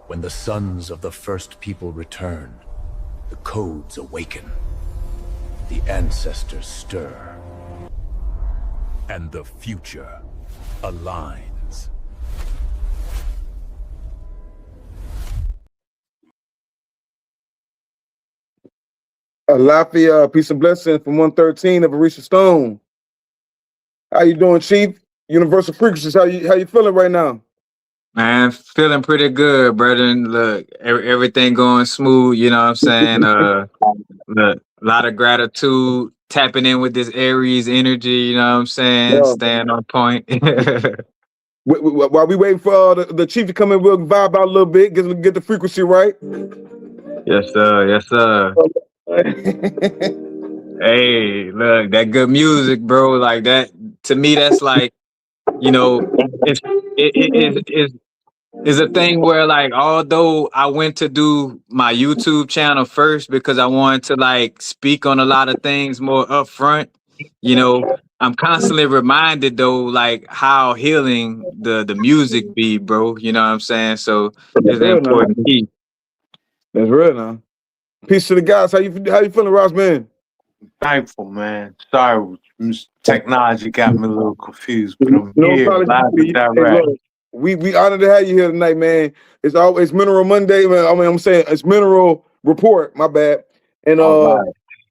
When the sons of the first people return, the codes awaken, the ancestors stir, and the future aligns. Lafayette, peace and blessing from 113 of Arisha Stone. How you doing, Chief? Universal Frequencies, how you feeling right now? Man, feeling pretty good, brother. Look, everything going smooth, you know what I'm saying? Look, a lot of gratitude, tapping in with this Aries energy, you know what I'm saying? Yeah. Staying on point. While we waiting for the Chief to come in, we'll vibe out a little bit, get the frequency right. Yes, sir. Yes, sir. Hey, look, that good music, bro. Like that, to me, that's like, you know, it's a thing where, like, although I went to do my YouTube channel first because I wanted to like speak on a lot of things more upfront, you know, I'm constantly reminded though, like how healing the music be, bro. You know what I'm saying? So it's an important key. That's real now. Peace to the guys. How you feeling, Ross, man? Thankful, man. Sorry, technology got me a little confused, but I'm No here apology. live and Hey, direct. look, we honored to have you here tonight, man. It's always Mineral Monday. Man. I mean, I'm saying it's Mineral Report. My bad. And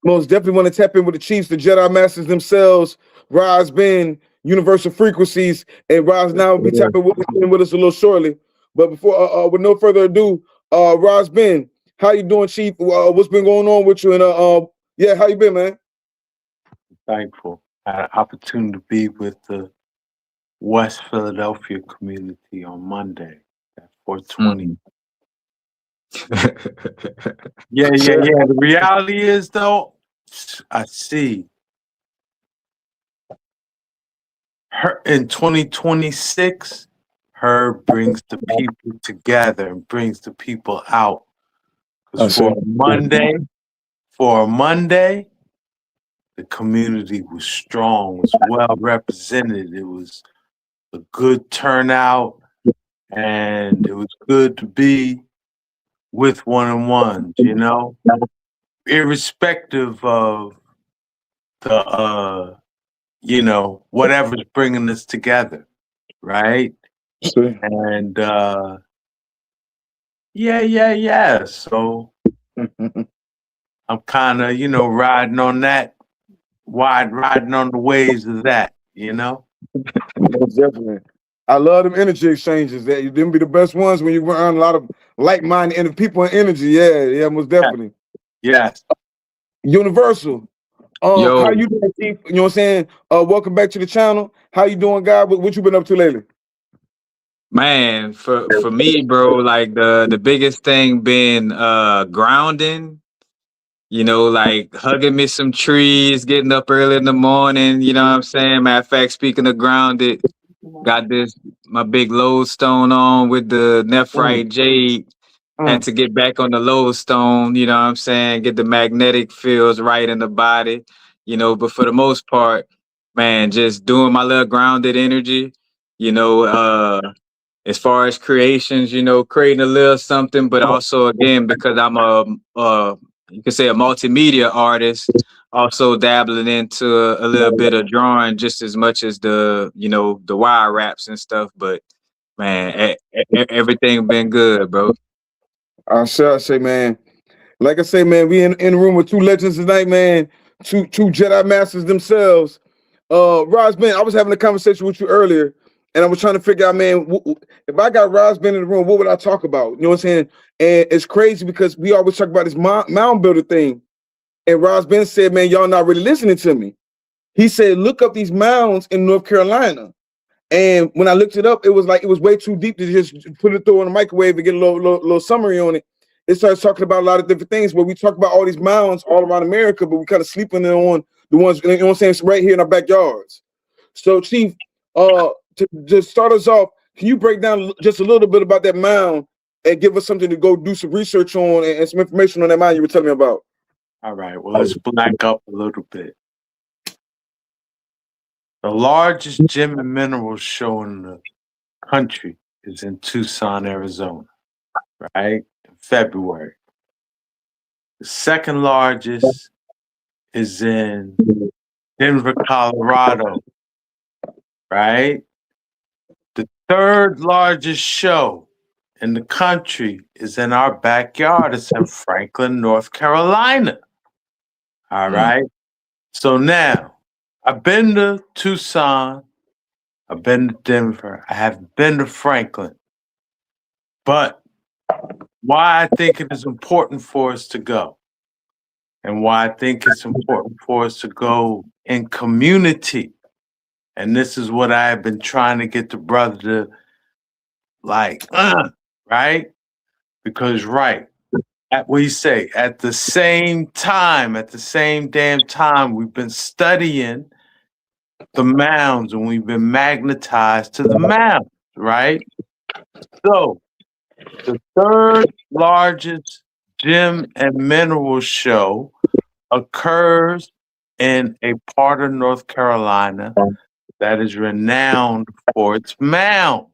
most definitely want to tap in with the Chiefs, the Jedi Masters themselves, Roz Ben, Universal Frequencies, and Roz now will be tapping with us a little shortly. But before, with no further ado, Roz Ben, how you doing, Chief? What's been going on with you? And yeah, how you been, man? Thankful. I had an opportunity to be with the West Philadelphia community on Monday at 420. Yeah. The reality is, though, I see her in 2026. Her brings the people together and brings the people out. Because for a Monday, the community was strong, was well represented. It was a good turnout, and it was good to be with one-on-ones, you know, irrespective of the, you know, whatever's bringing us together, right? And yeah. So I'm kind of, you know, riding on the waves of that, you know. Most definitely. I love them energy exchanges. Them be the best ones when you around a lot of like-minded people and energy. Yeah, most definitely. Yes. Universal. Yo. How you doing, Chief? You know what I'm saying? Welcome back to the channel. How you doing, God? What you been up to lately? Man, for me, bro, like the biggest thing been grounding, you know, like hugging me some trees, getting up early in the morning, you know what I'm saying? Matter of fact, speaking of grounded, got my big lodestone on with the nephrite Jade. Had to get back on the lodestone, you know what I'm saying? Get the magnetic fields right in the body, you know, but for the most part, man, just doing my little grounded energy, you know, as far as creations, you know, creating a little something, but also again, because I'm you could say a multimedia artist, also dabbling into a little bit of drawing just as much as the, you know, the wire wraps and stuff. But man, everything been good, bro. I say, man. Like I say, man, we in the room with two legends tonight, man. Two Jedi Masters themselves. Roz Ben, I was having a conversation with you earlier, and I was trying to figure out, man, if I got Roz Ben in the room, what would I talk about? You know what I'm saying? And it's crazy because we always talk about this mound builder thing. And Roz Ben said, man, y'all not really listening to me. He said, look up these mounds in North Carolina. And when I looked it up, it was way too deep to just put it through in the microwave and get a little summary on it. It starts talking about a lot of different things where we talk about all these mounds all around America, but we kind of sleeping on the ones, you know what I'm saying, right here in our backyards. So, Chief, to start us off, can you break down just a little bit about that mound and give us something to go do some research on and some information on that mound you were telling me about? All right, well, let's back up a little bit. The largest gem and mineral show in the country is in Tucson, Arizona. right? In February. The second largest is in Denver, Colorado, right? The third largest show in the country is in our backyard. It's in Franklin, North Carolina. All right. So now I've been to Tucson, I've been to Denver, I haven't been to Franklin. But why I think it is important for us to go, and why I think it's important for us to go in community. And this is what I have been trying to get the brother to like, right? Because at we say at the same damn time, we've been studying the mounds and we've been magnetized to the mounds, right? So the third largest gem and mineral show occurs in a part of North Carolina that is renowned for its mound.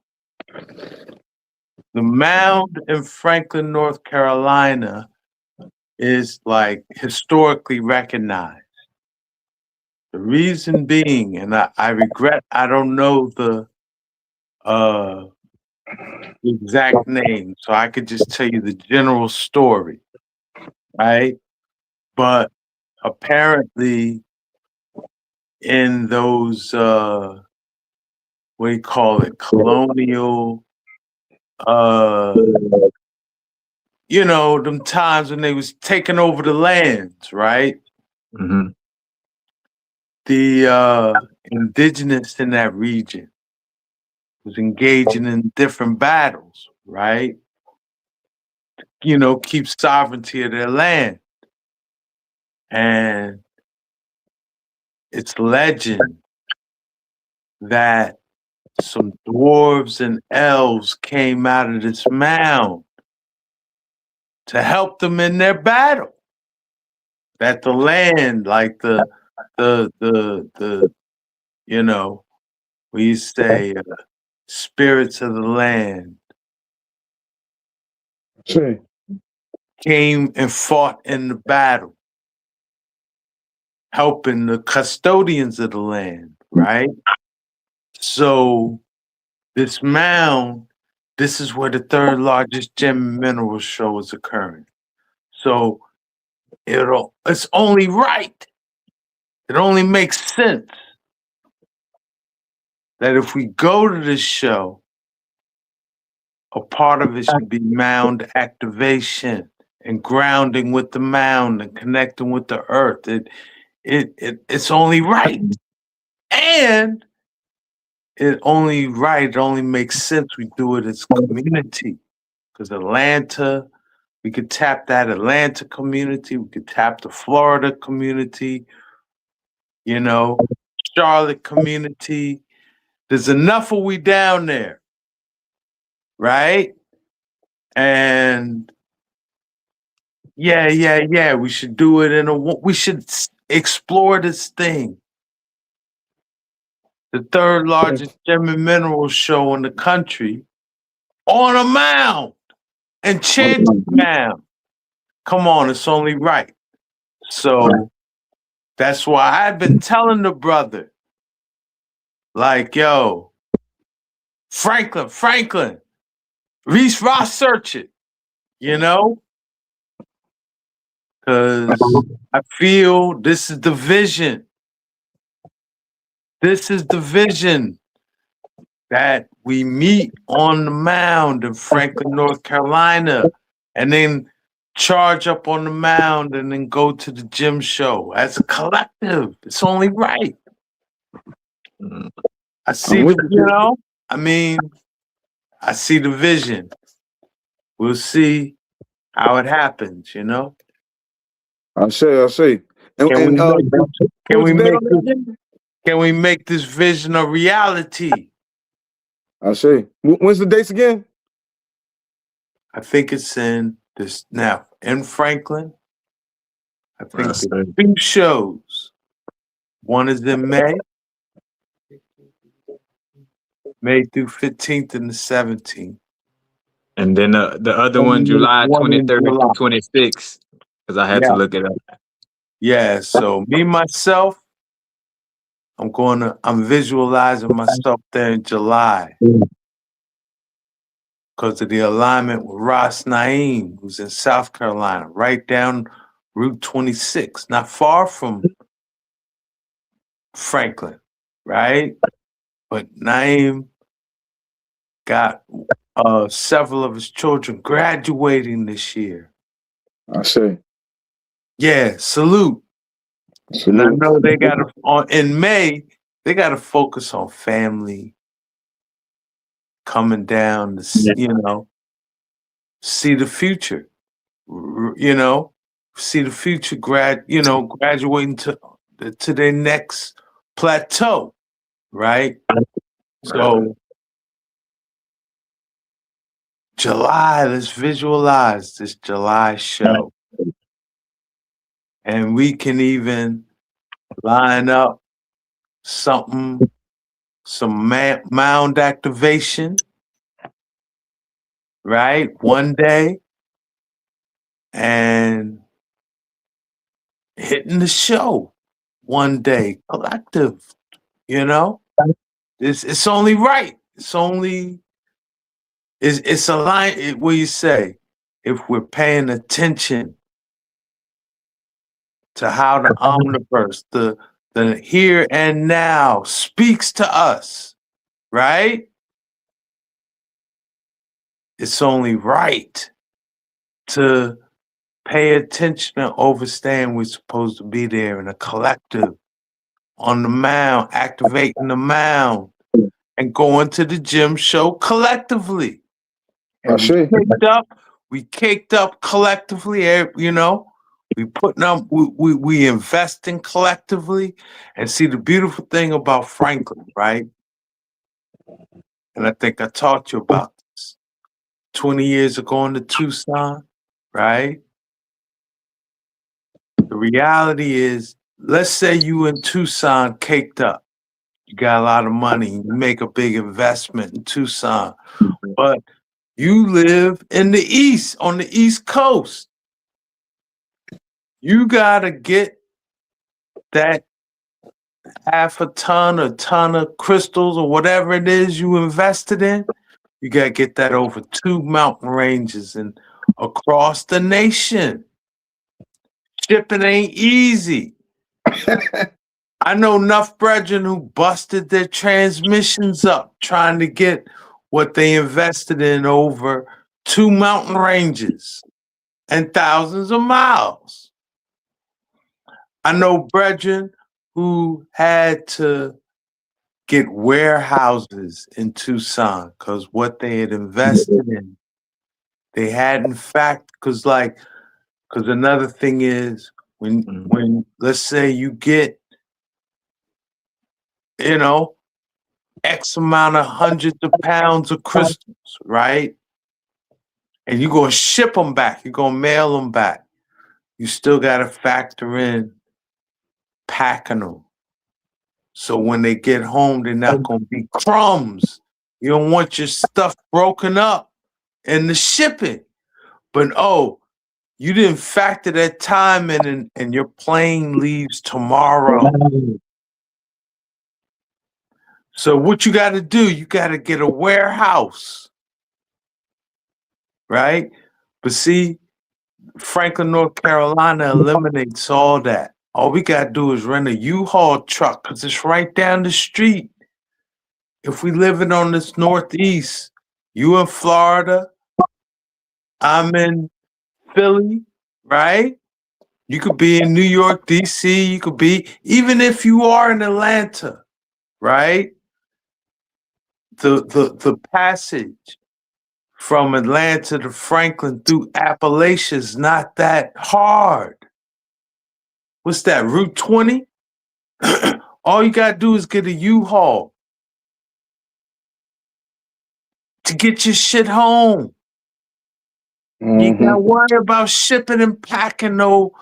The mound in Franklin, North Carolina is like historically recognized. The reason being, and I regret I don't know the exact name, so I could just tell you the general story, right? But apparently in those what do you call it, colonial you know, them times when they was taking over the lands, right? Mm-hmm. The indigenous in that region was engaging in different battles, right? You know, keep sovereignty of their land. And it's legend that some dwarves and elves came out of this mound to help them in their battle. That the land, like the you know, we say spirits of the land See. came and fought in the battle, helping the custodians of the land, right? So this mound, this is where the third largest gem and mineral show is occurring. So it's only right. It only makes sense that if we go to this show, a part of it should be mound activation and grounding with the mound and connecting with the earth. It's only right. And it only makes sense we do it as community. Because Atlanta, we could tap that Atlanta community, we could tap the Florida community, you know, Charlotte community. There's enough of we down there, right? And yeah, we should do it we should explore this thing. The third largest gem and mineral show in the country on a mound, enchanted mound. Come on, it's only right. So that's why I've been telling the brother, like, yo, Franklin, research it, you know? Because I feel this is the vision. This is the vision that we meet on the mound in Franklin, North Carolina, and then charge up on the mound and then go to the gym show as a collective. It's only right. I see I see the vision. We'll see how it happens, you know? I say. Can we make this vision a reality? I say. When's the dates again? I think it's in this now in Franklin. I think there's 2 shows. One is in May through 15th and the 17th. And then the other And one, we make July one in 23rd July. to 26th, because I had to Yeah. look it up. Yeah. So me, myself, I'm visualizing myself there in July because of the alignment with Ras Naeem, who's in South Carolina, right down Route 26, not far from Franklin, right? But Naeem got several of his children graduating this year. I say. Yeah, salute. And I Salute. know they got to, in May, they got to focus on family, coming down to, you know, see the future, you know, see the future graduating to their next plateau, right? So July, let's visualize this July show. And we can even line up some mound activation, right? One day and hitting the show one day, collective, you know? It's only right. It's a line where you say, if we're paying attention to how the omniverse, the here and now speaks to us, right? It's only right to pay attention and understand we're supposed to be there in a collective on the mound, activating the mound, and going to the gym show collectively. I And see. we caked up collectively, you know. We putting up, we investing collectively, and see the beautiful thing about Franklin, right? And I think I taught you about this 20 years ago in the Tucson, right? The reality is, let's say you in Tucson caked up. You got a lot of money, you make a big investment in Tucson, but you live in the East, on the East Coast. You gotta get that half a ton or ton of crystals or whatever it is you invested in. You gotta get that over 2 mountain ranges and across the nation. Shipping ain't easy. I know enough brethren who busted their transmissions up trying to get what they invested in over 2 mountain ranges and thousands of miles. I know brethren who had to get warehouses in Tucson because what they had invested in, they had in fact, because another thing is when let's say you get, you know, X amount of hundreds of pounds of crystals, right? And you're going to ship them back. You're going to mail them back. You still got to factor in packing them. So when they get home, they're not going to be crumbs. You don't want your stuff broken up in the shipping. But, you didn't factor that time in and your plane leaves tomorrow. So what you got to do, you got to get a warehouse, right? But see, Franklin, North Carolina eliminates all that. All we got to do is rent a U-Haul truck because it's right down the street. If we living on this Northeast, you in Florida, I'm in Philly, right? You could be in New York, DC, you could be, even if you are in Atlanta, right? The passage from Atlanta to Franklin through Appalachia is not that hard. What's that, Route 20? All you gotta do is get a U-Haul to get your shit home. You ain't gotta worry about shipping and packing no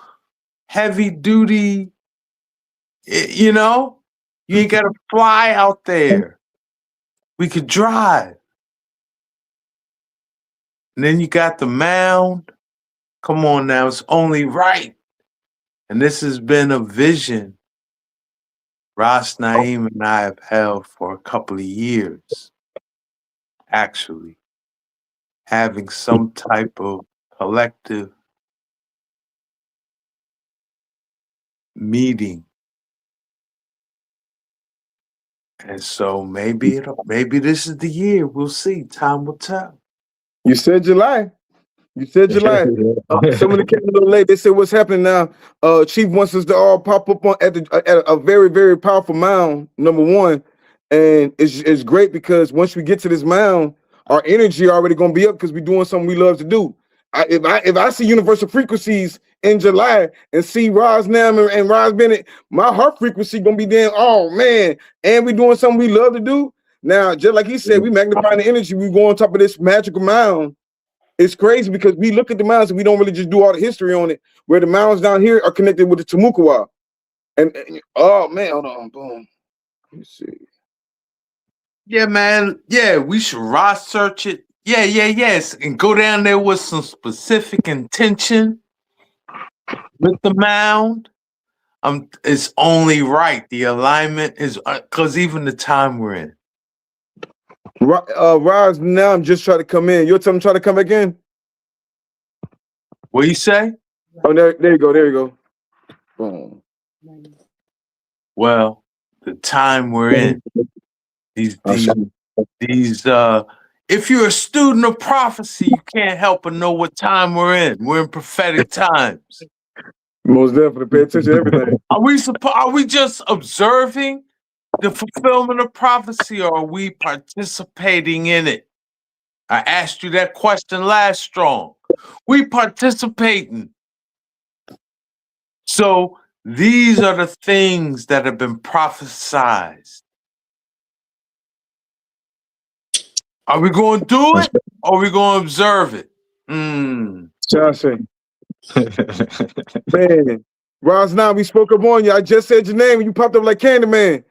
heavy duty, you know? You ain't gotta fly out there. We could drive. And then you got the mound. Come on now, it's only right. And this has been a vision Ras Naeem and I have held for a couple of years, actually, having some type of collective meeting. And so maybe this is the year. We'll see. Time will tell. You said July. You said July. Some of the came a little late. They said, "What's happening now?" Chief wants us to all pop up on at a very, very powerful mound. Number one, and it's great because once we get to this mound, our energy already gonna be up because we're doing something we love to do. If I see universal frequencies in July and see Roz Nam and Roz Bennett, my heart frequency gonna be there. Oh man, and we doing something we love to do. Now, just like he said, we magnifying the energy. We go on top of this magical mound. It's crazy because we look at the mounds and we don't really just do all the history on it. Where the mounds down here are connected with the Timucua. And oh man, hold on, boom. Let me see. Yeah, man. Yeah, we should Ross search it. Yeah, yes. And go down there with some specific intention with the mound. It's only right. The alignment is because even the time we're in. Roz, now I'm just trying to come in. You'll tell him try to come back in? What you say? Oh, there you go. Boom. Well, the time we're in. These if you're a student of prophecy, you can't help but know what time we're in. We're in prophetic times. Most definitely pay attention to everything. Are we just observing the fulfillment of prophecy, or are we participating in it? I asked you that question last strong. We participating. So these are the things that have been prophesied. Are we going to do it, or are we going to observe it? Johnson. Man, Roz, now we spoke up on you. I just said your name and you popped up like Candyman.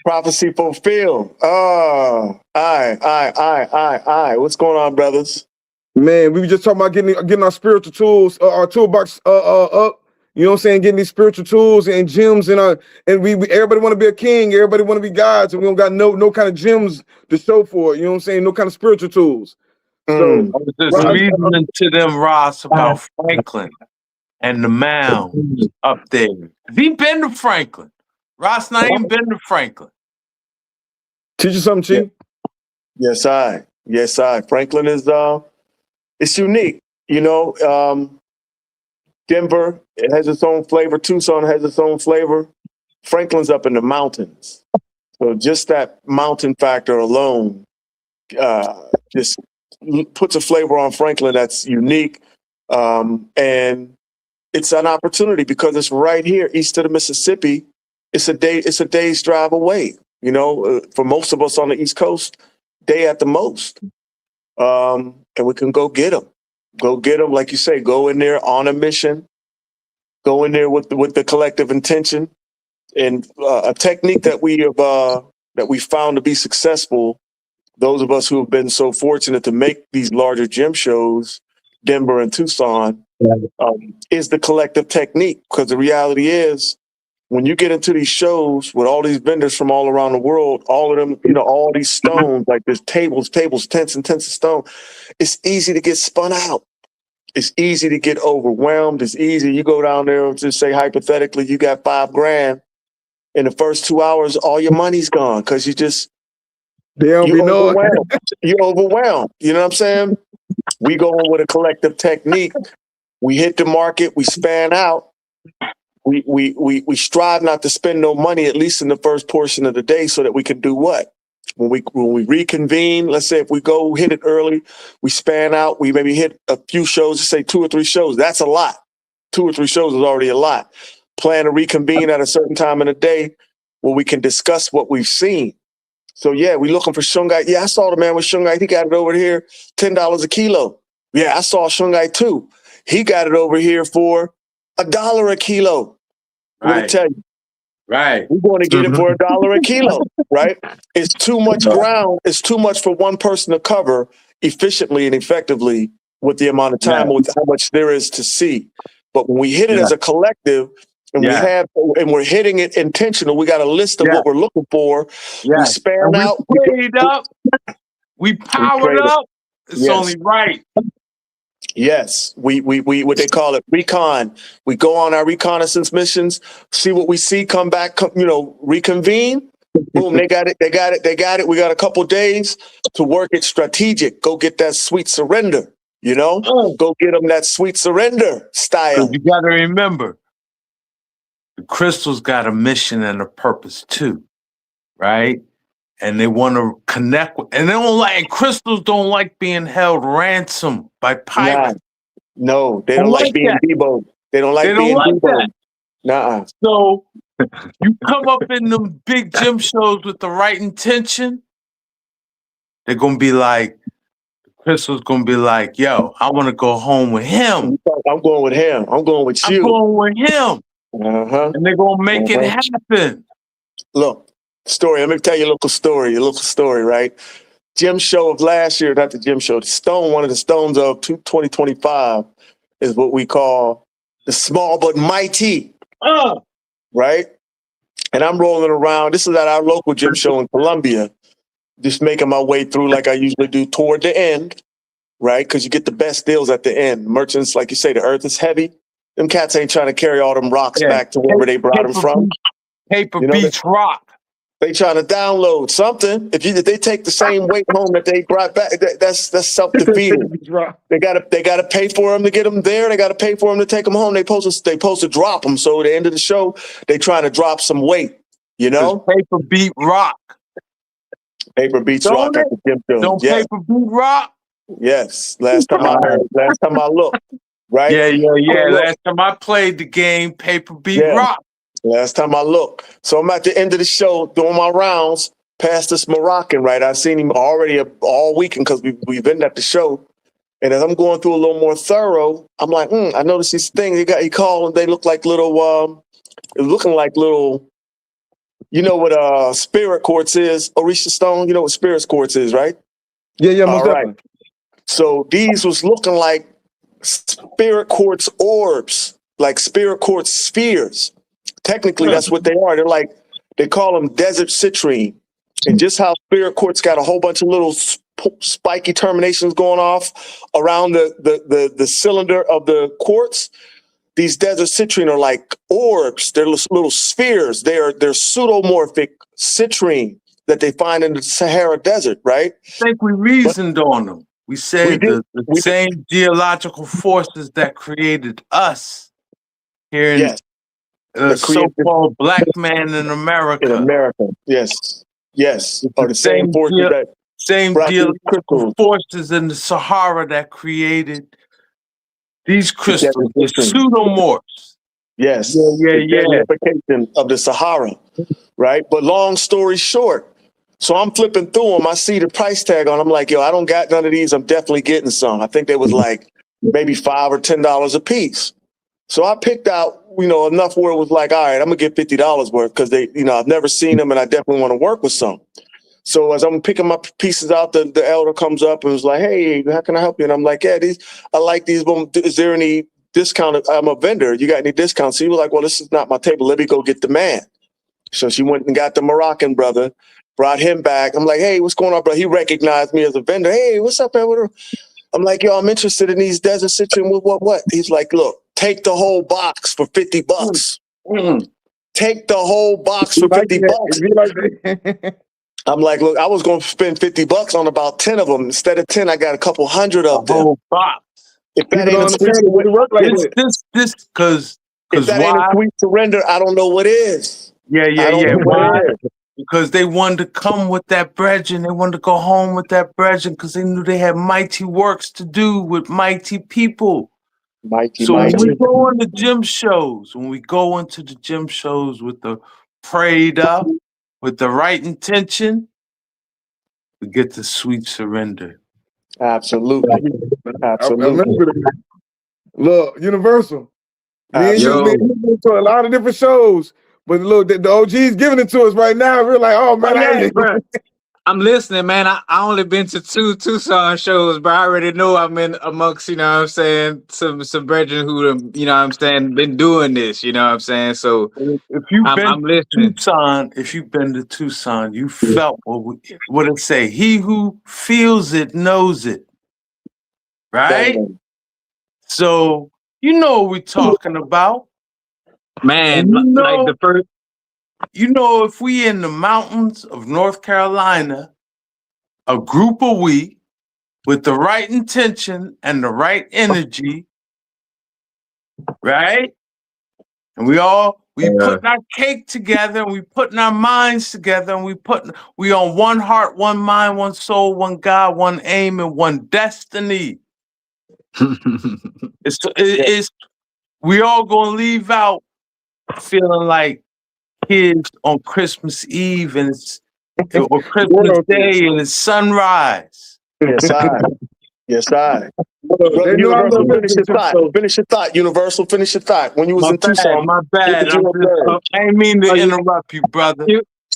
Prophecy fulfilled. Aye. What's going on, brothers? Man, we were just talking about getting our spiritual tools, our toolbox up. You know what I'm saying? Getting these spiritual tools and gems and we everybody want to be a king, everybody want to be gods, and we don't got no kind of gems to show for it. You know what I'm saying? No kind of spiritual tools. So I was just reading to them, Ross, about Franklin and the mound up there. Have he been to Franklin? Ross Naeem been to Franklin. Teach you something, Chief? Yes, I. Franklin is it's unique. You know, Denver, it has its own flavor. Tucson has its own flavor. Franklin's up in the mountains. So just that mountain factor alone just puts a flavor on Franklin that's unique. And it's an opportunity because it's right here east of the Mississippi. It's a day's drive away. You know, for most of us on the East Coast, day at the most. And we can go get them. Go get them, like you say, go in there on a mission, go in there with the collective intention, and a technique that we found to be successful. Those of us who have been so fortunate to make these larger gym shows, Denver and Tucson, is the collective technique. Because the reality is, when you get into these shows with all these vendors from all around the world, all of them, you know, all these stones, like there's tables, tents and tents of stone, it's easy to get spun out. It's easy to get overwhelmed. It's easy. You go down there and just say, hypothetically, you got $5,000. In the first 2 hours, all your money's gone because you're overwhelmed. You're overwhelmed. You know what I'm saying? We go in with a collective technique. We hit the market. We span out. We strive not to spend no money, at least in the first portion of the day, so that we can do what? When we reconvene, let's say if we go hit it early, we span out, we maybe hit a few shows, just say 2 or 3 shows. That's a lot. 2 or 3 shows is already a lot. Plan to reconvene at a certain time in the day where we can discuss what we've seen. So yeah, we looking for shungite. Yeah, I saw the man with shungite. He got it over here, $10 a kilo. Yeah, I saw shungite too. He got it over here for $1 a kilo. Right. Let me tell you. Right. We're going to get it for $1 a kilo, right? It's too much ground. It's too much for one person to cover efficiently and effectively with the amount of time, with how much there is to see. But when we hit it as a collective, and we're hitting it intentional, we got a list of what we're looking for. We span out. We prayed up. We powered up. It's only right. Yes, we what they call it, recon. We go on our reconnaissance missions, see what we see, come back, reconvene. Boom, they got it. We got a couple days to work it strategic. Go get that sweet surrender, Go get them that sweet surrender style. You got to remember, the crystals got a mission and a purpose too, right? And they want to connect with, and crystals don't like being held ransom by pirates. No, they don't like being deboed. They don't like being deboed. Nuh-uh. So you come up in them big gym shows with the right intention, they're going to be like, Crystal's going to be like, yo, I want to go home with him. I'm going with him. I'm going with you. I'm going with him. Uh-huh. And they're going to make it happen. Look, story. Let me tell you a local story, right? Gym show of last year, not the gym show, one of the stones of 2025 is what we call the small but mighty. Right? And I'm rolling around. This is at our local gym show in Columbia. Just making my way through like I usually do toward the end, right? Because you get the best deals at the end. Merchants, like you say, the earth is heavy. Them cats ain't trying to carry all them rocks back to wherever they brought them from. Paper beats rock. They trying to download something. If they take the same weight home that they brought back, that's self-defeating. They gotta pay for them to get them there. They gotta pay for them to take them home. They supposed to drop them. So at the end of the show, they trying to drop some weight. Paper beat rock. Paper beats rock at the gym show. Don't paper beat rock? Yes. Last time I looked. Right? Yeah. Last time I played the game, paper beat rock. Last time I looked. So I'm at the end of the show doing my rounds past this Moroccan, right? I've seen him already all weekend because we've been at the show. And as I'm going through a little more thorough, I'm like, I noticed these things he called, and they look like little, looking like little, what spirit quartz is, Orisha stone? You know what spirit quartz is, right? Yeah, most definitely. So these was looking like spirit quartz orbs, like spirit quartz spheres. Technically, that's what they are. They call them desert citrine. And just how spirit quartz got a whole bunch of little spiky terminations going off around the cylinder of the quartz, these desert citrine are like orbs. They're little spheres. They're pseudomorphic citrine that they find in the Sahara Desert, right? I think we reasoned on them. We said the same geological forces that created us here in the so-called black man in America. Yes. Or the same forces geological forces in the Sahara that created these crystals, the pseudomorphs. Yes. Yeah. Of the Sahara, right? But long story short, so I'm flipping through them. I see the price tag on them. I'm like, yo, I don't got none of these. I'm definitely getting some. I think they was like maybe $5 or $10 a piece. So I picked out, enough where it was like, all right, I'm gonna get $50 worth because they, I've never seen them and I definitely want to work with some. So as I'm picking my pieces out, the elder comes up and was like, hey, how can I help you? And I'm like, yeah, I like these. Is there any discount? I'm a vendor. You got any discounts? So he was like, well, this is not my table. Let me go get the man. So she went and got the Moroccan brother, brought him back. I'm like, hey, what's going on, bro? He recognized me as a vendor. Hey, what's up, man? I'm like, yo, I'm interested in these desert citrine. What? He's like, look, take the whole box for $50. Take the whole box for $50. I'm like, look, I was going to spend $50 on about 10 of them. Instead of 10, I got a couple hundred of them. Whole box. If that ain't a sweet surrender, I don't know what is. Yeah. Why? Because they wanted to come with that brethren. They wanted to go home with that brethren because they knew they had mighty works to do with mighty people. When we go on the gym shows, with the prayed up, with the right intention, we get the sweet surrender. Absolutely. Look, Universal. Me to a lot of different shows, but look, the OG's giving it to us right now. We're like, oh man, I'm listening, man. I only been to 2 Tucson shows, but I already know I'm in amongst, you know what I'm saying, some brethren who, you know what I'm saying, been doing this, you know what I'm saying. So If you've been I'm listening. to Tucson, you felt what it say. He who feels it knows it, right? So you know what we're talking about. Man, And like the first. if we in the mountains of North Carolina, a group of we with the right intention and the right energy, right? And we putting our cake together, and we putting our minds together, and we on one heart, one mind, one soul, one God, one aim, and one destiny. It's we all gonna leave out feeling like kids on Christmas Eve or Christmas Day and it's sunrise. Yes, I. Yes, I. They Brother know I'm Universal, gonna finish your listen to thought. so Finish your thought, Universal. Finish your thought. When you was My in bad, Tucson, my what bad. did you observe? I ain't mean to Oh, interrupt you, brother.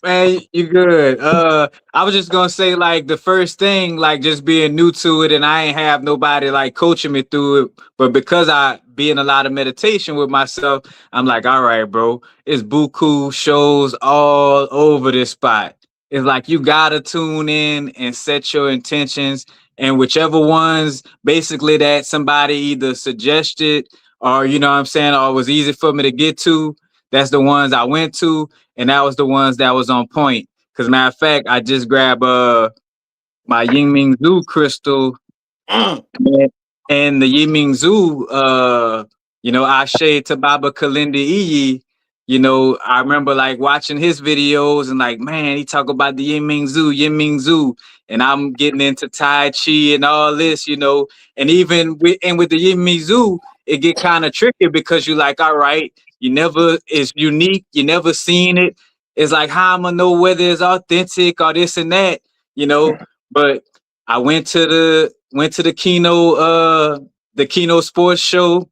Man, you good. I was just gonna say, like, the first thing, like, just being new to it, and I ain't have nobody like coaching me through it. But because I be in a lot of meditation with myself, I'm like, all right, bro, it's buku shows all over this spot. It's like you gotta tune in and set your intentions, and whichever ones basically that somebody either suggested or you know what I'm saying, or was easy for me to get to, that's the ones I went to, and that was the ones that was on point. Cause matter of fact, I just grabbed my Ying Ming Zhu crystal and the Ying Ming Zhu you know, Ashe Tababa Kalindi Iyi, you know, I remember like watching his videos and like, man, he talk about the Yin Ming Zhu, and I'm getting into Tai Chi and all this, you know, and even with the Yin Ming Zhu, it get kind of tricky because you like, all right, it's unique, you never seen it. It's like how I'm gonna know whether it's authentic or this and that, you know. But I went to the Kino sports show,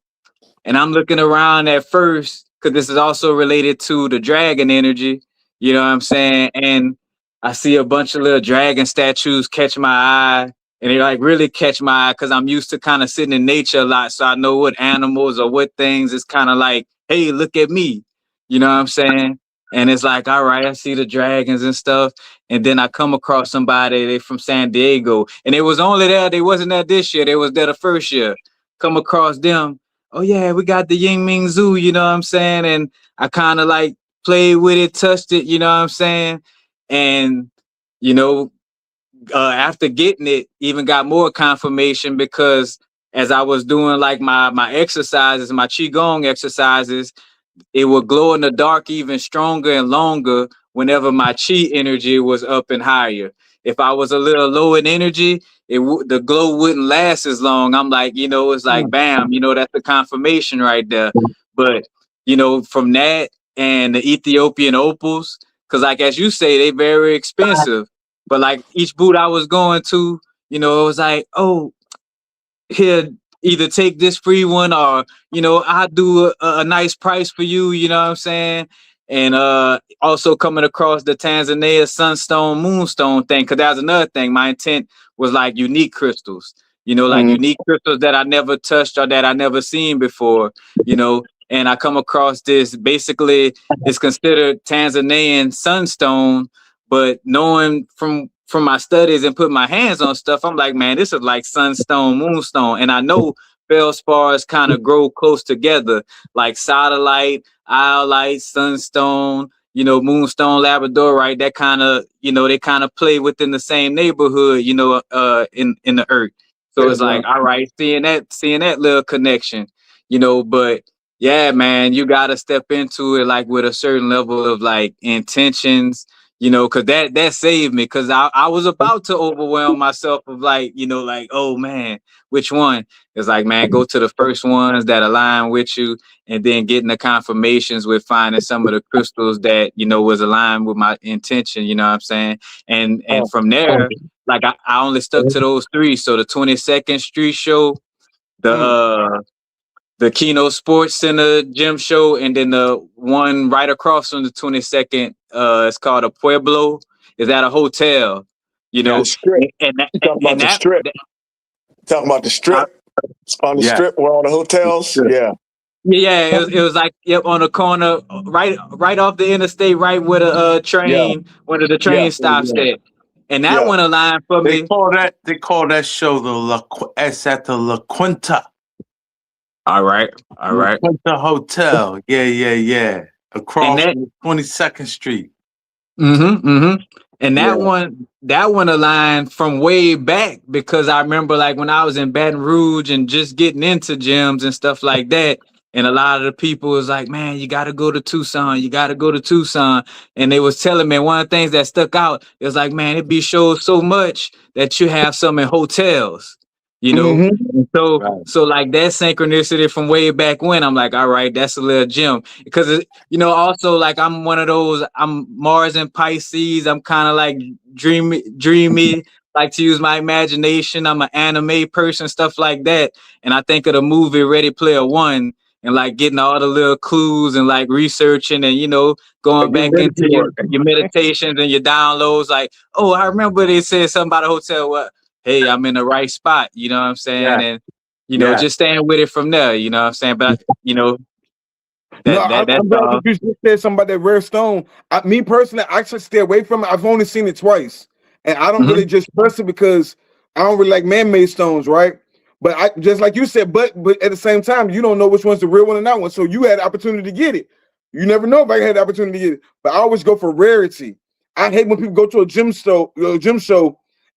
and I'm looking around at first because this is also related to the dragon energy, you know what I'm saying? And I see a bunch of little dragon statues catch my eye, and they like really catch my eye because I'm used to kind of sitting in nature a lot, so I know what animals or what things is kind of like, hey, look at me, you know what I'm saying? And it's like, all right, I see the dragons and stuff. And then I come across somebody, they from San Diego, and they was only there, they wasn't there this year, they was there the first year. Come across them, oh yeah, we got the Ying Ming Zhu, you know what I'm saying? And I kind of like played with it, touched it, you know what I'm saying? And, you know, after getting it, even got more confirmation because as I was doing like my exercises, my Qigong exercises, it would glow in the dark even stronger and longer whenever my chi energy was up and higher. If I was a little low in energy, the glow wouldn't last as long. I'm like, you know, it's like bam, you know, that's the confirmation right there. But you know, from that and the Ethiopian opals, because like as you say, they very expensive. But like each booth I was going to, you know, it was like, oh, here, either take this free one or you know I'll do a nice price for you, you know what I'm saying? And also coming across the Tanzania sunstone moonstone thing, because that was another thing. My intent was like unique crystals, you know, like unique crystals that I never touched or that I never seen before, you know. And I come across this, basically it's considered Tanzanian sunstone, but knowing from my studies and putting my hands on stuff, I'm like, man, this is like sunstone, moonstone. And I know feldspars kind of grow close together, like satellite, iolite, sunstone, you know, moonstone, labradorite. That kind of, you know, they kind of play within the same neighborhood, you know, in the earth. So it's like, all right, seeing that little connection, you know. But yeah, man, you gotta step into it like with a certain level of like intentions, you know, because that saved me, because I was about to overwhelm myself of like, you know, like, oh man, which one? It's like, man, go to the first ones that align with you, and then getting the confirmations with finding some of the crystals that, you know, was aligned with my intention, you know what I'm saying? And from there, like I only stuck to those three. So the 22nd Street show, the Kino Sports Center gym show, and then the one right across from the 22nd, it's called a Pueblo. Is at a hotel. You The know, strip. and that, You talking about and the that, strip? Talking about the strip? On the Yeah. strip where all the hotels? Sure. Yeah. yeah, it was like yep on the corner, right off the interstate, right where the Yeah. train, where the Yeah. train stops at, and that Yeah. one aligned for They me. call that show it's at the La Quinta. All right, all La right, Quinta Hotel. Yeah. and Across that. from 22nd Street. And Yeah. that one aligned from way back because I remember like when I was in Baton Rouge and just getting into gyms and stuff like that. And a lot of the people was like, man, you got to go to Tucson. You got to go to Tucson. And they was telling me one of the things that stuck out is like, man, it be shows so much that you have some in hotels, you know? Mm-hmm. And Right. so like that synchronicity from way back when, I'm like, all right, that's a little gem. Because also like I'm one of those, I'm Mars and Pisces. I'm kind of like dreamy, like to use my imagination. I'm an anime person, stuff like that. And I think of the movie Ready Player One and like getting all the little clues and like researching and going Getting back ready into for your, work. your meditations and your downloads. Like, oh, I remember they said something about a hotel. Well, hey, I'm in the right spot. You know what I'm saying? Yeah. And Yeah. just staying with it from there. You know what I'm saying? But No, that's I'm glad all. that you just said something about that rare stone. Me personally, I actually stay away from it. I've only seen it twice, and I don't really just trust it because I don't really like man-made stones, right? But I just like you said, but at the same time, you don't know which one's the real one and not one. So you had the opportunity to get it. You never know if I had the opportunity to get it. But I always go for rarity. I hate when people go to a gym show,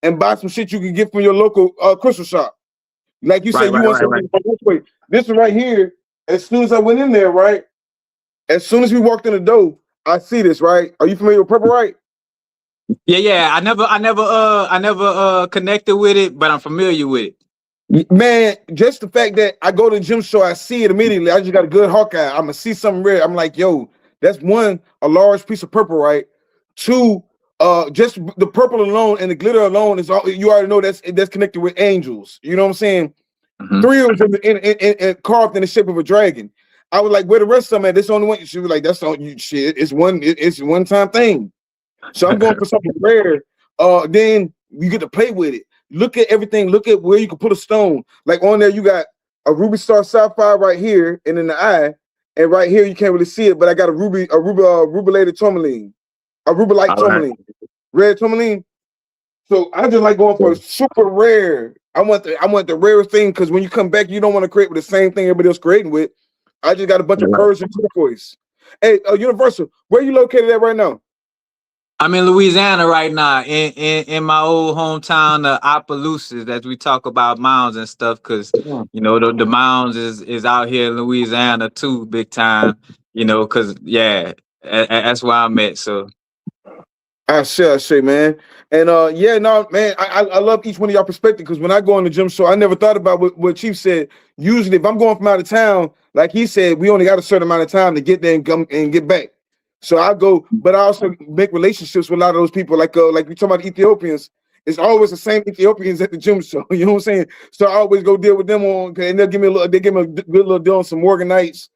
and buy some shit you can get from your local crystal shop. Like you Right, said, you right, want right, something right. this way. This one right here. As soon as I went in there, right? As soon as we walked in the door, I see this, right? Are you familiar with purple, right? Yeah. I never connected with it, but I'm familiar with it. Man, just the fact that I go to the gym show, I see it immediately. I just got a good hawk eye. I'm gonna see something rare. I'm like, yo, that's one, a large piece of purple, right? Two, just the purple alone and the glitter alone is all you already know that's connected with angels. You know what I'm saying? Mhm. Three of them in carved in the shape of a dragon. I was like, where the rest of them at? This only one. She was like, that's all you shit. It's it's a one-time thing. So I'm going for something rare. Then you get to play with it. Look at everything. Look at where you can put a stone. Like on there, you got a ruby star sapphire right here and in the eye, and right here you can't really see it. But I got a rubilated tourmaline, a rubylite All right. tourmaline, red tourmaline. So I just like going for super rare. I want the rarest thing because when you come back, you don't want to create with the same thing everybody else creating with. I just got a bunch of Persian turquoise. Hey, Universal, where you located at right now? I'm in Louisiana right now, in my old hometown of Opelousas, as we talk about mounds and stuff, because the mounds is out here in Louisiana too, big time. Because that's where I'm at. So I say, man. And yeah, no, man, I love each one of y'all perspective because when I go on the gym show, I never thought about what Chief said. Usually, if I'm going from out of town, like he said, we only got a certain amount of time to get there and come and get back. So I go, but I also make relationships with a lot of those people. Like we talk about Ethiopians, it's always the same Ethiopians at the gym show. You know what I'm saying? So I always go deal with them and they give me a good little deal on some Morganites.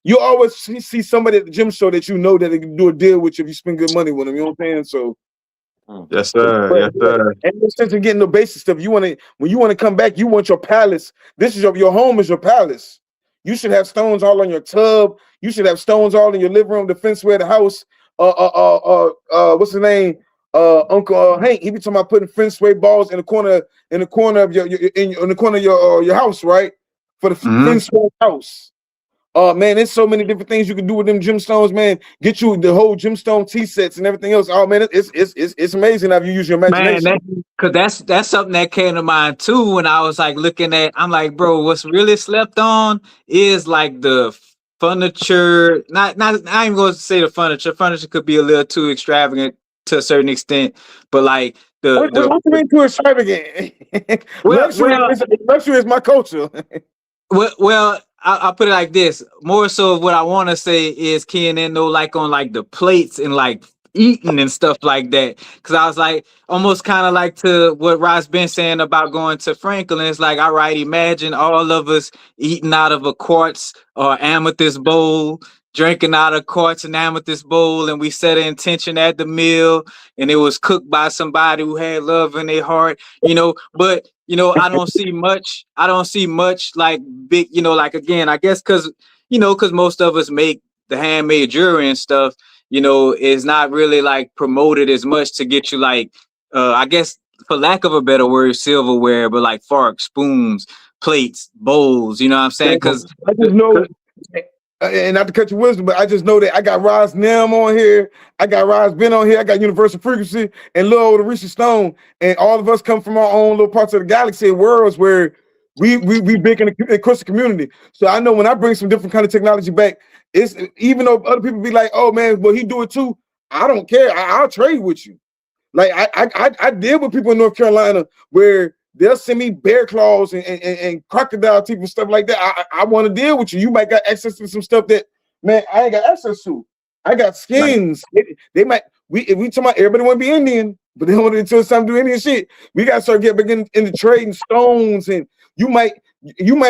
You always see somebody at the gym show that you know that they can do a deal with you if you spend good money with them. You know what I'm saying? So, yes, sir. but Yes, sir. and in the sense of getting the basic stuff, when you want to come back, you want your palace. This is your home is your palace. You should have stones all on your tub. You should have stones all in your living room, the fenceway of the house. What's his name? Uncle Hank. He be talking about putting fenceway balls in the corner of your house, right? For the fenceway house. Man, there's so many different things you can do with them gemstones, man. Get you the whole gemstone tea sets and everything else. Oh man, it's amazing how you use your imagination. Man, because that's something that came to mind too when I was like looking at. I'm like, bro, what's really slept on is like the furniture. Not I ain't going to say the furniture. Furniture could be a little too extravagant to a certain extent, but like What you mean too extravagant? well, well, luxury is my culture. Well, I'll put it like this. More so, what I want to say is keying in though, like on like the plates and like eating and stuff like that. Because I was like, almost kind of like to what Ross been saying about going to Franklin. It's like, all right, imagine all of us eating out of a quartz or amethyst bowl, drinking out of quartz and amethyst bowl, and we set an intention at the meal, and it was cooked by somebody who had love in their heart, but I don't see much like big, like, again, I guess because most of us make the handmade jewelry and stuff, is not really like promoted as much to get you like, I guess, for lack of a better word, silverware, but like forks, spoons, plates, bowls, you know what I'm saying? Because I just know, and not to cut your wisdom, but I just know that I got Roz Nem on here, I got Roz Ben on here, I got Universal Frequency and Lil Old Risha Stone, and all of us come from our own little parts of the galaxy and worlds where we big in the crystal community. So I know when I bring some different kind of technology back, it's even though other people be like, oh man, well, he do it too. I don't care. I'll trade with you. Like I deal with people in North Carolina where they'll send me bear claws and crocodile teeth and stuff like that. I want to deal with you. You might got access to some stuff that, man, I ain't got access to. I got skins. They might, if we talk about everybody want to be Indian, but they don't want to time to do Indian shit. We got to start getting into trading stones, and you might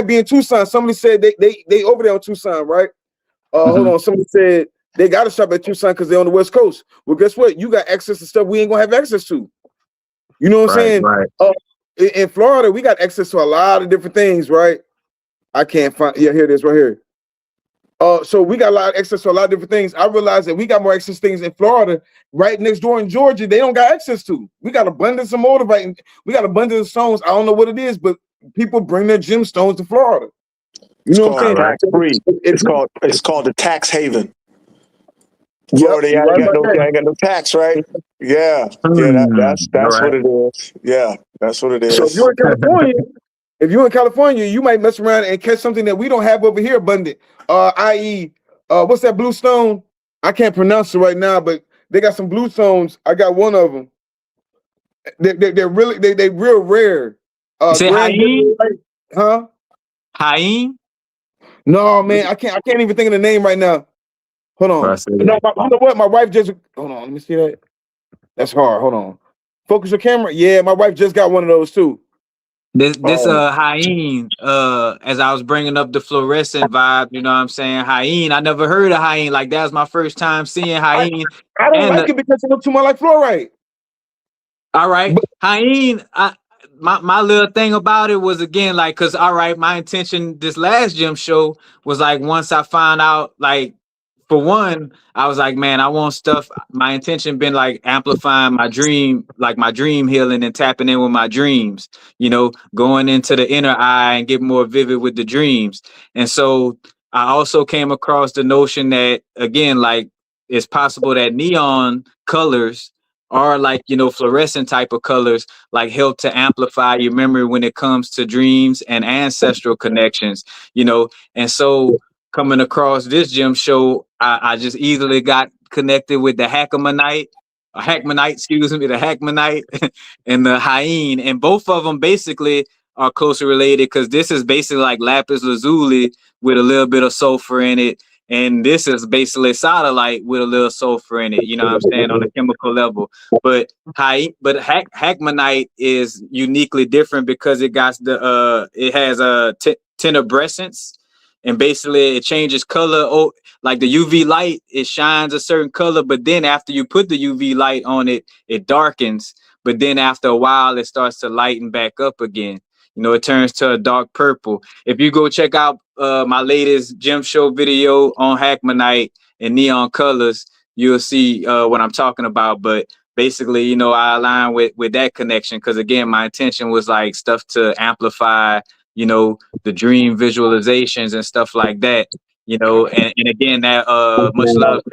be in Tucson. Somebody said they over there on Tucson, right? Hold on. Somebody said they got to shop at Tucson because they're on the West Coast. Well, guess what? You got access to stuff we ain't gonna have access to. You know what I'm saying? Right. In Florida, we got access to a lot of different things, right? I can't find. Yeah, here it is, right here. So we got a lot of access to a lot of different things. I realized that we got more access to things in Florida, right next door in Georgia. They don't got access to. We got abundance of motivate. We got abundance of stones. I don't know what it is, but people bring their gemstones to Florida. You know what I'm saying? Tax free. It's called the tax haven. Yep, Florida, you ain't got no tax, right? Yeah, that's right. what it is. Yeah, that's what it is. So if you're in California, you might mess around and catch something that we don't have over here abundant. I.e., what's that blue stone? I can't pronounce it right now, but they got some blue stones. I got one of them. They're really they real rare. Say Haim? Huh? Haim? No, man, I can't even think of the name right now. Hold on. No, you know what? My wife just hold on. Let me see that. That's hard. Hold on. Focus your camera. Yeah, my wife just got one of those too. This Haim, as I was bringing up the fluorescent vibe, you know what I'm saying? Haim, I never heard of Haim. Like, that was my first time seeing Haim. I don't like it because it looks too much like fluorite. All right. Haim, my little thing about it was, again, like, because, all right, my intention this last gym show was like, once I found out, like, for one, I was like, man, I want stuff. My intention been like amplifying my dream, like my dream healing and tapping in with my dreams, going into the inner eye and get more vivid with the dreams. And so I also came across the notion that, again, like, it's possible that neon colors are like, fluorescent type of colors, like, help to amplify your memory when it comes to dreams and ancestral connections, and so coming across this gym show, I just easily got connected with the Hackmanite, and the Haim, and both of them basically are closely related because this is basically like lapis lazuli with a little bit of sulfur in it, and this is basically satellite with a little sulfur in it. You know what I'm saying, on a chemical level. But Hackmanite is uniquely different because it got it has a tenebrescence. And basically, it changes color. Oh, like the UV light, it shines a certain color. But then after you put the UV light on it, it darkens. But then after a while, it starts to lighten back up again. It turns to a dark purple. If you go check out my latest gym show video on Hackmanite and neon colors, you'll see what I'm talking about. But basically, I align with that connection because, again, my intention was like stuff to amplify the dream visualizations and stuff like that, and again, that much love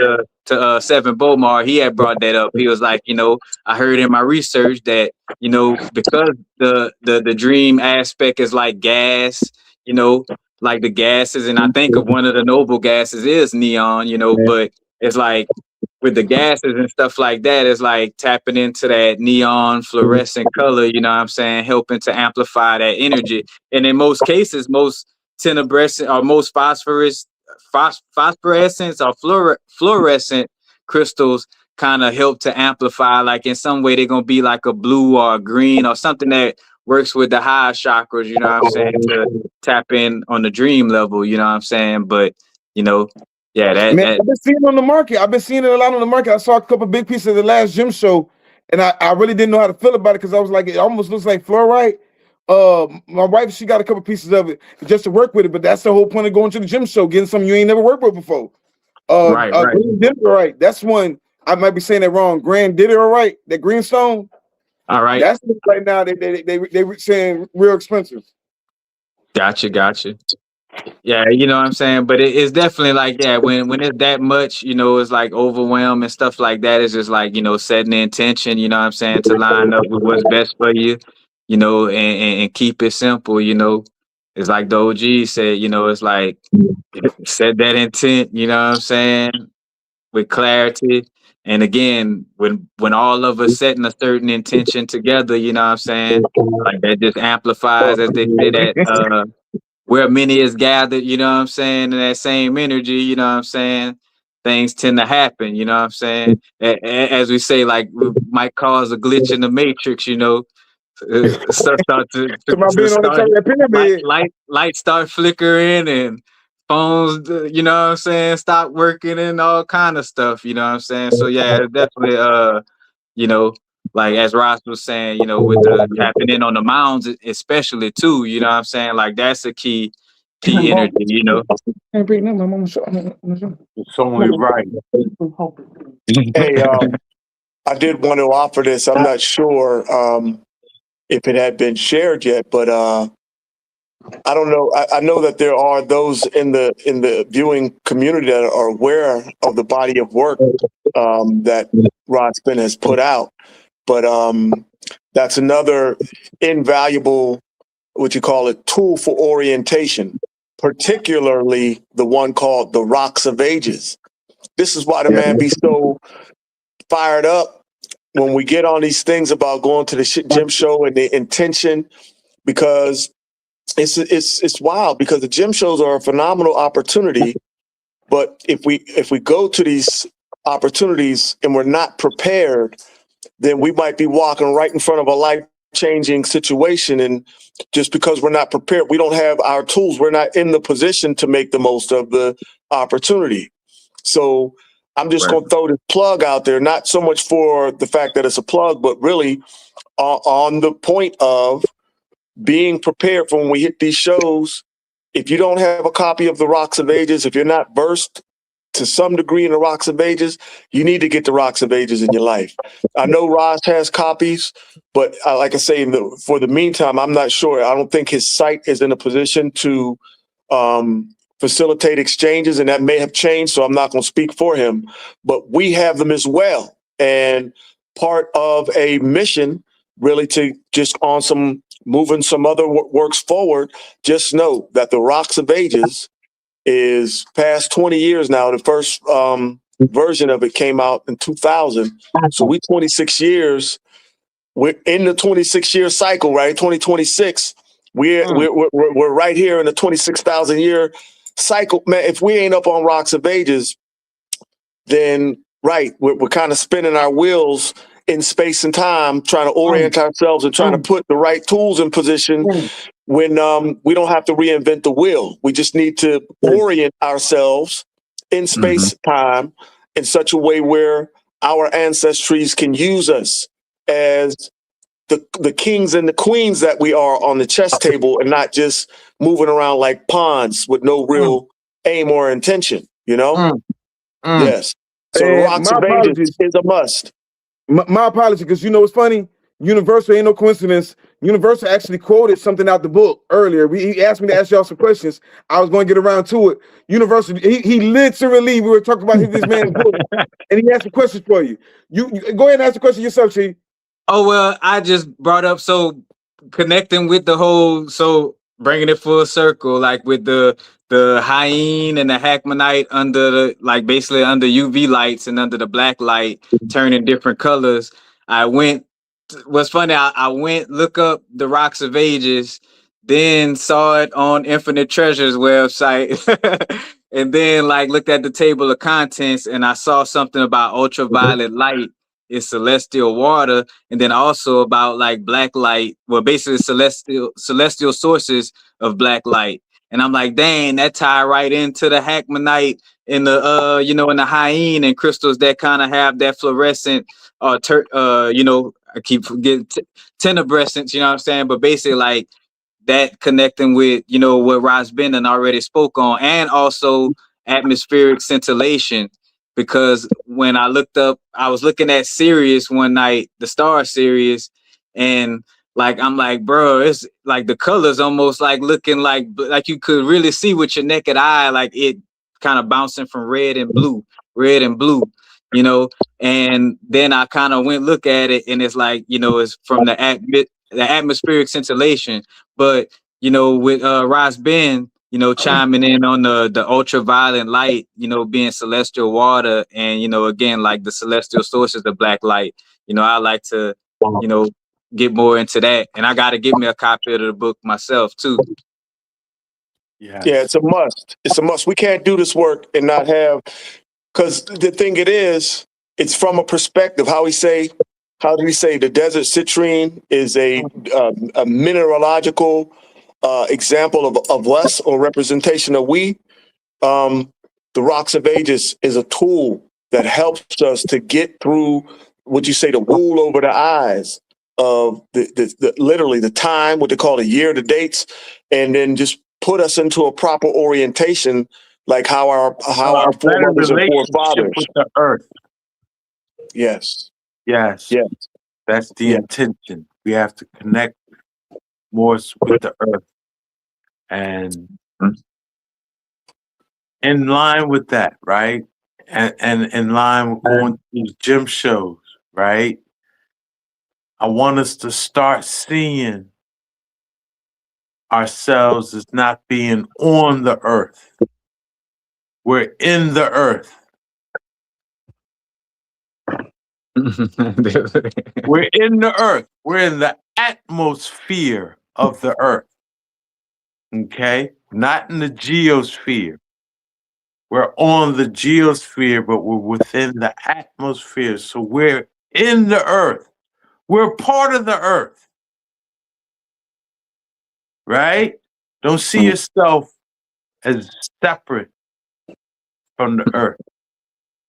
to Seven Bomar. He had brought that up. He was like, I heard in my research that, because the dream aspect is like gas, like the gases, and I think of one of the noble gases is neon, but it's like with the gases and stuff like that, it's like tapping into that neon fluorescent color, you know what I'm saying, helping to amplify that energy. And in most cases, most tenebrescent or most phosphorescent or fluorescent crystals kind of help to amplify, like in some way they're going to be like a blue or a green or something that works with the higher chakras, you know what I'm saying, to tap in on the dream level, you know what I'm saying. But, Yeah, Man, I've been seeing it on the market. I've been seeing it a lot on the market. I saw a couple big pieces of the last gym show, and I really didn't know how to feel about it because I was like, it almost looks like fluorite. My wife, she got a couple pieces of it just to work with it, but that's the whole point of going to the gym show, getting something you ain't never worked with before. right. Green Diderite, that's one. I might be saying that wrong. Grand Diderite, that green stone. All right. That's right now. They were saying real expensive. Gotcha. Yeah, you know what I'm saying? But it's definitely like, yeah, when it's that much, you know, it's like overwhelm and stuff like that. It's just like, you know, setting the intention, you know what I'm saying, to line up with what's best for you, you know, and keep it simple, you know. It's like the OG said, you know, it's like set that intent, you know what I'm saying, with clarity. And again, when all of us setting a certain intention together, you know what I'm saying, like that just amplifies, as they say, that where many is gathered, you know what I'm saying, in that same energy, you know what I'm saying, things tend to happen, you know what I'm saying. As we say, like, we might cause a glitch in the matrix, you know, stuff start About to being on the top start, of that pyramid. light start flickering, and phones, you know what I'm saying, stop working and all kind of stuff, you know what I'm saying. So yeah, definitely, you know, like as Ross was saying, you know, with the tapping in on the mounds, especially too, you know what I'm saying? Like that's a key energy, you know. It's only right. Hey, I did want to offer this. I'm not sure if it had been shared yet, but I don't know. I know that there are those in the viewing community that are aware of the body of work that Rod Spin has put out, but that's another invaluable, what you call it, tool for orientation, particularly the one called the Rocks of Ages. This is why the man be so fired up when we get on these things about going to the gym show and the intention, because it's wild, because the gym shows are a phenomenal opportunity. But if we go to these opportunities and we're not prepared, then we might be walking right in front of a life-changing situation. And just because we're not prepared, we don't have our tools, we're not in the position to make the most of the opportunity. So I'm just going to throw this plug out there, not so much for the fact that it's a plug, but really on the point of being prepared for when we hit these shows. If you don't have a copy of the Rocks of Ages, if you're not versed to some degree in the Rocks of Ages, you need to get the Rocks of Ages in your life. I know Ross has copies, but like I say, for the meantime, I'm not sure. I don't think his site is in a position to facilitate exchanges, and that may have changed, so I'm not going to speak for him. But we have them as well. And part of a mission really to just on some moving some other works forward, just know that the Rocks of Ages is past 20 years now. The first version of it came out in 2000. So we 26 years. We're in the 26-year cycle, right? 2026. We're right here in the 26,000 year cycle. Man, if we ain't up on Rocks of Ages, then we're kind of spinning our wheels in space and time, trying to orient ourselves and trying to put the right tools in position when we don't have to reinvent the wheel. We just need to orient ourselves in space time in such a way where our ancestries can use us as the kings and the queens that we are on the chess table, and not just moving around like pawns with no real aim or intention, you know? Yes. So the Rocks of Ages is a must. My apology, because you know what's funny? Universal ain't no coincidence. Universal actually quoted something out the book earlier. He asked me to ask y'all some questions. I was going to get around to it. Universal, he literally, we were talking about this man's book, and he asked a question for you. You go ahead and ask the question yourself, Chief. Oh, well, I just brought up, so connecting with the whole, so bringing it full circle, like with the hyene and the hackmanite under the, like basically under UV lights and under the black light, turning different colors. What's funny, I went look up the Rocks of Ages, then saw it on Infinite Treasures website, and then like looked at the table of contents, and I saw something about ultraviolet light is celestial water, and then also about like black light, well, basically celestial sources of black light. And I'm like, dang, that tie right into the hackmanite in the you know, in the hyene and crystals that kind of have that fluorescent you know, I keep forgetting tenebrescence, you know what I'm saying? But basically like that connecting with, you know, what Ross Benden already spoke on, and also atmospheric scintillation. Because when I looked up, I was looking at Sirius one night, the star Sirius, and like I'm like, bro, it's like the colors almost like looking like you could really see with your naked eye, like it kind of bouncing from red and blue, you know. And then I kind of went look at it, and it's like, you know, it's from the atmospheric scintillation. But you know, with Ross Ben, you know, chiming in on the ultraviolet light, you know, being celestial water, and you know, again, like the celestial sources of black light. You know, I like to, you know, get more into that, and I got to give me a copy of the book myself too. Yes. Yeah, it's a must. It's a must. We can't do this work and not have, because the thing it is, it's from a perspective. How do we say the desert citrine is a mineralogical example of us, or representation of we. The rocks of ages is a tool that helps us to get through what you say, the wool over the eyes of the literally the time, what they call the year, the dates, and then just put us into a proper orientation, like how our A better foremothers and relationship forefathers. with the earth. Yes. Yes. Yes. That's the Yeah. intention. We have to connect more with the earth. And in line with that, right? And in line with going to these gym shows, right? I want us to start seeing ourselves as not being on the earth. We're in the earth. We're in the earth. We're in the atmosphere of the earth. Okay? Not in the geosphere. We're on the geosphere, but we're within the atmosphere. So we're in the earth. We're part of the earth. Right? Don't see yourself as separate from the earth.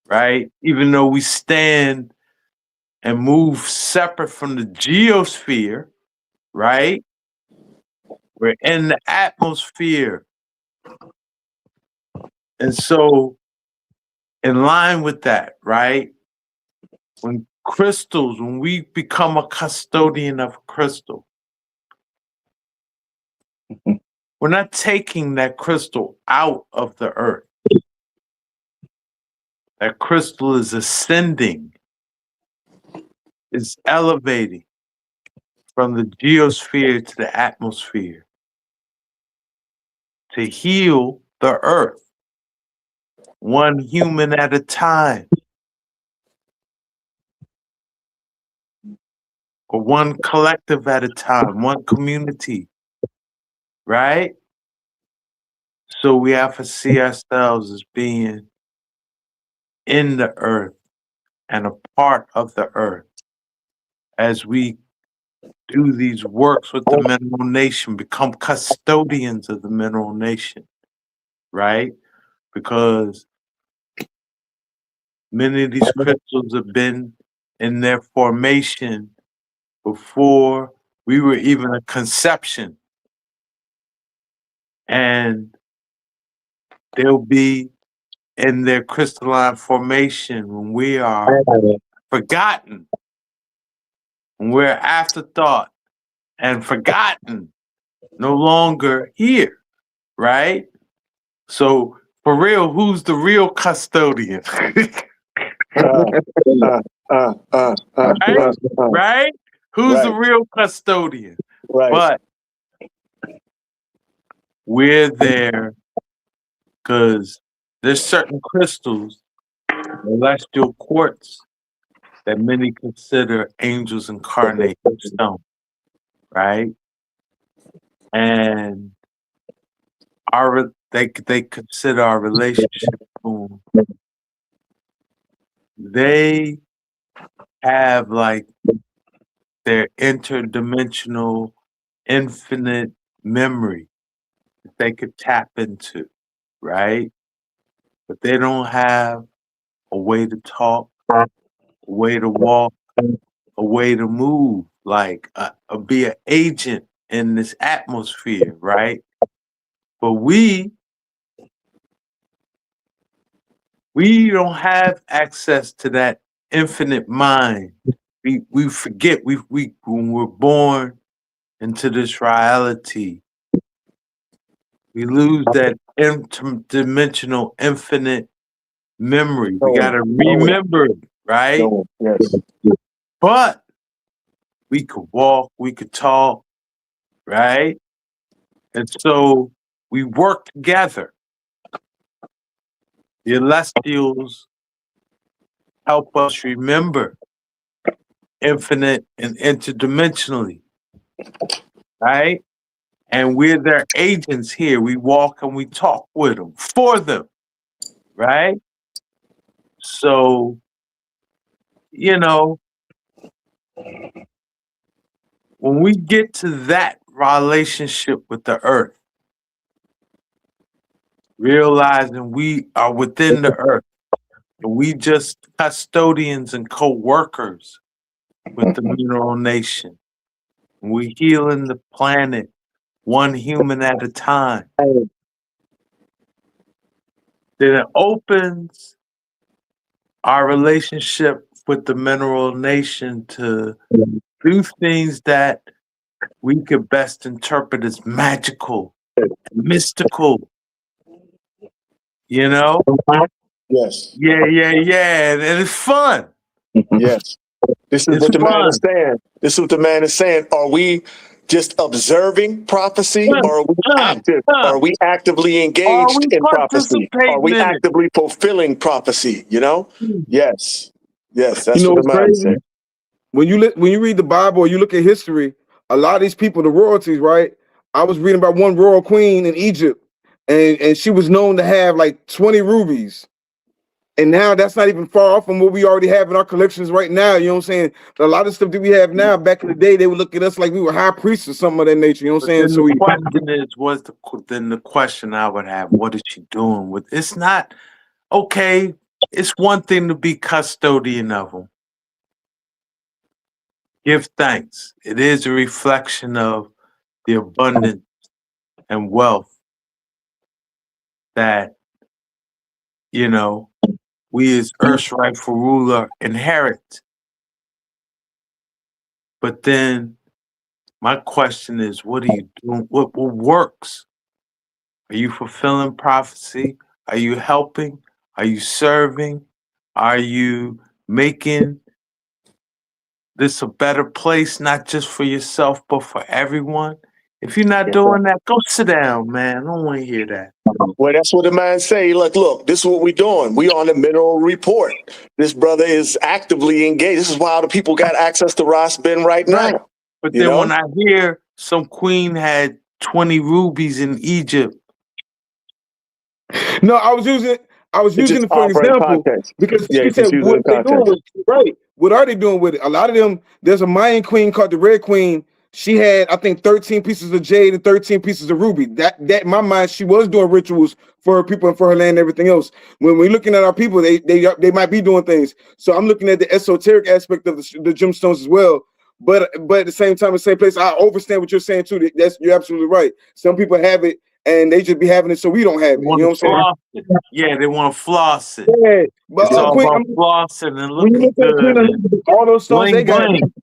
Right? Even though we stand and move separate from the geosphere, right? We're in the atmosphere. And so, in line with that, right? When we become a custodian of crystal, we're not taking that crystal out of the earth. That crystal is ascending, is elevating from the geosphere to the atmosphere to heal the earth, one human at a time, or one collective at a time, one community, right? So we have to see ourselves as being in the earth and a part of the earth as we do these works with the mineral nation, become custodians of the mineral nation, right? Because many of these crystals have been in their formation before we were even a conception. And they'll be in their crystalline formation when we are forgotten, when we're afterthought and forgotten, no longer here, right? So for real, who's the real custodian? Right? Who's the real custodian? Right. But we're there because there's certain crystals, celestial quartz, that many consider angels incarnate in stone, right? And they consider our relationship to them. They have like their interdimensional, infinite memory that they could tap into, right? but they don't have a way to talk, a way to walk, a way to move, like be an agent in this atmosphere, right? But we don't have access to that infinite mind. We forget we when we're born into this reality, we lose that interdimensional infinite memory. We gotta remember it, right? Yes. But we could walk, we could talk, right? And so we work together. The celestials help us remember infinite and interdimensionally, right? And we're their agents here. We walk and we talk with them, for them, right? So, you know, when we get to that relationship with the earth, realizing we are within the earth, and we just custodians and co-workers with the mineral nation. We healing the planet one human at a time. Then it opens our relationship with the mineral nation to do things that we could best interpret as magical, mystical, you know? Yes. Yeah. And it's fun. Yes. This is It's what the man fun. is saying. This is what the man is saying. Are we just observing prophecy, or are we active? Are we actively engaged in prophecy? Are we actively fulfilling prophecy? You know? Yes. Yes, that's You know what the what's man crazy? said. When you read the Bible or you look at history, a lot of these people, the royalties, right? I was reading about one royal queen in Egypt, and she was known to have like 20 rubies. And now that's not even far off from what we already have in our collections right now. You know what I'm saying? A lot of stuff that we have now, back in the day, they would look at us like we were high priests or something of that nature. You know what I'm saying? Then So the question is, then the question I would have, what is she doing with? It's not okay. It's one thing to be custodian of them. Give thanks. It is a reflection of the abundance and wealth that, you know, we as Earth's rightful ruler inherit. But then my question is, what are you doing? What works? Are you fulfilling prophecy? Are you helping? Are you serving? Are you making this a better place, not just for yourself, but for everyone? If you're not doing that, go sit down, man. I don't want to hear that. Well, that's what the man say. Look, this is what we're doing. We on the mineral report. This brother is actively engaged. This is why all the people got access to Ross Ben right now. But then when I hear some queen had 20 rubies in Egypt. No, I was using it for an example because she said what they doing with it, right? What are they doing with it? A lot of them, there's a Mayan queen called the Red Queen. She had, I think, 13 pieces of jade and 13 pieces of ruby. That in my mind, she was doing rituals for her people and for her land and everything else. When we're looking at our people, they might be doing things. So I'm looking at the esoteric aspect of the gemstones as well. But at the same time, the same place, I understand what you're saying too. You're absolutely right. Some people have it and they just be having it so we don't have it. You know what I'm saying? Yeah, they want to floss it. Yeah, but it's all about flossing and looking good. All those stones bling, they got. bling.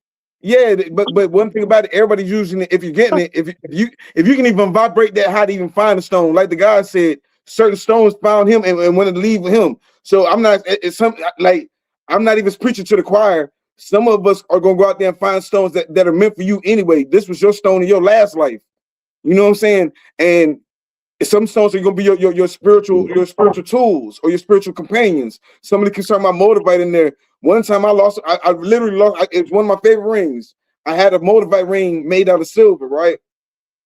Yeah, but one thing about it, everybody's using it. If you're getting it, if you can even vibrate that high to even find a stone, like the guy said, certain stones found him and wanted to leave with him. So I'm not. It's something like I'm not even preaching to the choir. Some of us are gonna go out there and find stones that are meant for you anyway. This was your stone in your last life. You know what I'm saying? And some stones are gonna be your spiritual tools or your spiritual companions. Somebody can start my motivate in there. One time I literally lost. It's one of my favorite rings. I had a motivate ring made out of silver. Right?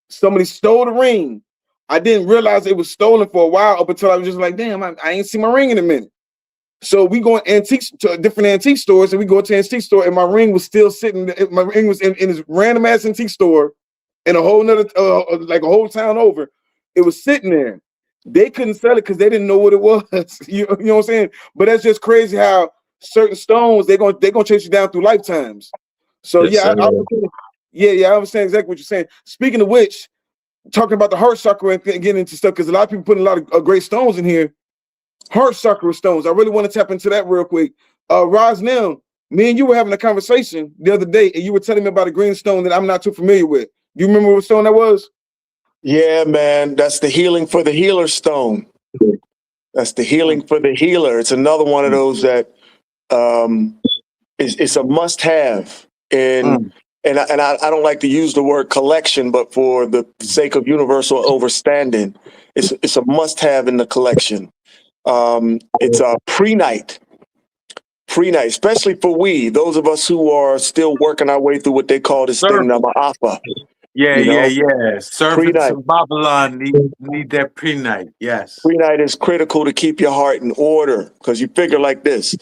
Somebody stole the ring. I didn't realize it was stolen for a while up until I was just like, damn, I ain't seen my ring in a minute. So we go antiques to different antique stores, and we go to an antique store, and my ring was still sitting. My ring was in this random ass antique store in a whole nother like a whole town over. It was sitting there, They couldn't sell it because they didn't know what it was. You know what I'm saying? But that's just crazy how certain stones they're gonna chase you down through lifetimes. So Yes, yeah, sir. I understand exactly what you're saying. Speaking of which, talking about the heart chakra and getting into stuff, because a lot of people putting a lot of great stones in here. Heart chakra stones. I really want to tap into that real quick. Roz, now, me and you were having a conversation the other day, and you were telling me about a green stone that I'm not too familiar with. Do you remember what stone that was? Yeah, man, that's the healing for the healer stone. That's the healing for the healer. It's another one of those that it's a must-have. And I don't like to use the word collection, but for the sake of universal overstanding, it's a must-have in the collection. It's a pre-night, especially for those of us who are still working our way through what they call this thing, Alpha. Yeah, You know? yeah. Servants Pre-night. of Babylon need that pre-night. Yes. Pre-night is critical to keep your heart in order, because you figure like this: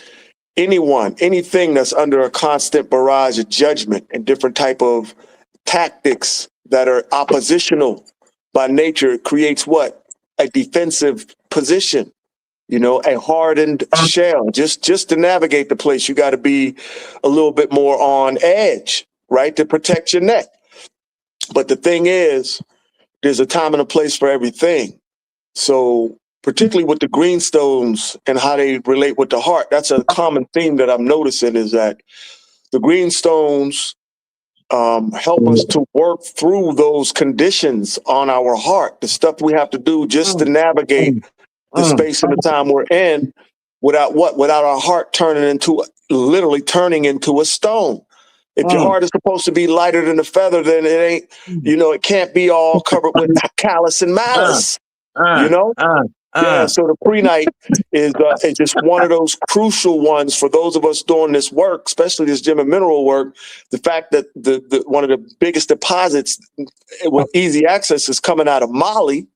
anything that's under a constant barrage of judgment and different type of tactics that are oppositional by nature creates what? A defensive position. You know, a hardened shell. Just to navigate the place, you got to be a little bit more on edge, right, to protect your neck. But the thing is, there's a time and a place for everything. So particularly with the greenstones and how they relate with the heart, that's a common theme that I'm noticing, is that the greenstones help us to work through those conditions on our heart, the stuff we have to do just to navigate the space and the time we're in, without our heart literally turning into a stone. If your heart is supposed to be lighter than a feather, then it ain't, it can't be all covered with callous and malice, Yeah, so the pre-night is just one of those crucial ones for those of us doing this work, especially this gem and mineral work. The fact that the one of the biggest deposits with easy access is coming out of Mali.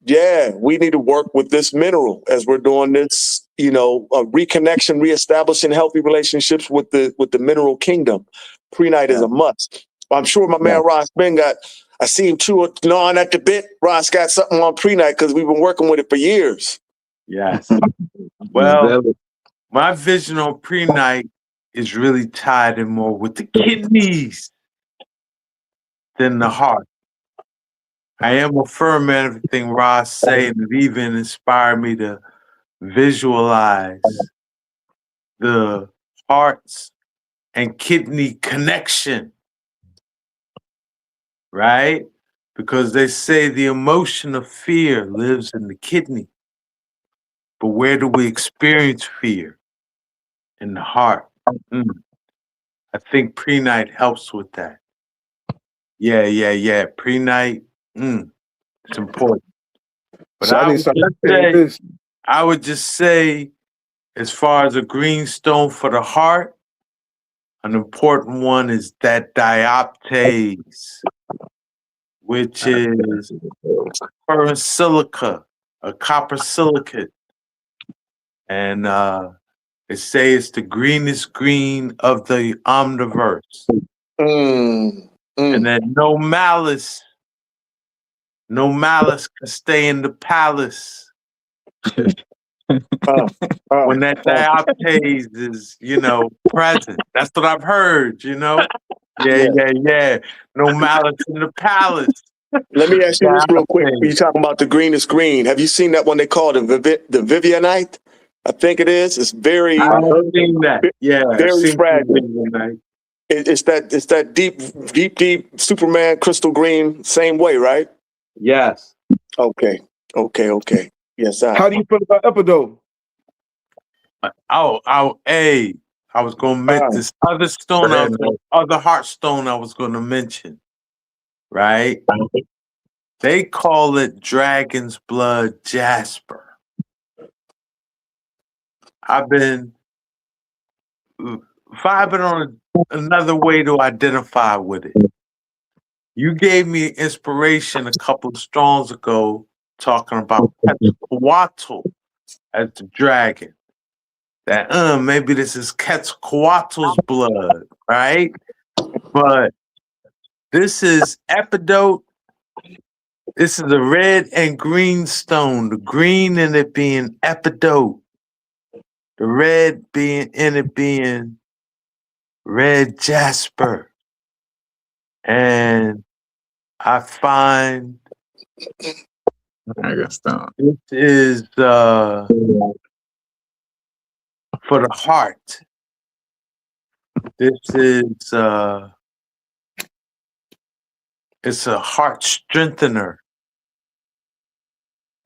Yeah, we need to work with this mineral as we're doing this, reconnection, reestablishing healthy relationships with the mineral kingdom. Pre-night is a must. I'm sure my man Ross Ben I see him gnawing at the bit. Ross got something on pre-night because we've been working with it for years. Yes. Well, my vision on pre-night is really tied in more with the kidneys than the heart. I am affirming everything Ross said, and it even inspired me to visualize the heart's and kidney connection, right? Because they say the emotion of fear lives in the kidney. But where do we experience fear? In the heart. I think pre-night helps with that. Yeah. Pre-night, it's important. But So I would just say, as far as a green stone for the heart, an important one is that dioptase, which is ferrous silica, a copper silicate. And they say it's the greenest green of the omniverse. And that no malice can stay in the palace. When that dioptase is, present. That's what I've heard, Yeah. No malice in the palace. Let me ask you this real quick. You're talking about the greenest green. Have you seen that one they call the Vivianite? I think it is. It's very. I've seen that. Yeah, very fragile. It's that deep Superman crystal green. Same way, right? Yes. Okay. Yes, sir. How do you feel about Peridot? I was going to mention this other stone, other heart stone I was going to mention, right? They call it dragon's blood jasper. I've been vibing on another way to identify with it. You gave me inspiration a couple of stones ago talking about Quetzalcoatl as the dragon. That maybe this is Quetzalcoatl's blood, right? But this is Peridot This is a red and green stone. The green in it being Peridot. The red being in it being red jasper. And I find I guess so. this is for the heart. This is it's a heart strengthener.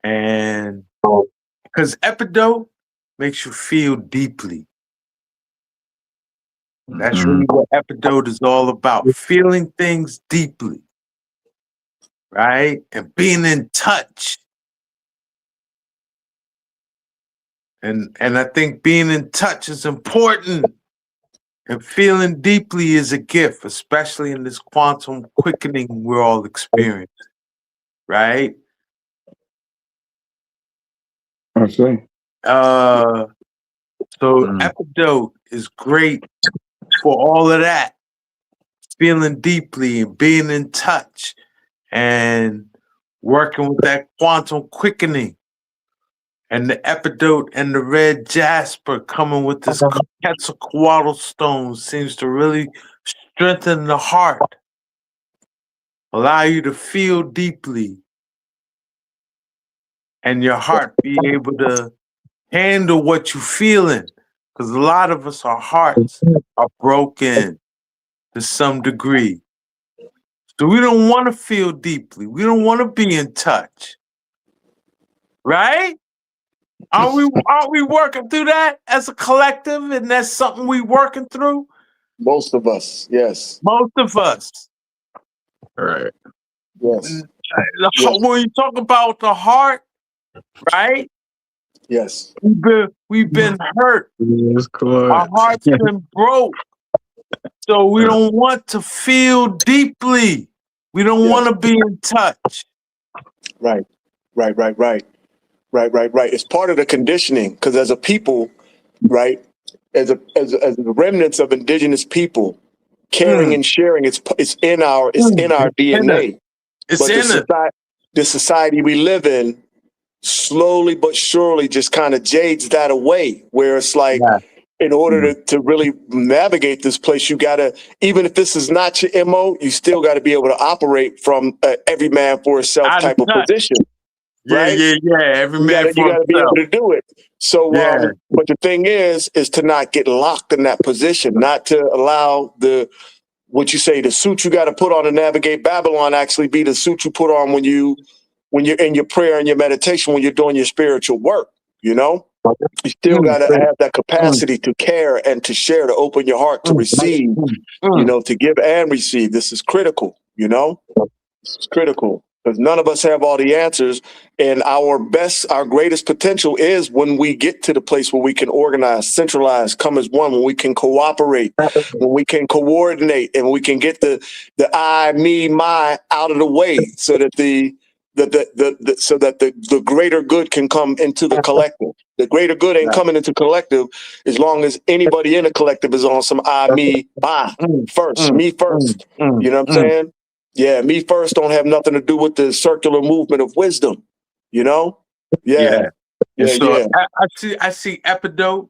And because Peridot makes you feel deeply. That's really what Peridot is all about. Feeling things deeply. Right? And being in touch. And I think being in touch is important. And feeling deeply is a gift, especially in this quantum quickening we're all experiencing. Right? I see. So Peridot is great for all of that. Feeling deeply and being in touch and working with that quantum quickening. And the Peridot and the red jasper coming with this Quetzalcoatl stone seems to really strengthen the heart. Allow you to feel deeply. And your heart be able to handle what you're feeling. Because a lot of us, our hearts are broken to some degree. So we don't want to feel deeply. We don't want to be in touch. Right? Aren't we working through that as a collective? And that's something we working through? Most of us, yes. Most of us. Right. Yes. When you talk about the heart, right? Yes. We've been hurt. Our heart's been broke. So we don't want to feel deeply. We don't want to be in touch. Right. It's part of the conditioning, because as a people, right, as the remnants of indigenous people, caring and sharing, it's in our DNA. It's but the society we live in slowly but surely just kind of jades that away, where it's like, in order to really navigate this place, you gotta, even if this is not your MO, you still got to be able to operate from every man for himself type of position. Right? Every man for you got to be able to do it. So, but the thing is to not get locked in that position, not to allow the suit you got to put on to navigate Babylon actually be the suit you put on when you're in your prayer and your meditation, when you're doing your spiritual work. You know, you still got to have that capacity to care and to share, to open your heart, to receive. You know, to give and receive. This is critical. You know, it's critical. Because none of us have all the answers, and our greatest potential is when we get to the place where we can organize, centralize, come as one, when we can cooperate, when we can coordinate, and we can get the I, me, my out of the way, so that the greater good can come into the collective. The greater good ain't coming into collective as long as anybody in the collective is on some I, me, my first, me first. You know what I'm saying? Yeah, me first don't have nothing to do with the circular movement of wisdom, you know? I see Peridot,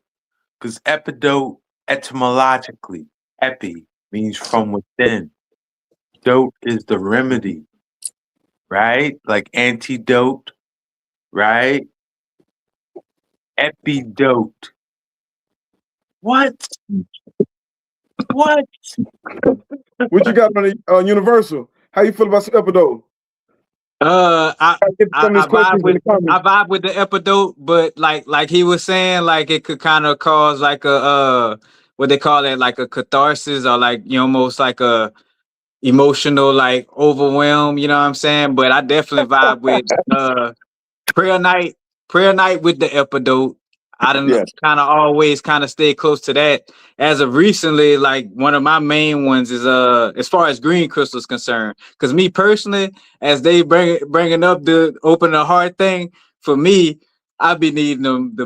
because Peridot etymologically, epi means from within. Dote is the remedy, right? Like antidote, right? Epidote. What? What? What you got on Universal? How you feel about Peridot? I vibe with the Peridot, but like he was saying, like it could kind of cause like a what they call it, like a catharsis, or like almost like a emotional like overwhelm. You know what I'm saying? But I definitely vibe with prayer night with the Peridot. I done kind of always kind of stay close to that. As of recently, like one of my main ones is as far as green crystals concerned. Because me personally, as they bringing up the open the heart thing, for me, I be needing them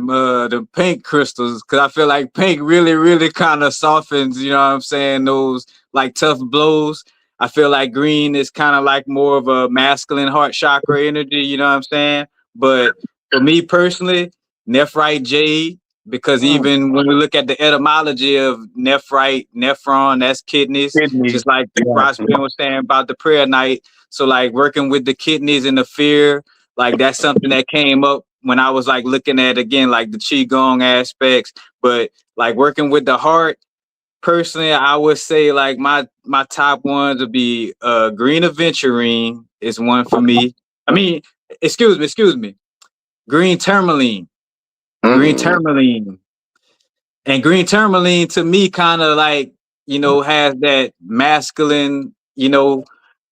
pink crystals, because I feel like pink really kind of softens. You know what I'm saying? Those like tough blows. I feel like green is kind of like more of a masculine heart chakra energy, you know what I'm saying? But for me personally, nephrite jade, because even when we look at the etymology of nephrite, nephron, that's kidneys, Kidney. just like Yeah. Rosalind was saying about the prayer night. So like working with the kidneys and the fear, like that's something that came up when I was like looking at again like the qigong aspects, but like working with the heart. Personally, I would say like my top ones would be green aventurine is one for me. I mean, excuse me, green tourmaline, green Mm. tourmaline. And green tourmaline to me kind of like, has that masculine,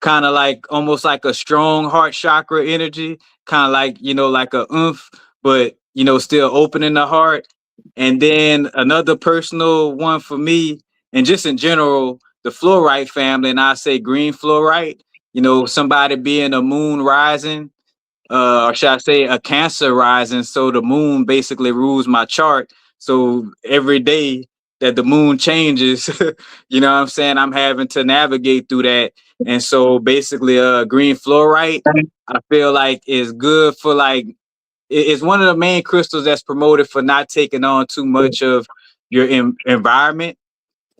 kind of like almost like a strong heart chakra energy, kind of like, like a oomph, but, still opening the heart. And then another personal one for me, and just in general, the fluorite family, and I say green fluorite, somebody being a moon rising, or should I say a Cancer rising. So the moon basically rules my chart. So every day that the moon changes, you know what I'm saying, I'm having to navigate through that. And so basically green fluorite, I feel like is good for like it's one of the main crystals that's promoted for not taking on too much of your environment,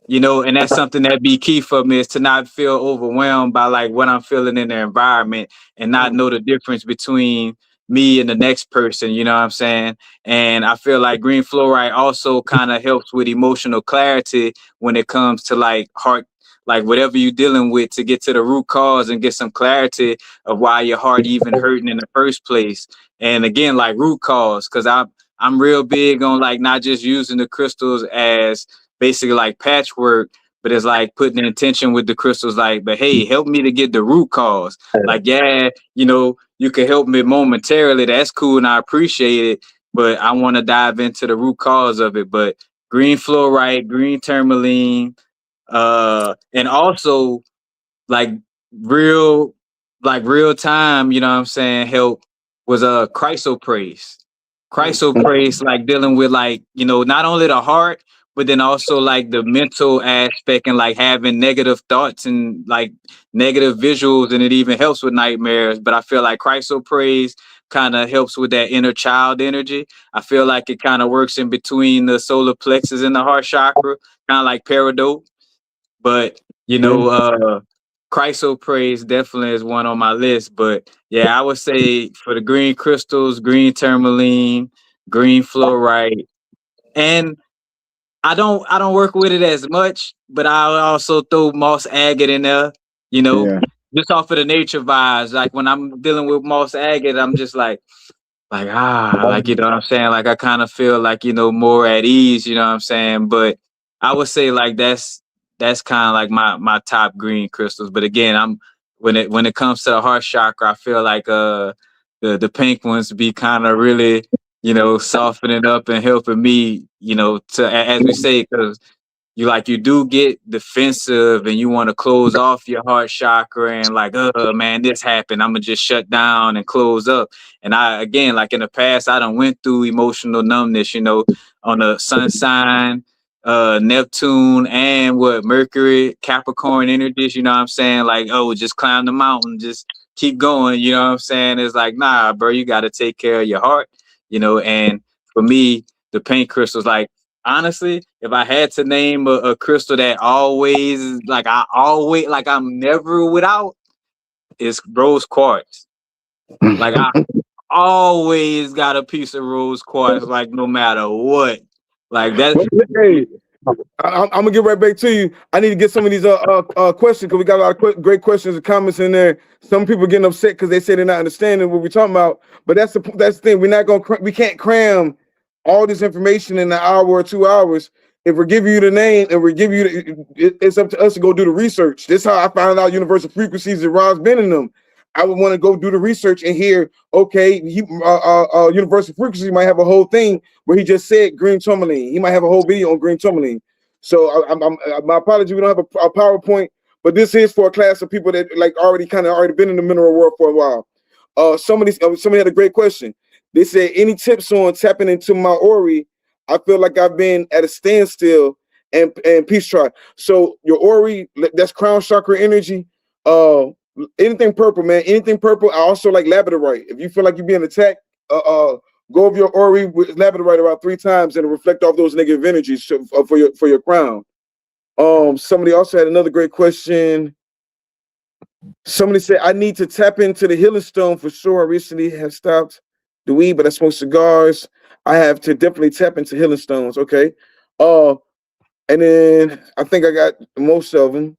and that's something that be key for me is to not feel overwhelmed by like what I'm feeling in the environment and not know the difference between me and the next person, you know what I'm saying? And I feel like green fluorite also kind of helps with emotional clarity when it comes to like heart, like whatever you're dealing with, to get to the root cause and get some clarity of why your heart even hurting in the first place. And again, like root cause, because I'm real big on like not just using the crystals as basically like patchwork, but it's like putting an intention with the crystals, like, but hey, help me to get the root cause. Like, yeah, you can help me momentarily. That's cool and I appreciate it, but I want to dive into the root cause of it. But green fluorite, green tourmaline, and also like real real time, you know what I'm saying, help was chrysoprase. Chrysoprase, like dealing with like, not only the heart, but then also like the mental aspect and like having negative thoughts and like negative visuals, and it even helps with nightmares. But I feel like chrysoprase kind of helps with that inner child energy. I feel like it kind of works in between the solar plexus and the heart chakra, kind of like peridot. But chrysoprase definitely is one on my list. But yeah, I would say for the green crystals, green tourmaline, green fluorite, and I don't work with it as much, but I also throw moss agate in there, you know, Yeah. just off of the nature vibes. Like when I'm dealing with moss agate, I'm just like you know what I'm saying, like I kind of feel like more at ease, you know what I'm saying. But I would say like that's kind of like my top green crystals. But again, I'm when it comes to the heart chakra, I feel like the pink ones be kind of really softening up and helping me, as we say, because you do get defensive and you want to close off your heart chakra and like, oh man, this happened, I'm gonna just shut down and close up. And I, again, like in the past, I done went through emotional numbness, on the sun sign, Neptune, and what Mercury, Capricorn energies, you know what I'm saying? Like, oh, just climb the mountain, just keep going, you know what I'm saying? It's like, nah, bro, you gotta take care of your heart, and for me, the paint crystals, like, honestly, if I had to name a crystal that I'm never without, is rose quartz. Like I always got a piece of rose quartz, like no matter what. Like that. Hey, I'm gonna get right back to you. I need to get some of these questions because we got a lot of great questions and comments in there. Some people getting upset because they say they're not understanding what we're talking about. But that's the thing. We're not gonna we can't cram all this information in an hour or 2 hours. If we're giving you the name and we're giving you, it's up to us to go do the research. This is how I found out universal frequencies and Rod's been in them. I would want to go do the research and hear, okay, universal frequency might have a whole thing where he just said green tourmaline. He might have a whole video on green tourmaline. So my apology, we don't have a PowerPoint, but this is for a class of people that like already been in the mineral world for a while. Somebody had a great question. They said, any tips on tapping into my Ori? I feel like I've been at a standstill and peace try. So your Ori, that's crown chakra energy. Uh, anything purple, man. Anything purple. I also like labradorite. If you feel like you're being attacked, go over your ori with labradorite about 3 times and reflect off those negative energies for your crown. Somebody also had another great question. Somebody said, I need to tap into the healing stone for sure. I recently have stopped the weed, but I smoke cigars. I have to definitely tap into healing stones. Okay. And then I think I got most of them.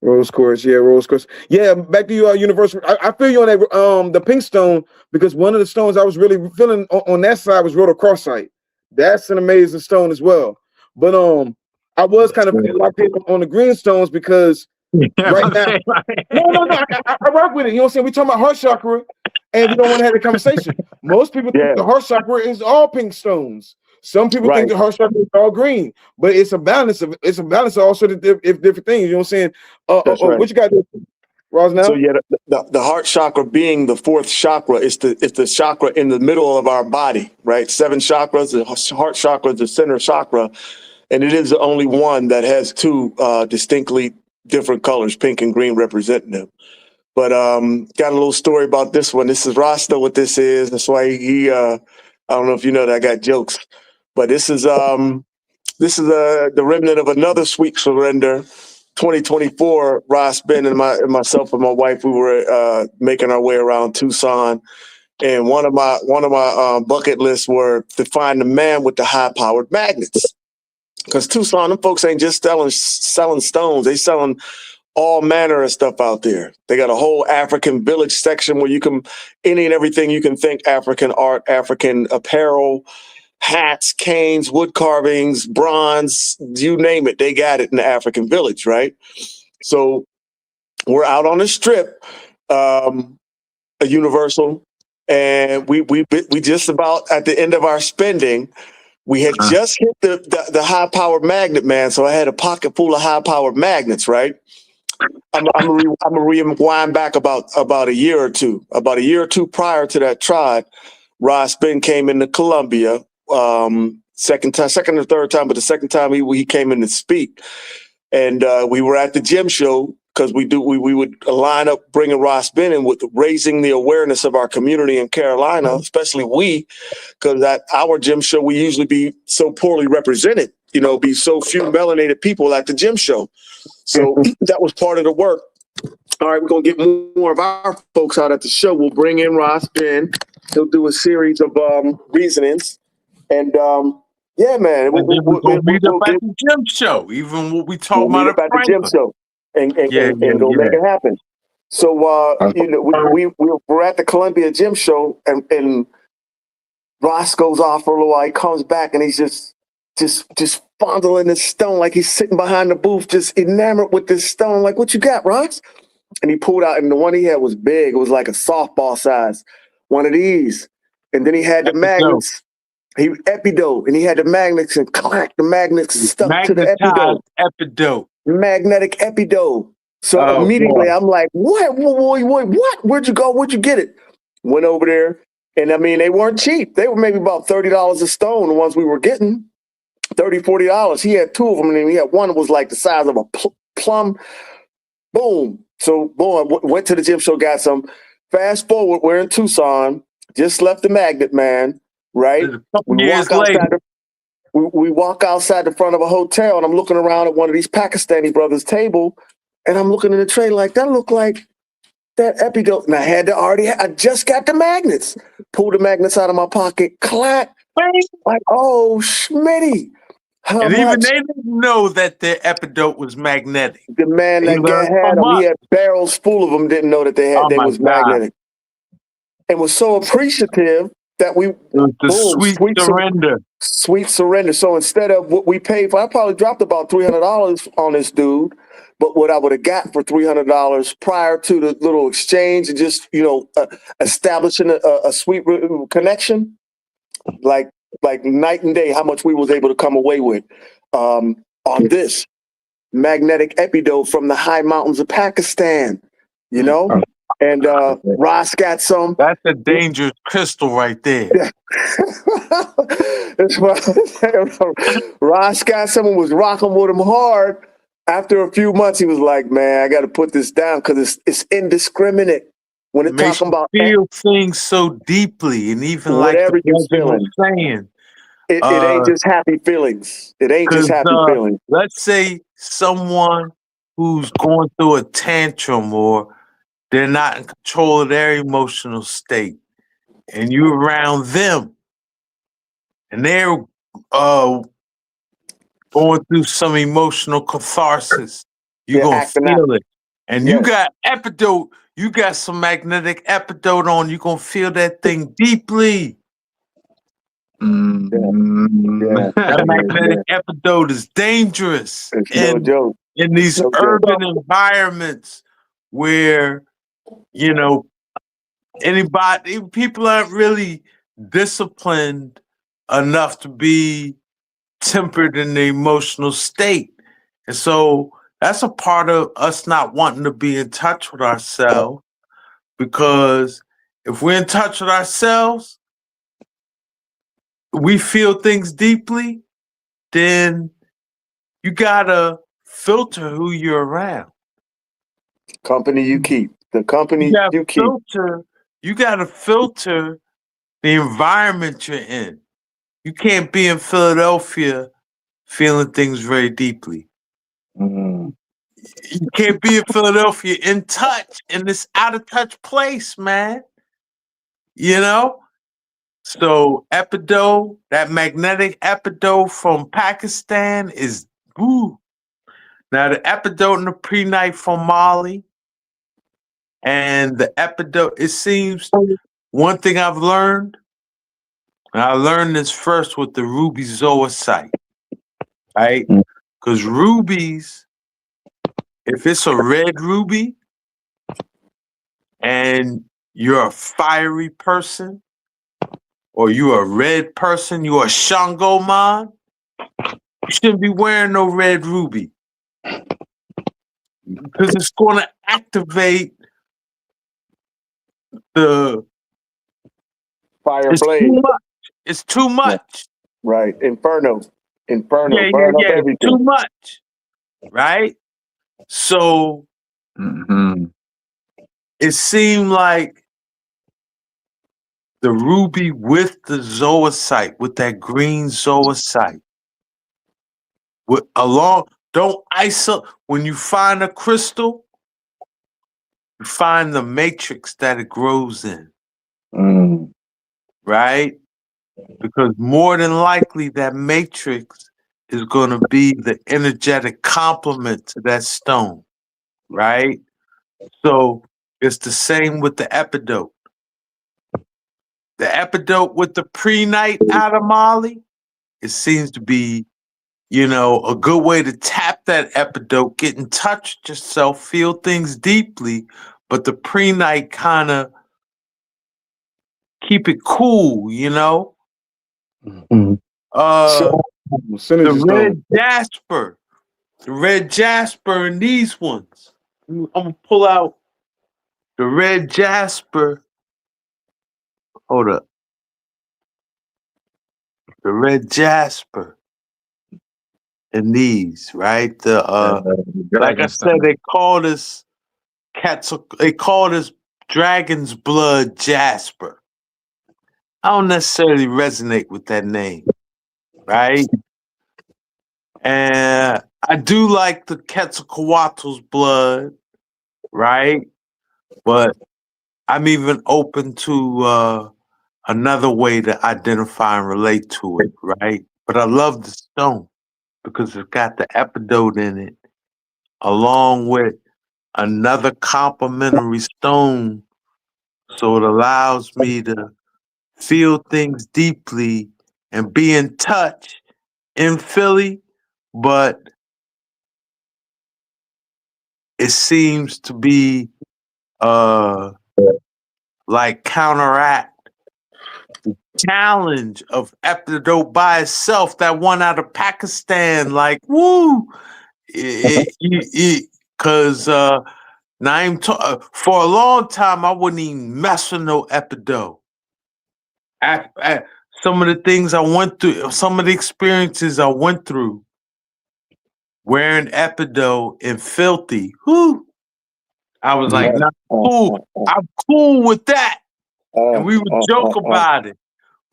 Rose quartz, yeah, rose quartz. Yeah, back to you, universal. I feel you on that, the pink stone, because one of the stones I was really feeling on that side was rhodochrosite. That's an amazing stone as well. But I was kind of locked in on the green stones because right now, no, I rock with it. You know what I'm saying? We talking about heart chakra, and we don't want to have a conversation. Most people think the heart chakra is all pink stones. Some people think the heart chakra is all green, but it's a balance of also the different things. You know what I'm saying? What you got there, Roz, now? So yeah, the heart chakra being the 4th chakra, it's the chakra in the middle of our body, right? 7 chakras. The heart chakra is the center chakra, and it is the only one that has 2 distinctly different colors, pink and green, representing them. But got a little story about this one. This is Rasta. What this is? That's why he. I don't know if you know that I got jokes, but this is the remnant of another sweet surrender. 2024, Ross Ben and myself and my wife, we were making our way around Tucson, and one of my bucket lists were to find the man with the high-powered magnets. Because Tucson, them folks ain't just selling stones; they selling all manner of stuff out there. They got a whole African village section where you can any and everything you can think: African art, African apparel, hats, canes, wood carvings, bronze, you name it, they got it in the African village, right? So we're out on the strip, a Universal, and we just about at the end of our spending. We had just hit the high powered magnet, man. So I had a pocket full of high powered magnets, right? I'm gonna rewind back about a year or two. About a year or two prior to that tribe, Ross Ben came into Columbia. Second or third time, but the second time he came in to speak, and we were at the gym show because we would line up bringing Ross Ben in with raising the awareness of our community in Carolina, especially because at our gym show we usually be so poorly represented, be so few melanated people at the gym show. So that was part of the work. All right, we're gonna get more of our folks out at the show. We'll bring in Ross Ben. He'll do a series of reasonings. And yeah, man, we'll meet up at the gym show. Even what we talk about at the gym show, and go make it happen. So we're at the Columbia gym show, and Ross goes off for a little while. He comes back, and he's just fondling this stone like he's sitting behind the booth, just enamored with this stone. Like, what you got, Ross? And he pulled out, and the one he had was big. It was like a softball size, one of these. And then he had the magnets. He Peridot, and he had the magnets, and clack, the magnets stuck to the Peridot. Magnetic Peridot. So immediately I'm like, what? Where'd you go? Where'd you get it? Went over there, and I mean, they weren't cheap. They were maybe about $30 a stone, the ones we were getting. $30, $40. He had 2 of them, and he had one that was like the size of a plum. Boom. So, boom, I went to the gym show, got some. Fast forward, we're in Tucson, just left the Magnet Man. Right, we walk outside the front of a hotel, and I'm looking around at one of these Pakistani brothers' table, and I'm looking in the tray like that looked like that Peridot, and I just got the magnets. Pulled the magnets out of my pocket, clack, like, oh, Schmitty. And even they didn't know that the Peridot was magnetic. The man that had them, he had barrels full of them, didn't know that they was magnetic, and was so appreciative. That sweet surrender. So instead of what we paid for, I probably dropped about $300 on this dude. But what I would have got for $300 prior to the little exchange and just establishing a sweet connection, like night and day, how much we was able to come away with on this magnetic Peridot from the high mountains of Pakistan, And Ross got some. That's a dangerous crystal right there. Ross got some and was rocking with him hard. After a few months, he was like, "Man, I got to put this down because it's indiscriminate when It it's makes talking you about feel things so deeply, and even like the whatever you brother was feeling. saying, It ain't just happy feelings. It ain't just because happy feelings. let's say someone who's going through a tantrum or they're not in control of their emotional state, and you're around them, and they're going through some emotional catharsis, you're They're gonna acting out. feel it. And you Yes, got epidote, you got some magnetic epidote on, you're gonna feel that thing deeply. yeah, That yeah. magnetic epidote is dangerous It's no joke. in It's these no joke. urban environments where, you know, people aren't really disciplined enough to be tempered in the emotional state. And so that's a part of us not wanting to be in touch with ourselves, because if we're in touch with ourselves, we feel things deeply, then you gotta filter who you're around. Company you keep. The company you keep. You gotta filter the environment you're in. You can't be in Philadelphia feeling things very deeply. Mm. You can't be in Philadelphia in touch in this out of touch place, man. You know? So epidote, that magnetic epidote from Pakistan is woo. Now the epidote and the pre-night from Mali and the epidote, it seems one thing I've learned, and I learned this first with the ruby zoisite, right? Mm. Because rubies, if it's a red ruby and you're a fiery person, or you're a red person, you're a Shango man, you shouldn't be wearing no red ruby. Because it's going to activate the. Fire It's blaze. too much. It's too much. Right. Inferno. Yeah, Burn up It's everything. too much. Right? So it seemed like the ruby with the zoisite, with that green zoisite, don't isolate. When you find a crystal, you find the matrix that it grows in. Mm. Right? Because more than likely that matrix is going to be the energetic complement to that stone, right? So it's the same with the epidote. The epidote with the pre-night out of Mali, it seems to be, a good way to tap that epidote, get in touch with yourself, feel things deeply, but the pre-night kind of keep it cool, Mm. The Synergy stone. red jasper in these ones. I'm gonna pull out the red jasper. Hold up. The red jasper in these, right? Like I said, they call this dragon's blood jasper. I don't necessarily resonate with that name, right? And I do like the Quetzalcoatl's blood, right? But I'm even open to another way to identify and relate to it, right? But I love the stone because it's got the epidote in it, along with another complementary stone. So it allows me to feel things deeply and be in touch in Philly, but it seems to be like counteract challenge of epidote by itself, that one out of Pakistan, like woo, because for a long time I wouldn't even mess with no epidote. Some of the things I went through, some of the experiences I went through, wearing Epido and filthy. Whoo! I was like, nah, cool. I'm cool with that. And we would joke about it.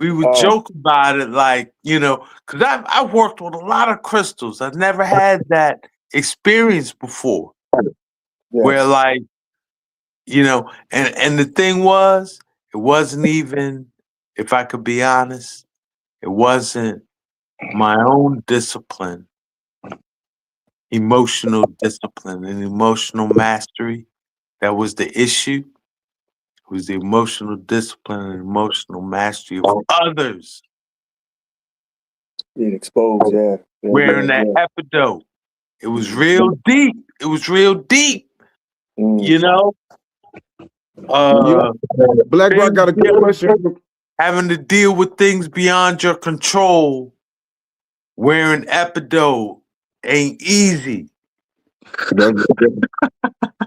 We would joke about it like, you know, because I've worked with a lot of crystals. I've never had that experience before. Where like, you know, and the thing was, it wasn't even, if I could be honest, it wasn't my own discipline, emotional discipline and emotional mastery that was the issue. It was the emotional discipline and emotional mastery of others. Being exposed, yeah. Wearing that Epido. It was real deep. It was real deep. You know? Black Rock got a good question. Having to deal with things beyond your control. Wearing Epido ain't easy.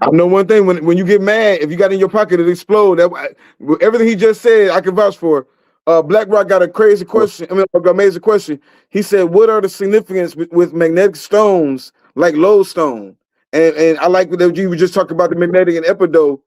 I know one thing, when you get mad, if you got it in your pocket, it explode. That everything he just said, I can vouch for. Black Rock got a crazy question. I mean, an amazing question. He said, "What are the significance with magnetic stones like lodestone?" And I like that you were just talking about the magnetic and Epido,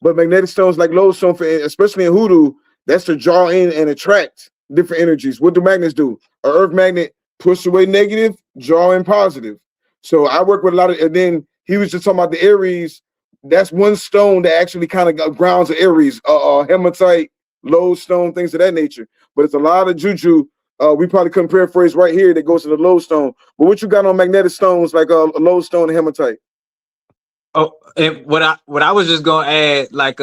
but magnetic stones like lodestone, especially in hoodoo, that's to draw in and attract different energies. What do magnets do? An earth magnet push away negative, draw in positive. So I work with a lot of, and then he was just talking about the Aries. That's one stone that actually kind of grounds the Aries, hematite, lodestone, things of that nature. But it's a lot of juju. We probably couldn't paraphrase right here that goes to the lodestone. But what you got on magnetic stones like a lodestone and hematite? Oh, and what I was just gonna add, like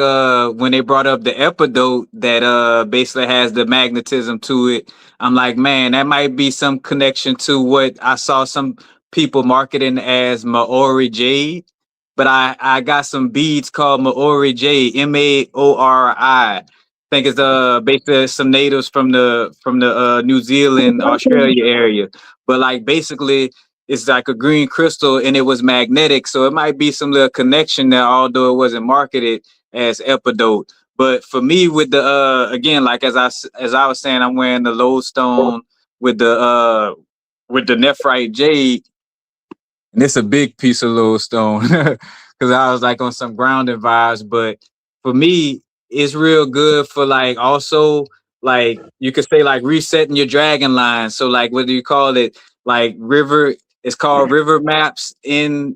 when they brought up the Epidote that basically has the magnetism to it, I'm like, man, that might be some connection to what I saw some people marketing as Maori Jade. But I got some beads called Maori Jade, Maori. Think it's basically some natives from the New Zealand, Australia area. But like basically it's like a green crystal and it was magnetic. So it might be some little connection there, although it wasn't marketed as Epidote. But for me, with the again, like as I was saying, I'm wearing the lodestone with the nephrite jade, and it's a big piece of lodestone because I was like on some grounding vibes. But for me, it's real good for like also like you could say like resetting your dragon line. So like what do you call it? Like river, it's called river maps in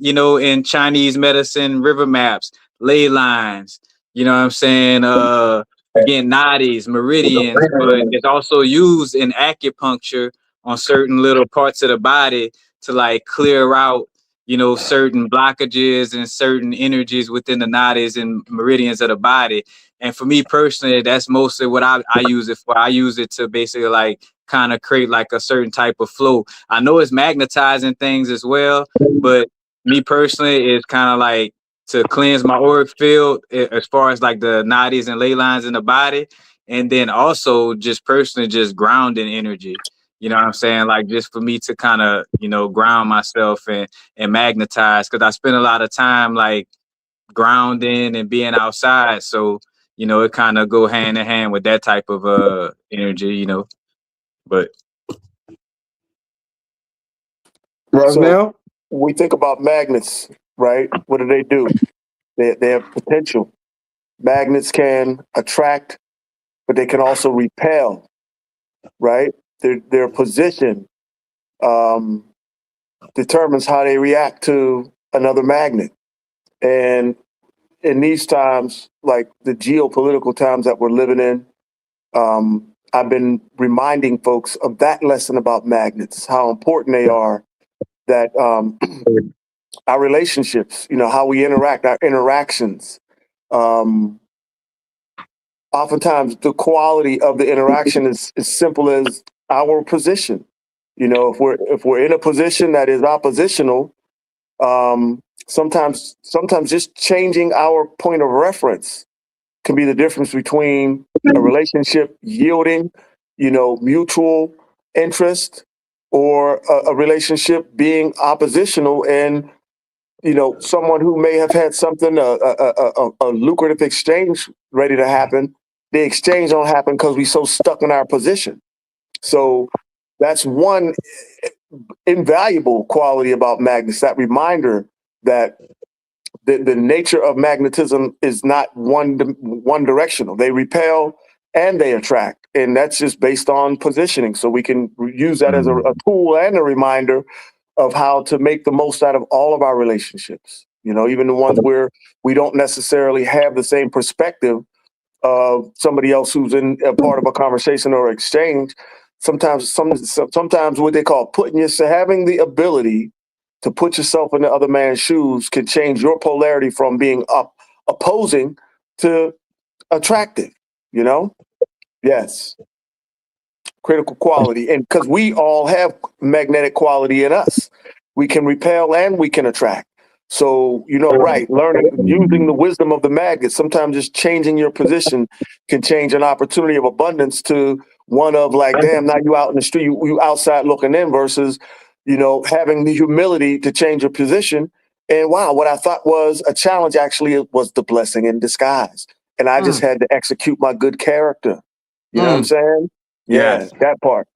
Chinese medicine, river maps, ley lines, you know what I'm saying? Again, nadis, meridians, but it's also used in acupuncture on certain little parts of the body to like clear out, certain blockages and certain energies within the nadis and meridians of the body. And for me personally, that's mostly what I use it for. I use it to basically like kind of create like a certain type of flow. I know it's magnetizing things as well, but me personally, it's kind of like to cleanse my auric field as far as like the nadis and ley lines in the body. And then also just personally just grounding energy. You know what I'm saying? Like just for me to kind of, ground myself and magnetize, because I spend a lot of time like grounding and being outside. So, it kind of go hand in hand with that type of energy, but Right So now, we think about magnets, right? What do? They have potential. Magnets can attract, but they can also repel, right? Their position determines how they react to another magnet. And in these times, like the geopolitical times that we're living in, I've been reminding folks of that lesson about magnets, how important they are, that our relationships, how we interact, our interactions. Oftentimes, the quality of the interaction is as simple as our position. If we're in a position that is oppositional, sometimes just changing our point of reference can be the difference between a relationship yielding, mutual interest, or a relationship being oppositional and someone who may have had something a lucrative exchange ready to happen. The exchange don't happen because we so stuck in our position. So that's one invaluable quality about magnets, that reminder that the nature of magnetism is not one directional. They repel and they attract. And that's just based on positioning. So we can use that as a tool and a reminder of how to make the most out of all of our relationships. You know, even the ones where we don't necessarily have the same perspective of somebody else who's in a part of a conversation or exchange. Sometimes what they call having the ability to put yourself in the other man's shoes can change your polarity from being opposing to attractive, you know? Yes. Critical quality. And because we all have magnetic quality in us, we can repel and we can attract. So, you know, right, learning, using the wisdom of the magnet, sometimes just changing your position can change an opportunity of abundance to one of like, damn, now you out in the street, you outside looking in versus, you know, having the humility to change your position. And wow, what I thought was a challenge actually was the blessing in disguise. And I just had to execute my good character. You know what I'm saying? Yeah, Yes. that part.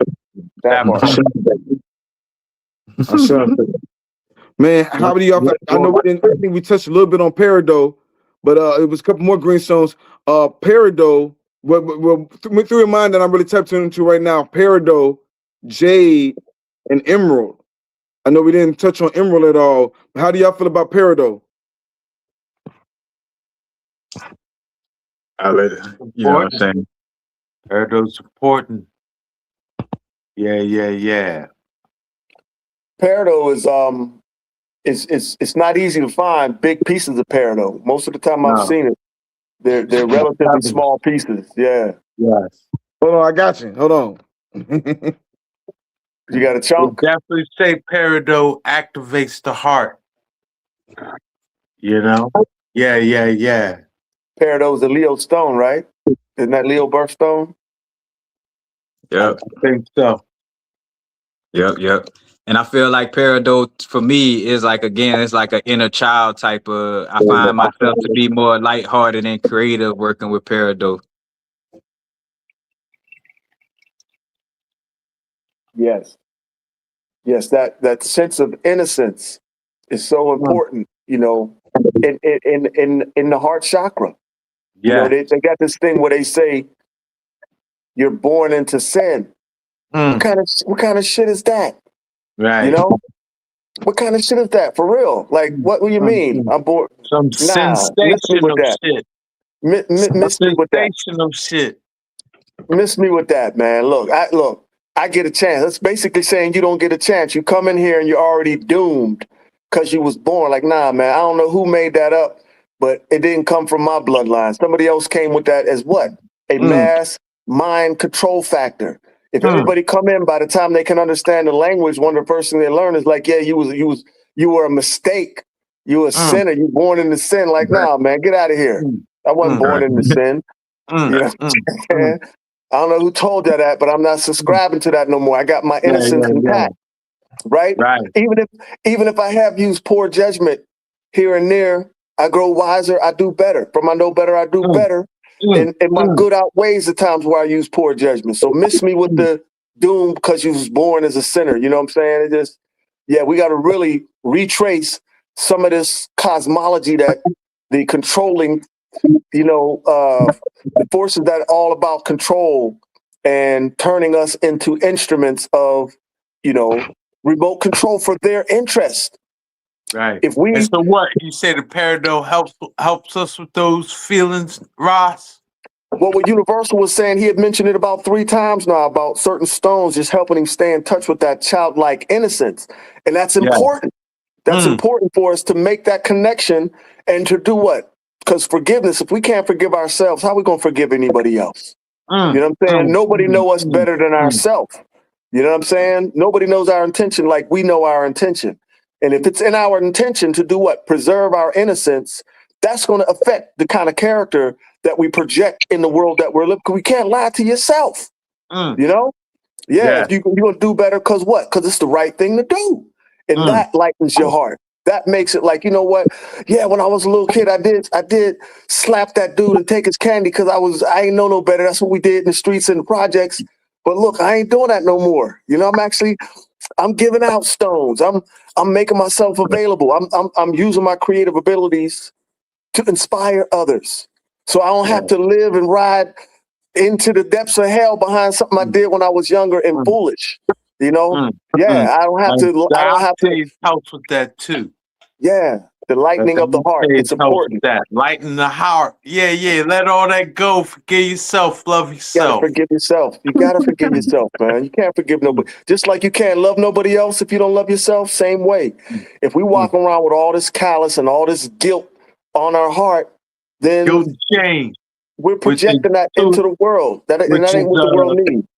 That part. Man, how do y'all? I know I think we touched a little bit on Peridot, but it was a couple more greenstones. Peridot, through your mind that I'm really tapping into right now. Peridot, Jade, and Emerald. I know we didn't touch on Emerald at all. But how do y'all feel about Peridot? You know what I'm saying? Peridot's important. Yeah. Peridot is it's not easy to find big pieces of Peridot. Most of the time I've seen it, they're relatively small pieces. Yeah. Yes. Hold on, I got you. Hold on. You got a chunk? Definitely say Peridot activates the heart. You know? Yeah. Peridot's a Leo stone, right? Isn't that Leo birthstone? Yep. I think so. Yep. And I feel like Peridot for me is like, again, it's like an inner child type of, I find myself to be more lighthearted and creative working with Peridot. Yes, that sense of innocence is so important, you know, in the heart chakra. You know, they got this thing where they say you're born into sin. What kind of shit is that? Right. You know? What kind of shit is that? For real? Like, what do you mean? I'm born. Some sensational shit. Miss me with that. Sensational shit. Miss me with that, man. Look, I get a chance. That's basically saying you don't get a chance. You come in here and you're already doomed because you was born. Like, nah, man, I don't know who made that up, but it didn't come from my bloodline. Somebody else came with that as what? A mass mind control factor. If everybody come in, by the time they can understand the language, one of the first things they learn is like, yeah, you were a mistake. You were a sinner. You born into sin. Like, nah, man, get out of here. I wasn't born into sin. You know what I'm saying? I don't know who told you that, but I'm not subscribing to that no more. I got my innocence intact, right? Even if I have used poor judgment here and there, I grow wiser. I do better. From I know better, I do better. And my good outweighs the times where I use poor judgment. So miss me with the doom because you was born as a sinner. You know what I'm saying? It just, we got to really retrace some of this cosmology that the controlling, the forces that are all about control and turning us into instruments of, remote control for their interest. Right. If we, and so what? You say the Peridot helps us with those feelings, Ross? Well, what Universal was saying, he had mentioned it about 3 times now about certain stones just helping him stay in touch with that childlike innocence. And that's important. That's important for us to make that connection and to do what? Because forgiveness, if we can't forgive ourselves, how are we going to forgive anybody else? You know what I'm saying? Nobody knows us better than ourselves. You know what I'm saying? Nobody knows our intention like we know our intention. And if it's in our intention to do what? Preserve our innocence, that's going to affect the kind of character that we project in the world that we're living. Because we can't lie to yourself. You know? You're going to do better because what? Because it's the right thing to do. And that lightens your heart. That makes it like, you know what? Yeah, when I was a little kid, I did slap that dude and take his candy because I ain't know no better. That's what we did in the streets and the projects. But look, I ain't doing that no more. You know, I'm actually I'm giving out stones. I'm making myself available. I'm using my creative abilities to inspire others. So I don't have to live and ride into the depths of hell behind something I did when I was younger and foolish. You know? Yeah, I don't have to. I don't have to. Helps with that too. Yeah, the lightening of the heart. It's important. That lighten the heart. Yeah. Let all that go. Forgive yourself. Love You gotta yourself. forgive yourself. You gotta forgive yourself, man. You can't forgive nobody. Just like you can't love nobody else if you don't love yourself. Same way. If we walk around with all this callous and all this guilt on our heart, then Guilt and shame. we're projecting that into the world. And that ain't what the world needs.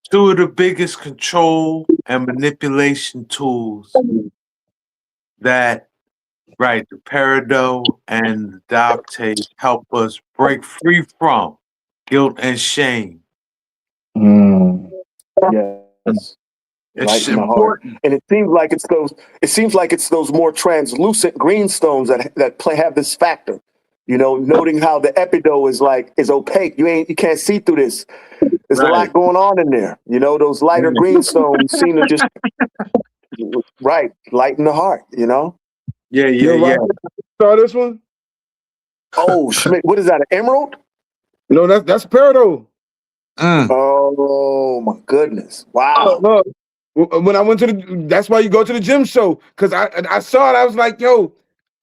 Two of the biggest control and manipulation tools that, right, the Peridot and the Totems help us break free from guilt and shame. Yes. It's Lighten the heart. important. And it seems like it's those more translucent green stones that have this factor. You know, noting how the Peridot is opaque. You can't see through this. There's a lot going on in there. You know, those lighter green stones seem to just lighten the heart, you know? Yeah. Saw this one? Oh, Schmidt, what is that? An emerald? No, that's Peridot. Oh my goodness! Wow. Look, when I went to that's why you go to the gym show, because I saw it. I was like, yo.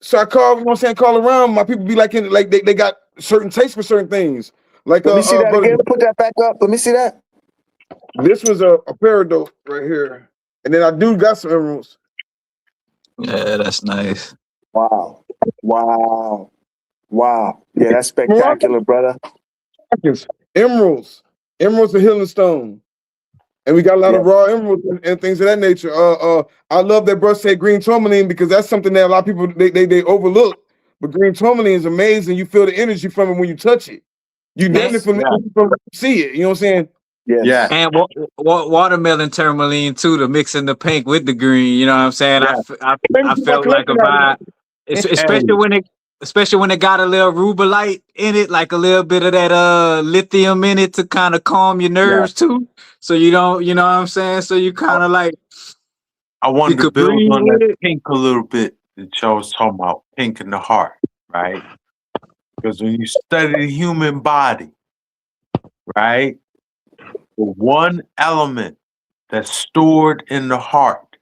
So I call, call around. My people be like, they got certain tastes for certain things. Like, let me see that again. Put that back up. Let me see that. This was a Peridot right here, and then I do got some emeralds. Yeah, that's nice. Wow. Yeah, that's spectacular, brother. Emeralds are healing stone, and we got a lot of raw emeralds and things of that nature. I love that brush said green tourmaline, because that's something that a lot of people they overlook. But green tourmaline is amazing. You feel the energy from it when you touch it. You definitely feel the energy from it, see it. You know what I'm saying? Yeah. And watermelon tourmaline too, to mix in the pink with the green. You know what I'm saying? I felt like a vibe, especially when it got a little rubellite in it, like a little bit of that lithium in it to kind of calm your nerves too. So you don't, you know what I'm saying? So you kind of like. I wanted to build on that pink a little bit that y'all was talking about, pink in the heart, right? Because when you study the human body, right, the one element that's stored in the heart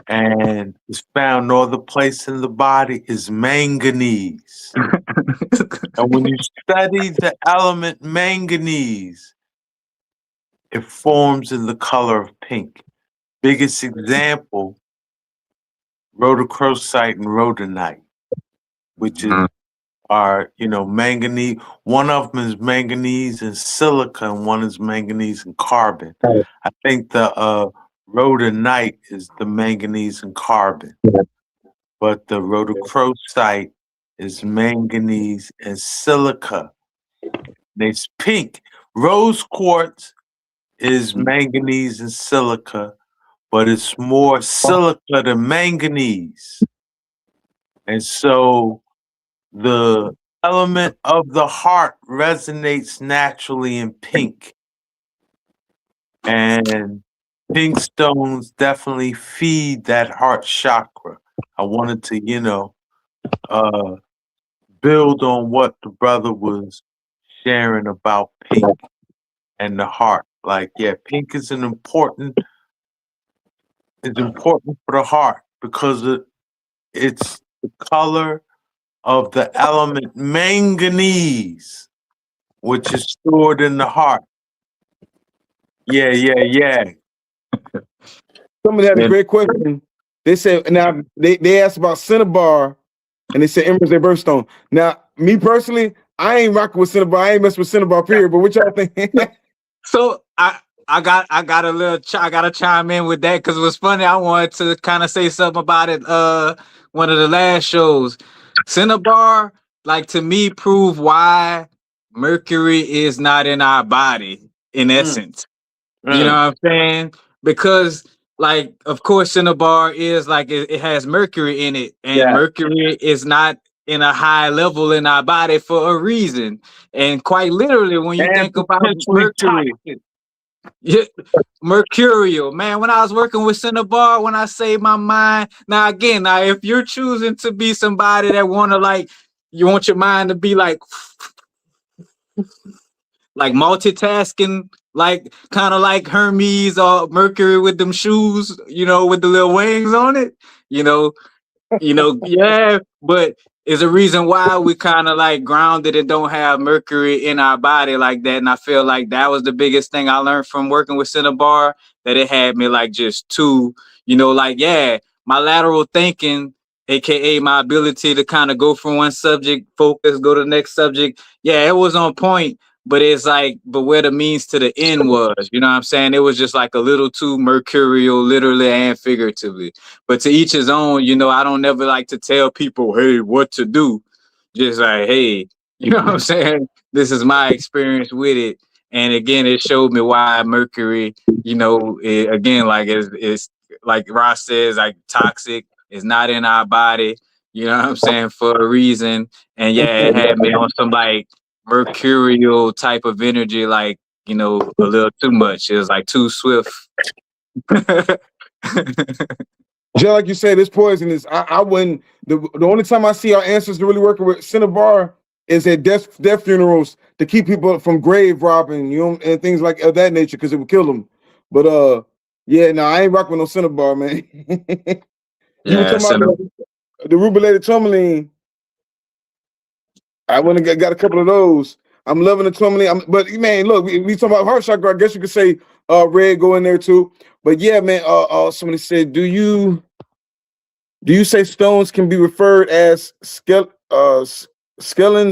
and is found no other place in the body is manganese. And when you study the element manganese, it forms in the color of pink. Biggest example, rhodochrosite and rhodonite, which are, manganese. One of them is manganese and silica, and one is manganese and carbon. I think the rhodonite is the manganese and carbon, but the rhodochrosite is manganese and silica. And it's pink. Rose quartz is manganese and silica, but it's more silica than manganese. And so the element of the heart resonates naturally in pink. And pink stones definitely feed that heart chakra. I wanted to, build on what the brother was sharing about pink and the heart. Like, pink is important for the heart because it's the color of the element manganese, which is stored in the heart. Yeah. Somebody had a great question. They said, now they asked about Cinnabar, and they said emerald's their birthstone. Now, me personally, I ain't rocking with Cinnabar. I ain't messing with Cinnabar, period. But what y'all think? So I gotta chime in with that, because it was funny. I wanted to kind of say something about it. One of the last shows, Cinnabar, like, to me, prove why mercury is not in our body in essence. You know what I'm saying? Because, like, of course, Cinnabar is like it has mercury in it, and mercury is not in a high level in our body for a reason. And quite literally, when you think about mercury, Yeah, mercurial, man. When I was working with Cinnabar, when I say my mind, now again, now if you're choosing to be somebody that wanna like, you want your mind to be like multitasking, like kind of like Hermes or Mercury with them shoes, with the little wings on it, you know, yeah, but it's a reason why we kind of like grounded and don't have mercury in our body like that. And I feel like that was the biggest thing I learned from working with Cinnabar, that it had me like just too, like, yeah, my lateral thinking, aka my ability to kind of go from one subject, focus, go to the next subject. Yeah, it was on point. But it's like, but where the means to the end was, you know what I'm saying? It was just like a little too mercurial, literally and figuratively. But to each his own, I don't never like to tell people, hey, what to do. Just like, hey, you know what I'm saying? This is my experience with it. And again, it showed me why Mercury, again, like it's like Ross says, like toxic, it's not in our body, you know what I'm saying, for a reason. And yeah, it had me on some like mercurial type of energy, like, a little too much. It was like too swift. Just like you said, it's poisonous. I wouldn't. The only time I see our ancestors really working with Cinnabar is at death funerals to keep people from grave robbing, and things like of that nature, because it would kill them. But yeah, no, I ain't rocking with no Cinnabar, man. You were Yeah, talking about the rubilated tourmaline. I went and got a couple of those. I'm loving the tourmaline. But man, look, we talking about heart chakra. I guess you could say red go in there too. But yeah, man. Somebody said, do you say stones can be referred as skeletons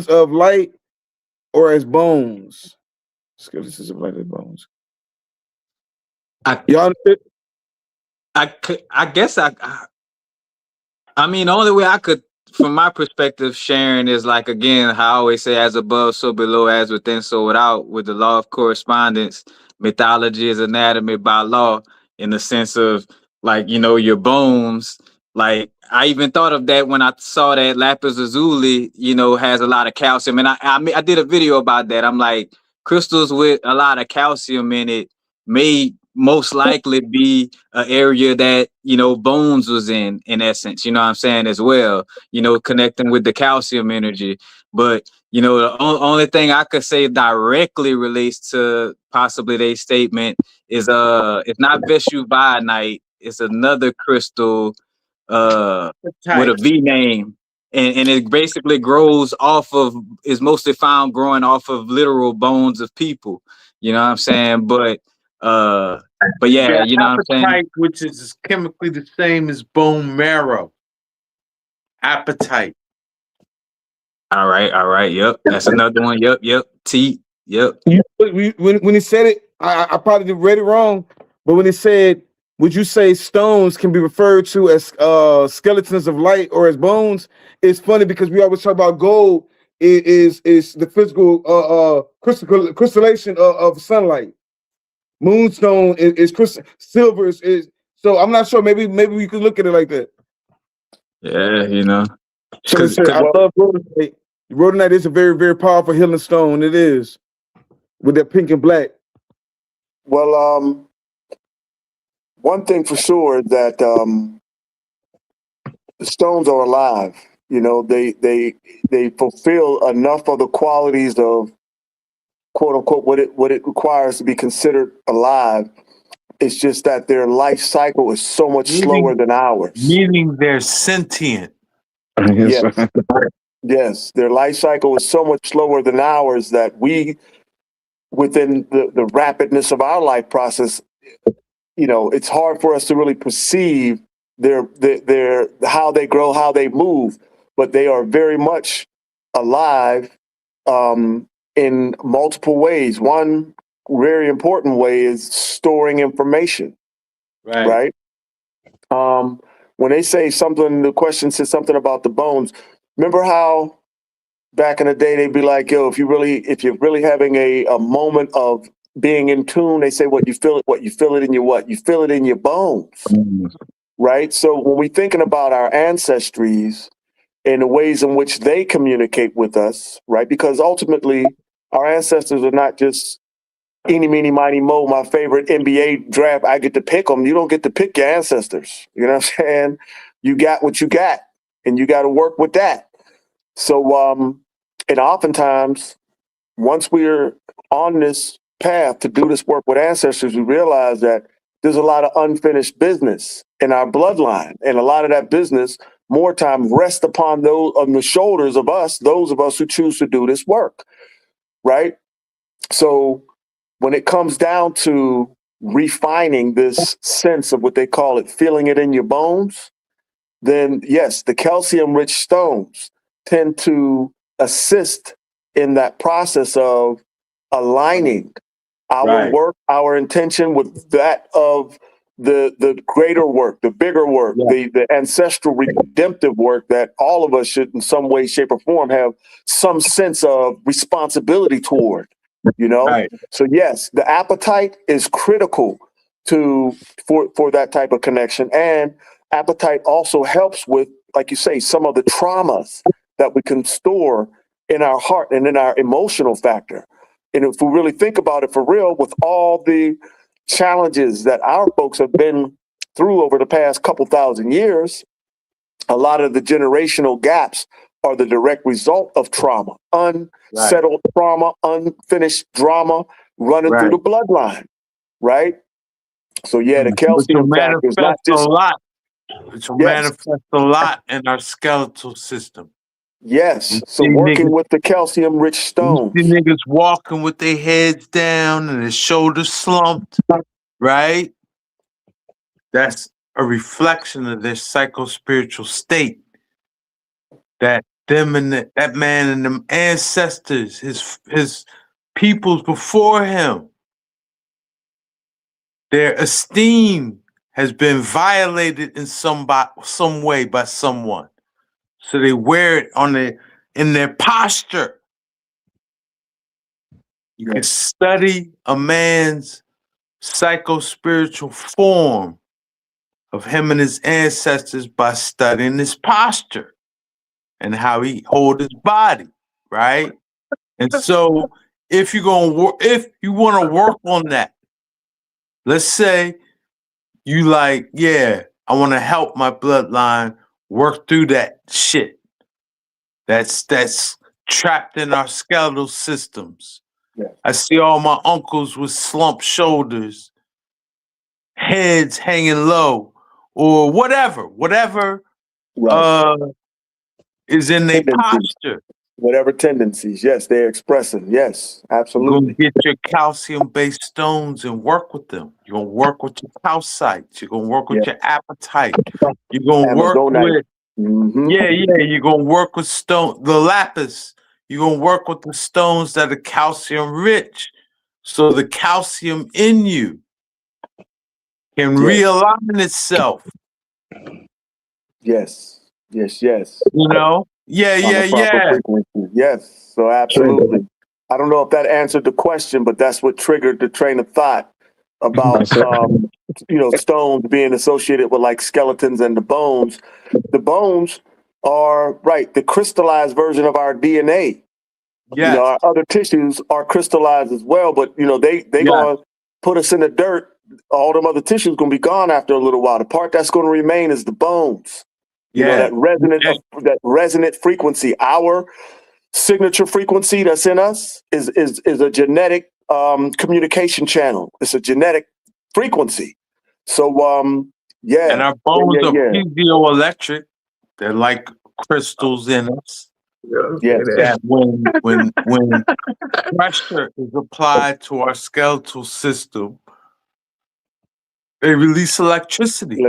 of light or as bones? Skeletons of light as bones. Y'all understand? I guess I mean, the only way I could, from my perspective, sharing is like, again, how I always say, as above, so below, as within, so without, with the law of correspondence. Mythology is anatomy by law, in the sense of like, your bones. Like, I even thought of that when I saw that lapis lazuli, has a lot of calcium. And I did a video about that. I'm like, crystals with a lot of calcium in it may most likely be an area that bones was in essence, you know what I'm saying, as well, connecting with the calcium energy. But the only thing I could say directly relates to possibly their statement is it's not Vesuvionite, it's another crystal with a V name, and it basically grows off of, is mostly found growing off of literal bones of people, you know what I'm saying. But yeah, you know what I'm saying? Apatite, which is chemically the same as bone marrow. Apatite. All right. Yep. That's another one. Yep. T. Yep. When he said it, I probably read it wrong, but when he said, would you say stones can be referred to as skeletons of light or as bones? It's funny because we always talk about gold is the physical crystallization of sunlight. Moonstone is crystal, silver is. So I'm not sure. Maybe we could look at it like that. Yeah, So I love rhodonite. Rhodonite is a very, very powerful healing stone. It is, with that pink and black. Well, one thing for sure is that the stones are alive. They fulfill enough of the qualities of, quote unquote, what it requires to be considered alive. It's just that their life cycle is so much slower than ours. Meaning they're sentient. Yes. Yes, their life cycle is so much slower than ours that we, within the rapidness of our life process, it's hard for us to really perceive their how they grow, how they move, but they are very much alive in multiple ways. One very important way is storing information, right? When they say something, the question says something about the bones. Remember how back in the day they'd be like, yo, if you're really having a moment of being in tune, they say you feel it in your bones. Mm-hmm. Right? So when we're thinking about our ancestries and the ways in which they communicate with us, right? Because ultimately our ancestors are not just eeny, meeny, miny, mo, my favorite NBA draft, I get to pick them. You don't get to pick your ancestors. You know what I'm saying? You got what you got, and you got to work with that. So, and oftentimes, once we're on this path to do this work with ancestors, we realize that there's a lot of unfinished business in our bloodline. And a lot of that business, more time, rests upon those on the shoulders of us, those of us who choose to do this work. Right? So when it comes down to refining this sense of what they call it, feeling it in your bones, then yes, the calcium rich stones tend to assist in that process of aligning our work, our intention with that of the greater work, the bigger work, the ancestral redemptive work that all of us should in some way, shape, or form have some sense of responsibility toward, you know? Right. So yes, the appetite is critical for that type of connection. And appetite also helps with, like you say, some of the traumas that we can store in our heart and in our emotional factor. And if we really think about it for real, with all the challenges that our folks have been through over the past couple thousand years, a lot of the generational gaps are the direct result of trauma, unsettled trauma, unfinished drama running through the bloodline, right? So yeah, the Which will calcium factor is not manifest a just, lot. Which will manifest a lot in our skeletal system. yes. So See working niggas, with the calcium rich stones. you see niggas walking with their heads down and their shoulders slumped, right? That's a reflection of their psycho-spiritual state. That them and that man and them ancestors, his peoples before him, their esteem has been violated in some way by someone. So they wear it in their posture. You can study a man's psycho-spiritual form of him and his ancestors by studying his posture and how he hold his body, right? And so if you want to work on that, let's say you like, yeah, I want to help my bloodline work through that shit that's trapped in our skeletal systems. I see all my uncles with slumped shoulders, heads hanging low, or whatever is in their posture. Whatever tendencies, yes, they're expressing. Yes, You're absolutely. going to get your calcium-based stones and work with them. You're going to work with your calcites. You're going to work with your appetite. You're going to work with, you're going to work with the lapis. You're going to work with the stones that are calcium rich. So the calcium in you can realign itself. Yes. You know? Yeah. Frequency. Yes. So absolutely. I don't know if that answered the question, but that's what triggered the train of thought about stones being associated with like skeletons and the bones. The bones are the crystallized version of our DNA. Yes. Our other tissues are crystallized as well, but they gonna put us in the dirt. All them other tissues gonna be gone after a little while. The part that's gonna remain is the bones. That resonant frequency. Our signature frequency that's in us is a genetic communication channel. It's a genetic frequency. So and our bones are piezoelectric. They're like crystals in us. That when pressure is applied to our skeletal system, they release electricity.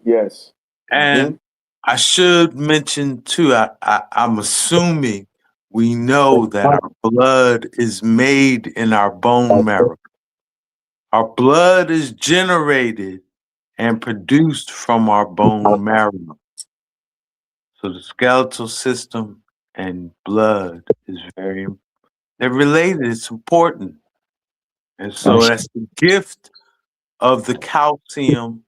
Yes. And I should mention too, I'm assuming we know that our blood is made in our bone marrow. Our blood is generated and produced from our bone marrow. So the skeletal system and blood is they're related, it's important. And so that's the gift of the calcium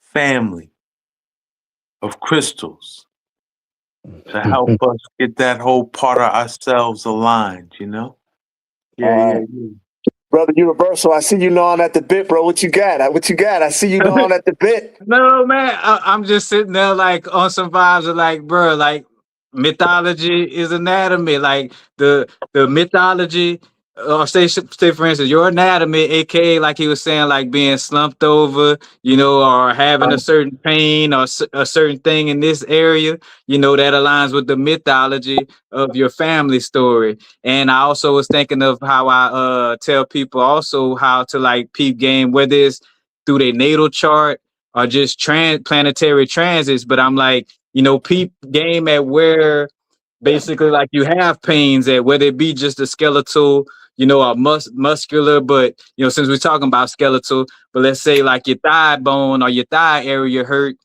family of crystals to help us get that whole part of ourselves aligned, Yeah. Brother Universal, I see you gnawing at the bit, bro. What you got? What you got? I see you gnawing at the bit. No, man, I'm just sitting there like on some vibes of like, bro, like mythology is anatomy. Like the mythology, or say for instance, your anatomy, aka like he was saying, like being slumped over, you know, or having a certain pain or a certain thing in this area, you know, that aligns with the mythology of your family story. And I also was thinking of how I tell people also how to like peep game, whether it's through their natal chart or just planetary transits. But I'm like, you know, peep game at where basically like you have pains at, whether it be just a skeletal, you know, or muscular. But you know, since we're talking about skeletal, but let's say like your thigh bone or your thigh area hurt,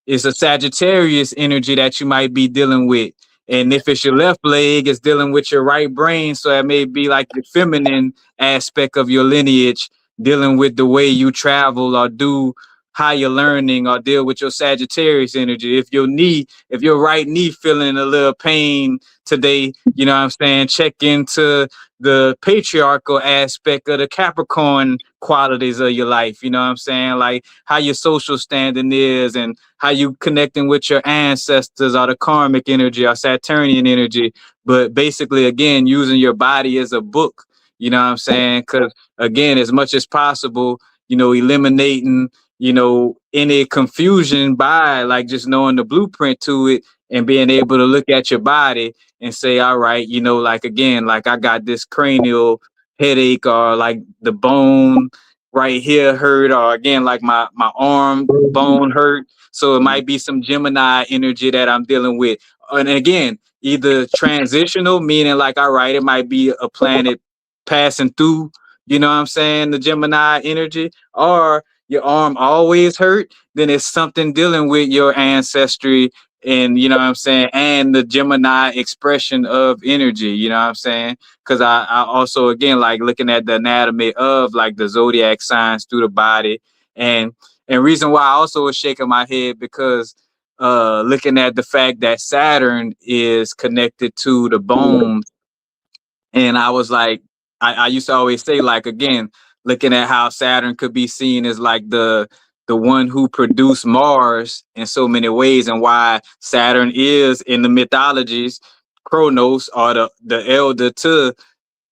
it's a Sagittarius energy that you might be dealing with. And if it's your left leg, it's dealing with your right brain. So it may be like the feminine aspect of your lineage, dealing with the way you travel or do higher learning or deal with your Sagittarius energy. If your right knee feeling a little pain today, you know what I'm saying, check into the patriarchal aspect of the Capricorn qualities of your life. You know what I'm saying? Like how your social standing is and how you connecting with your ancestors or the karmic energy or Saturnian energy. But basically, again, using your body as a book, you know what I'm saying? Because again, as much as possible, you know, eliminating, you know, any confusion by like just knowing the blueprint to it and being able to look at your body and say, all right, you know, like again, like I got this cranial headache or like the bone right here hurt, or again, like my arm bone hurt. So it might be some Gemini energy that I'm dealing with. And again, either transitional, meaning like, all right, it might be a planet passing through, you know what I'm saying, the Gemini energy, or your arm always hurt, then it's something dealing with your ancestry and, you know what I'm saying, and the Gemini expression of energy, you know what I'm saying? Because I also, again, like looking at the anatomy of like the zodiac signs through the body. And reason why I also was shaking my head because looking at the fact that Saturn is connected to the bones, and I was like, I used to always say, like, again, looking at how Saturn could be seen as like the one who produced Mars in so many ways, and why Saturn is in the mythologies, Kronos, or the elder to,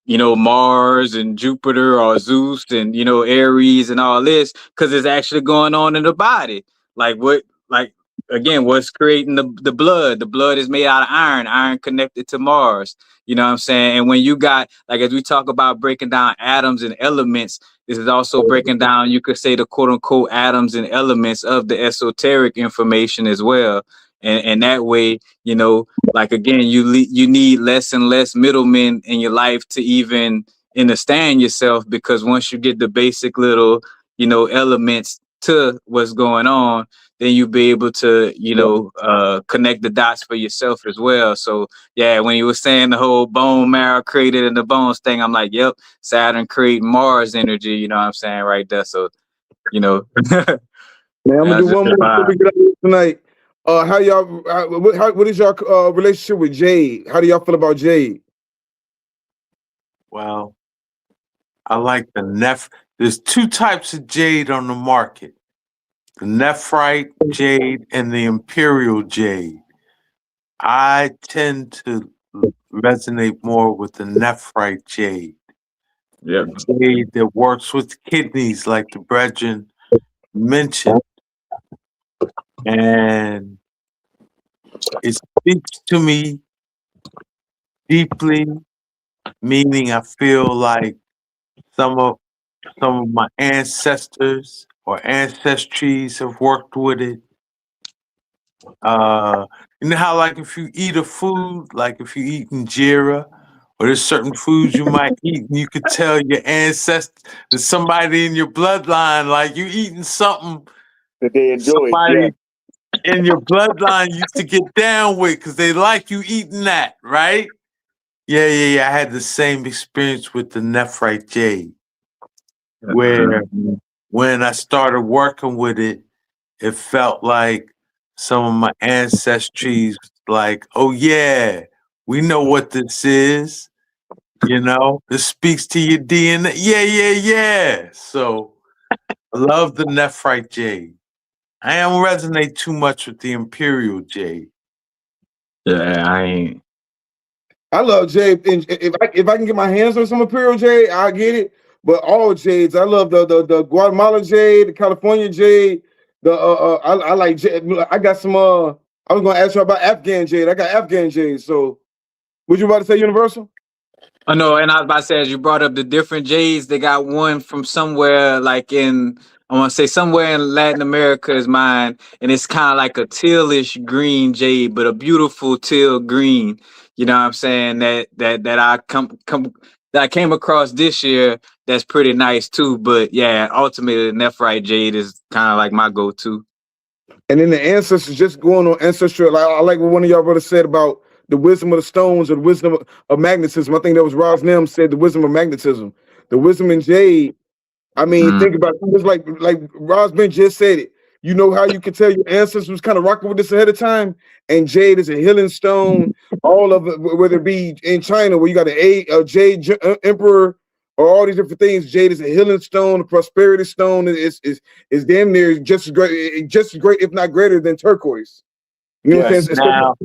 you know, Mars and Jupiter or Zeus and, you know, Aries and all this, because it's actually going on in the body. Like what, like again, what's creating the blood? The blood is made out of iron connected to Mars. You know what I'm saying? And when you got, like, as we talk about breaking down atoms and elements, this is also breaking down, you could say, the quote unquote atoms and elements of the esoteric information as well. And that way, you know, like again, you need less and less middlemen in your life to even understand yourself, because once you get the basic little, you know, elements to what's going on, then you'll be able to, you know, connect the dots for yourself as well. So yeah, when you were saying the whole bone marrow created in the bones thing, I'm like, yep, Saturn creating Mars energy, you know what I'm saying, right there. So, you know, Man, I'm gonna that's do just one the more before vibe. we get out of here tonight. How y'all? What is your relationship with Jade? How do y'all feel about Jade? Well, I like there's two types of jade on the market. The nephrite jade and the imperial jade. I tend to resonate more with the nephrite jade. Yep. The jade that works with kidneys, like the brethren mentioned. And it speaks to me deeply, meaning I feel like some of my ancestors or ancestries have worked with it. You know how, like, if you eat a food, like if you eat injera, or there's certain foods you might eat, and you could tell your ancestors, there's somebody in your bloodline, like you eating something That they enjoy it. Yeah. somebody in your bloodline used to get down with because they like you eating that, right? Yeah. I had the same experience with the nephrite jade, where when I started working with it, it felt like some of my ancestries, like, oh yeah, we know what this is. You know, this speaks to your DNA. Yeah. So I love the nephrite jade. I don't resonate too much with the imperial jade. Yeah, I ain't. I love jade. And if I can get my hands on some imperial jade, I'll get it. But all jades, I love the Guatemala jade, the California jade. I like jade. I got some. I was gonna ask you about Afghan jade. I got Afghan jade. So, what you about to say, Universal? Oh no, and I was about to say, as you brought up the different J's, they got one from somewhere like I want to say somewhere in Latin America is mine, and it's kind of like a tealish green jade, but a beautiful teal green. You know what I'm saying? That I came across this year. That's pretty nice too. But yeah, ultimately, the nephrite jade is kind of like my go-to. And then the ancestors, just going on ancestral. Like, I like what one of y'all brothers said about the wisdom of the stones or the wisdom of magnetism. I think that was Ross Nem said the wisdom of magnetism. The wisdom in jade. I mean, think about it. It's like Ross Ben just said it. You know how you can tell your ancestors was kind of rocking with this ahead of time? And jade is a healing stone. All of it, whether it be in China where you got a jade emperor or all these different things, jade is a healing stone, a prosperity stone. Is damn near just as great, if not greater than turquoise. You know what I'm saying? Now,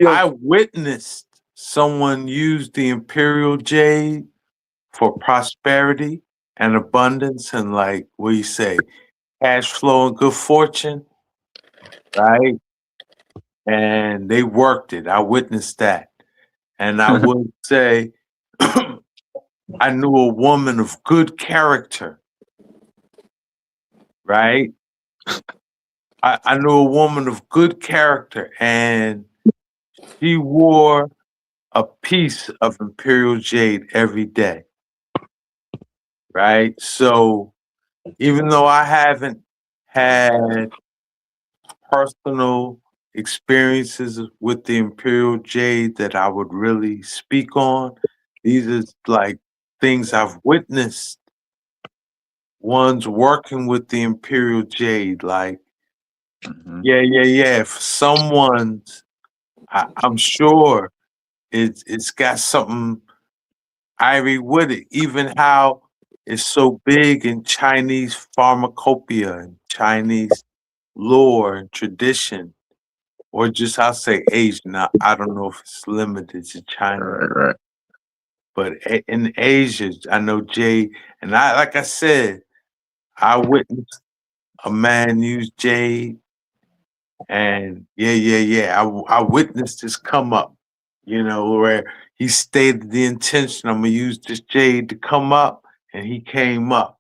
I witnessed someone use the imperial jade for prosperity and abundance and, like, what do you say, cash flow and good fortune, right? And they worked it. I witnessed that. And I would say I knew a woman of good character, right? I knew a woman of good character, and she wore a piece of imperial jade every day, right? So even though I haven't had personal experiences with the imperial jade that I would really speak on, these are like things I've witnessed ones working with the imperial jade. Like, yeah. For someone's, I'm sure it's got something Irie with it. Even how it's so big in Chinese pharmacopoeia and Chinese lore and tradition, or just I'll say Asian. I don't know if it's limited to China, Right. but in Asia, I know Jade, and like I said, I witnessed a man use Jade, and yeah. I witnessed this come up, where he stated the intention, I'm gonna use this Jade to come up, and he came up.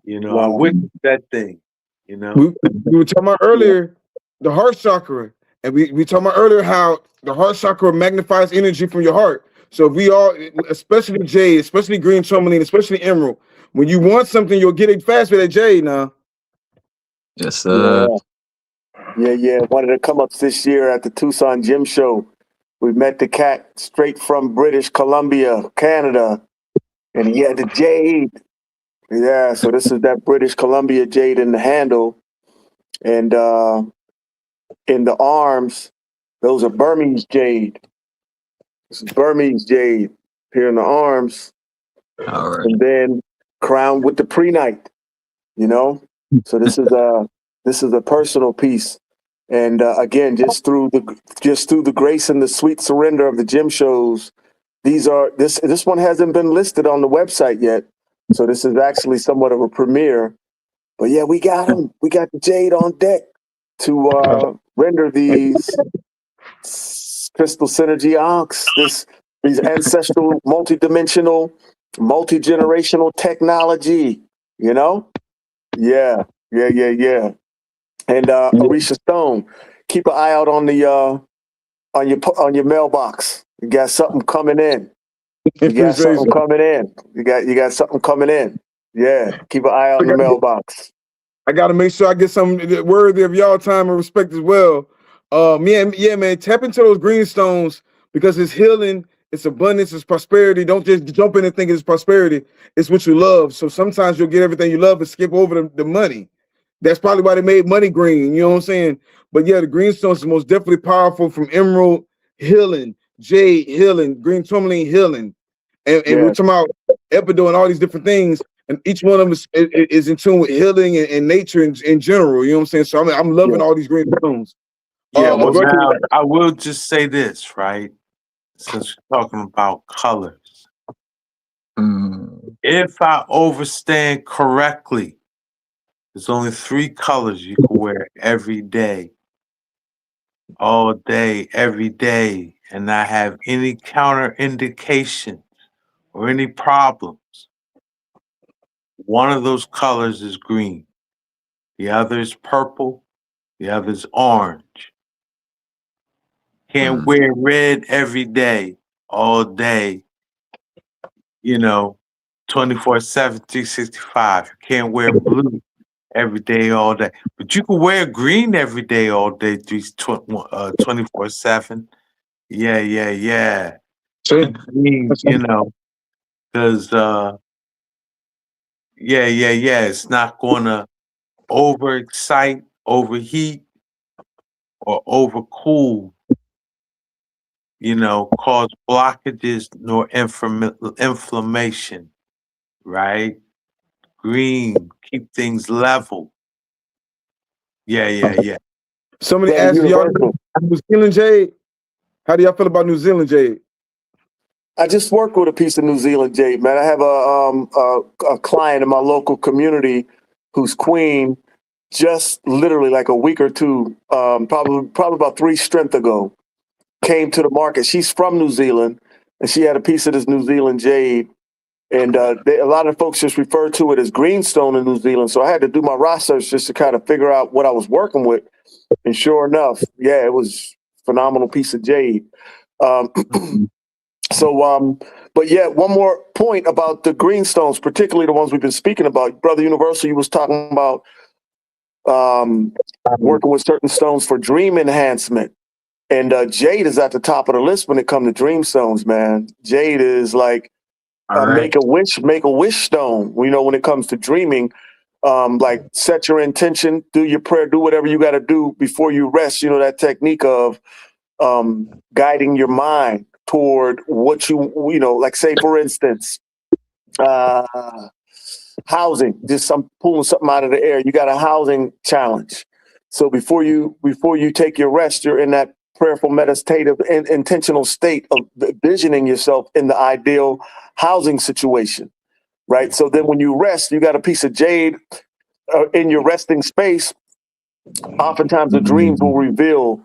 I witnessed that thing. We were talking about earlier the heart chakra, and we talking about earlier how the heart chakra magnifies energy from your heart. So we all, especially jade, especially green tourmaline, especially emerald, when you want something, you'll get it fast with that jade now. Yes, sir. Yeah. One of the come ups this year at the Tucson Gym Show. We met the cat straight from British Columbia, Canada, and he had the jade. Yeah, so this is that British Columbia jade in the handle, and in the arms, those are Burmese jade. This is Burmese jade here in the arms, All right. and then crowned with the prehnite. So this is a personal piece, and again, just through the grace and the sweet surrender of the gym shows. This one hasn't been listed on the website yet, so this is actually somewhat of a premiere. But yeah, we got him. We got the jade on deck to render these crystal synergy ankhs, these ancestral, multidimensional, multi-generational technology. Yeah. And Arisha Stone, keep an eye out on the on your mailbox. You got something coming in. You got something coming in. You got something coming in. Yeah, keep an eye out on the mailbox. I got to make sure I get something worthy of y'all time and respect as well. Yeah, man, tap into those green stones because it's healing, it's abundance, it's prosperity. Don't just jump in and think it's prosperity. It's what you love. So sometimes you'll get everything you love and skip over the money. That's probably why they made money green. You know what I'm saying? But yeah, the green stones is most definitely powerful, from emerald healing, jade healing, green tourmaline healing. and we're talking about Peridot and all these different things, and each one of them is in tune with healing and nature in general. You know what I'm saying? So I'm loving all these green stones. Yeah, Well, what's now I will just say this, right? Since we're talking about colors, if I overstand correctly, there's only 3 colors you can wear every day, all day, every day, and not have any counter indication or any problems. One of those colors is green. The other is purple. The other is orange. Can't wear red every day, all day, 24/7, 365. You can't wear blue every day, all day. But you can wear green every day, all day, 24/7. Yeah. Green, because, it's not going to overexcite, overheat, or overcool, cause blockages nor inflammation, right? Green, keep things level. Yeah. Somebody Brother asked y'all Universal. New Zealand Jade. How do y'all feel about New Zealand Jade? I just work with a piece of New Zealand jade, man. I have a client in my local community whose queen just literally like a week or two, probably about 3 strength ago, came to the market. She's from New Zealand, and she had a piece of this New Zealand jade. And a lot of folks just refer to it as greenstone in New Zealand. So I had to do my research just to kind of figure out what I was working with. And sure enough, yeah, it was a phenomenal piece of jade. But yeah, one more point about the greenstones, particularly the ones we've been speaking about. Brother Universal, you was talking about working with certain stones for dream enhancement. And Jade is at the top of the list when it comes to dream stones, man. Jade is like make a wish stone. When it comes to dreaming, like set your intention, do your prayer, do whatever you got to do before you rest. That technique of guiding your mind toward what like say for instance, housing. I'm pulling something out of the air. You got a housing challenge. So before you take your rest, you're in that prayerful, meditative, and intentional state of visioning yourself in the ideal housing situation, right? So then when you rest, you got a piece of jade in your resting space. Oftentimes the dreams will reveal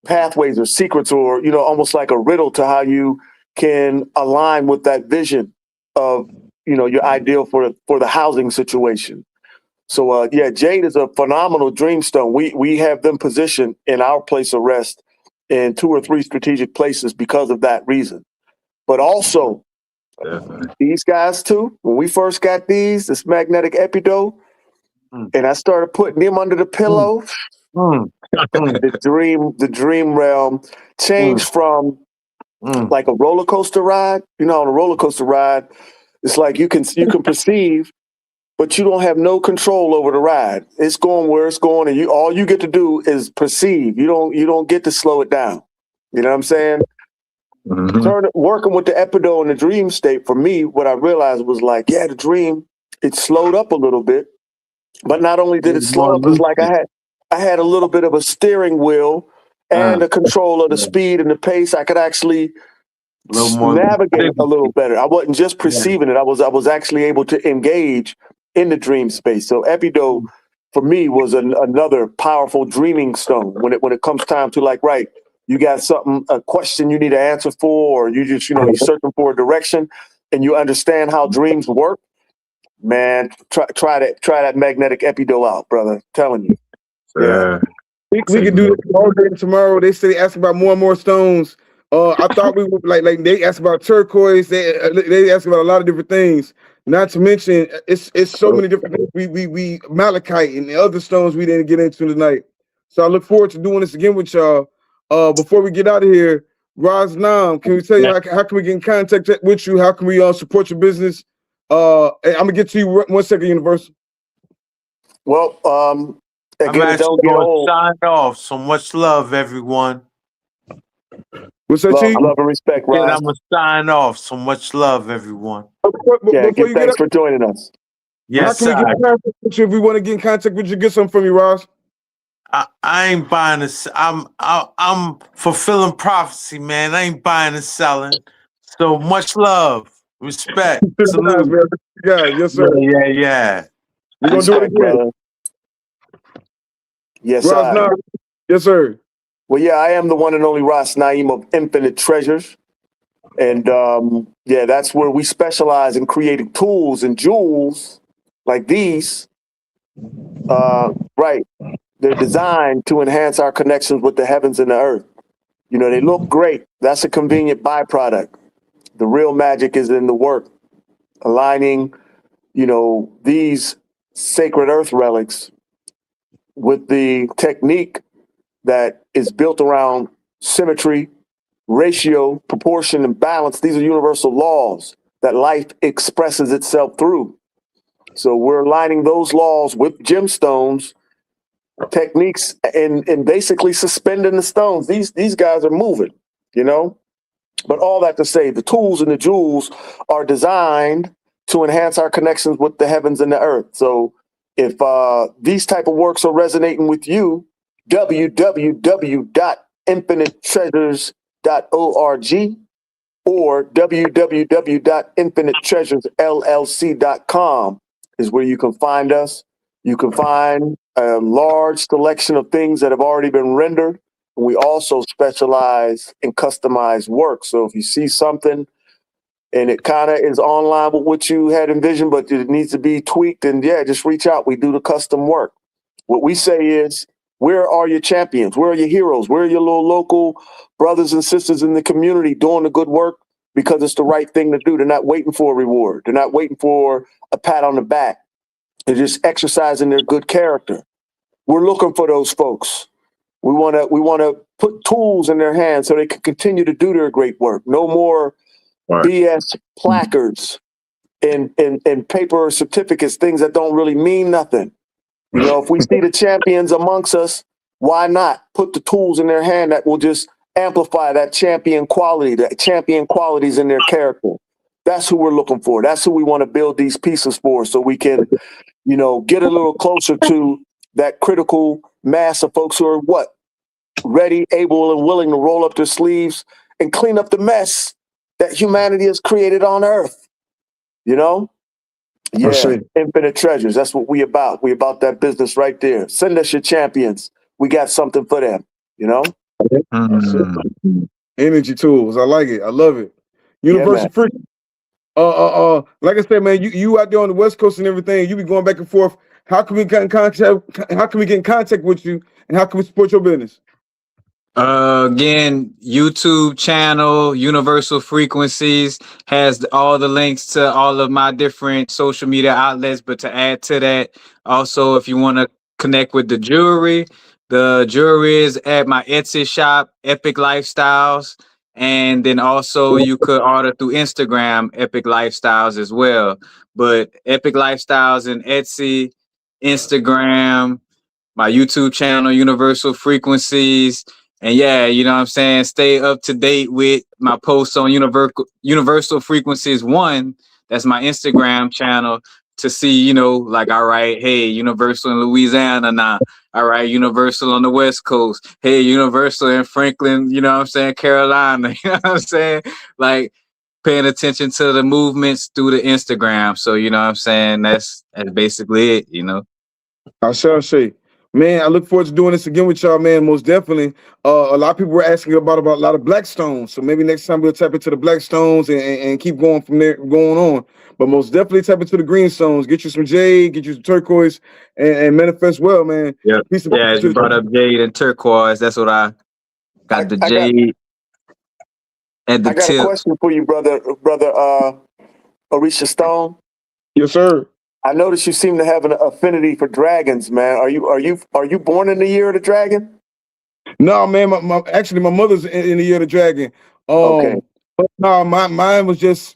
pathways or secrets or, almost like a riddle to how you can align with that vision of, your ideal for the housing situation. So, jade is a phenomenal dreamstone. We have them positioned in our place of rest in 2 or 3 strategic places because of that reason. But also, these guys too, when we first got this magnetic Peridot, and I started putting them under the pillow, the dream realm changed from like a roller coaster ride. On a roller coaster ride, it's like you can perceive, but you don't have no control over the ride. It's going where it's going, and all you get to do is perceive. You don't get to slow it down. You know what I'm saying? Working with the Peridot in the dream state, for me, what I realized was like, yeah, the dream, it slowed up a little bit, but not only did it slow up, it's like I had a little bit of a steering wheel and a control of the speed and the pace. I could actually navigate a little better. I wasn't just perceiving it. I was actually able to engage in the dream space. So Peridot for me was another powerful dreaming stone when it comes time to like, right, you got a question you need to answer for, or you just, you're searching for a direction and you understand how dreams work. Man, try that magnetic Peridot out, brother. I'm telling you. Yeah. We can do this all day tomorrow. They say they ask about more and more stones. I thought we would like they asked about turquoise. They asked about a lot of different things. Not to mention, it's so many different things. We malachite and the other stones we didn't get into tonight. So I look forward to doing this again with y'all. Before we get out of here, Raznam, can we tell you how can we get in contact with you? How can we support your business? I'm gonna get to you 1 second, Universal. Well, again, I'm actually going to sign off. So much love, everyone. What's that, Love, Chief? love and respect, And Roz. I'm gonna sign off. So much love, everyone. Yeah, Before you get thanks up, for joining us. how Yes, can we get in contact with you if we want to get in contact with you? Get something from you, Ross. I ain't buying this. I'm fulfilling prophecy, man. I ain't buying and selling. So much love, respect, Guys, salute. man. Yeah, yes, sir. Yeah. We're gonna do it Respect, again. brother. Yes, Ross, I. now, yes, sir. Well, yeah, I am the one and only Ras Naeem of Infinite Treasures. And yeah, that's where we specialize in creating tools and jewels like these. Right. They're designed to enhance our connections with the heavens and the earth. You know, they look great. That's a convenient byproduct. The real magic is in the work, aligning, you know, these sacred earth relics with the technique that is built around symmetry, ratio, proportion, and balance. These are universal laws that life expresses itself through. So we're aligning those laws with gemstones, techniques, and basically suspending the stones. These guys are moving, you know? But all that to say, the tools and the jewels are designed to enhance our connections with the heavens and the earth. So if these type of works are resonating with you, www.infiniteTreasures.org or www.infinitetreasuresllc.com is where you can find us. You can find a large selection of things that have already been rendered. We also specialize in customized work. So if you see something and it kind of is online with what you had envisioned, but it needs to be tweaked, then yeah, just reach out. We do the custom work. What we say is, where are your champions? Where are your heroes? Where are your little local brothers and sisters in the community doing the good work because it's the right thing to do? They're not waiting for a reward. They're not waiting for a pat on the back. They're just exercising their good character. We're looking for those folks. We want to put tools in their hands so they can continue to do their great work. No more BS placards and paper certificates, things that don't really mean nothing. You know, if we see the champions amongst us, why not put the tools in their hand that will just amplify that champion quality, that champion qualities in their character? That's who we're looking for. That's who we want to build these pieces for, so we can, you know, get a little closer to that critical mass of folks who are what? Ready, able, and willing to roll up their sleeves and clean up the mess that humanity has created on Earth. You know? Yeah, Infinite Treasures. That's what we about. We about that business right there. Send us your champions. We got something for them. You know? Energy tools. I like it. I love it. Universal man. Freak. Like I said, man, you out there on the West Coast and everything, you be going back and forth. How can we get in contact? How can we get in contact with you? And how can we support your business? Again, YouTube channel, Universal Frequencies, has all the links to all of my different social media outlets. But to add to that, also, if you want to connect with the jewelry is at my Etsy shop, Epic Lifestyles. And then also you could order through Instagram, Epic Lifestyles as well. But Epic Lifestyles and Etsy, Instagram, my YouTube channel, Universal Frequencies. And yeah, you know what I'm saying? Stay up to date with my posts on Universal Frequencies 1. That's my Instagram channel to see, you know, like, all right, hey, Universal in Louisiana now. All right, Universal on the West Coast. Hey, Universal in Franklin, you know what I'm saying? Carolina, you know what I'm saying? Like, paying attention to the movements through the Instagram. So, you know what I'm saying? That's basically it, you know? I shall say. Man, I look forward to doing this again with y'all, man. Most definitely. A lot of people were asking about a lot of black stones. So maybe next time we'll tap into the black stones and keep going from there, going on. But most definitely tap into the green stones. Get you some jade, get you some turquoise, and manifest well, man. Yeah, yeah. You brought up jade and turquoise. That's what I got. The jade at the I got tip. a question for you, brother Orisha Stone. Yes, sir. I noticed you seem to have an affinity for dragons, man. Are you born in the year of the dragon? No, man. Actually, my mother's in the year of the dragon. Okay. But no, mine was just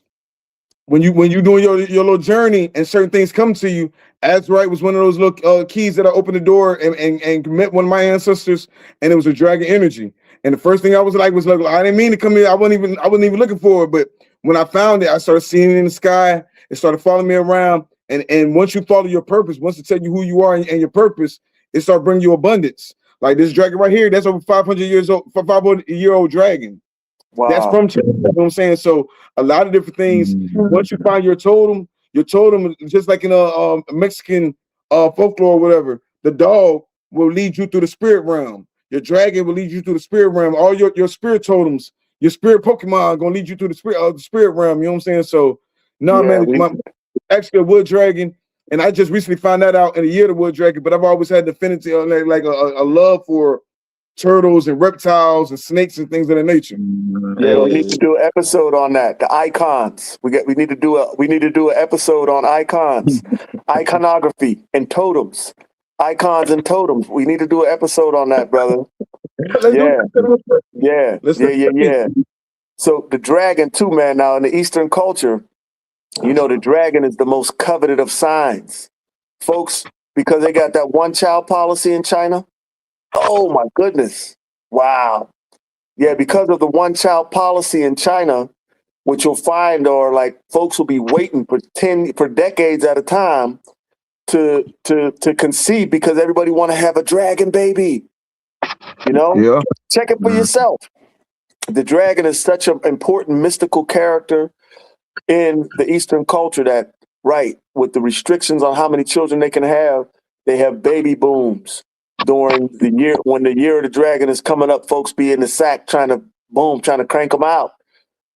when you doing your little journey and certain things come to you. Azurite was one of those little keys that I opened the door and met one of my ancestors, and it was a dragon energy. And the first thing I was like, I didn't mean to come here. I wasn't even looking for it. But when I found it, I started seeing it in the sky. It started following me around. And once you follow your purpose, once it tell you who you are and your purpose, it started bringing you abundance. Like this dragon right here, that's over 500 years old, 500-year-old dragon. Wow. That's from China. You know what I'm saying? So a lot of different things. Once you find your totem, just like in a Mexican folklore or whatever, the dog will lead you through the spirit realm. Your dragon will lead you through the spirit realm. All your spirit totems, your spirit Pokemon are gonna lead you through the spirit realm. You know what I'm saying? So man, actually a wood dragon, and I just recently found that out in a year of the wood dragon. But I've always had an affinity, like a love for turtles and reptiles and snakes and things of that nature. Yeah, we need to do an episode on that. The icons. We need to do an episode on icons, iconography, and totems. Icons and totems. We need to do an episode on that, brother. Yeah. So the dragon too, man. Now in the Eastern culture, you know, the dragon is the most coveted of signs, folks, because they got that one-child policy in China. Oh my goodness! Wow. Yeah, because of the one-child policy in China, what you'll find are like folks will be waiting for decades at a time to conceive because everybody want to have a dragon baby. You know, check it for yourself. The dragon is such an important mystical character in the Eastern culture that, right, with the restrictions on how many children they can have, they have baby booms during the year when the year of the dragon is coming up. Folks be in the sack trying to crank them out.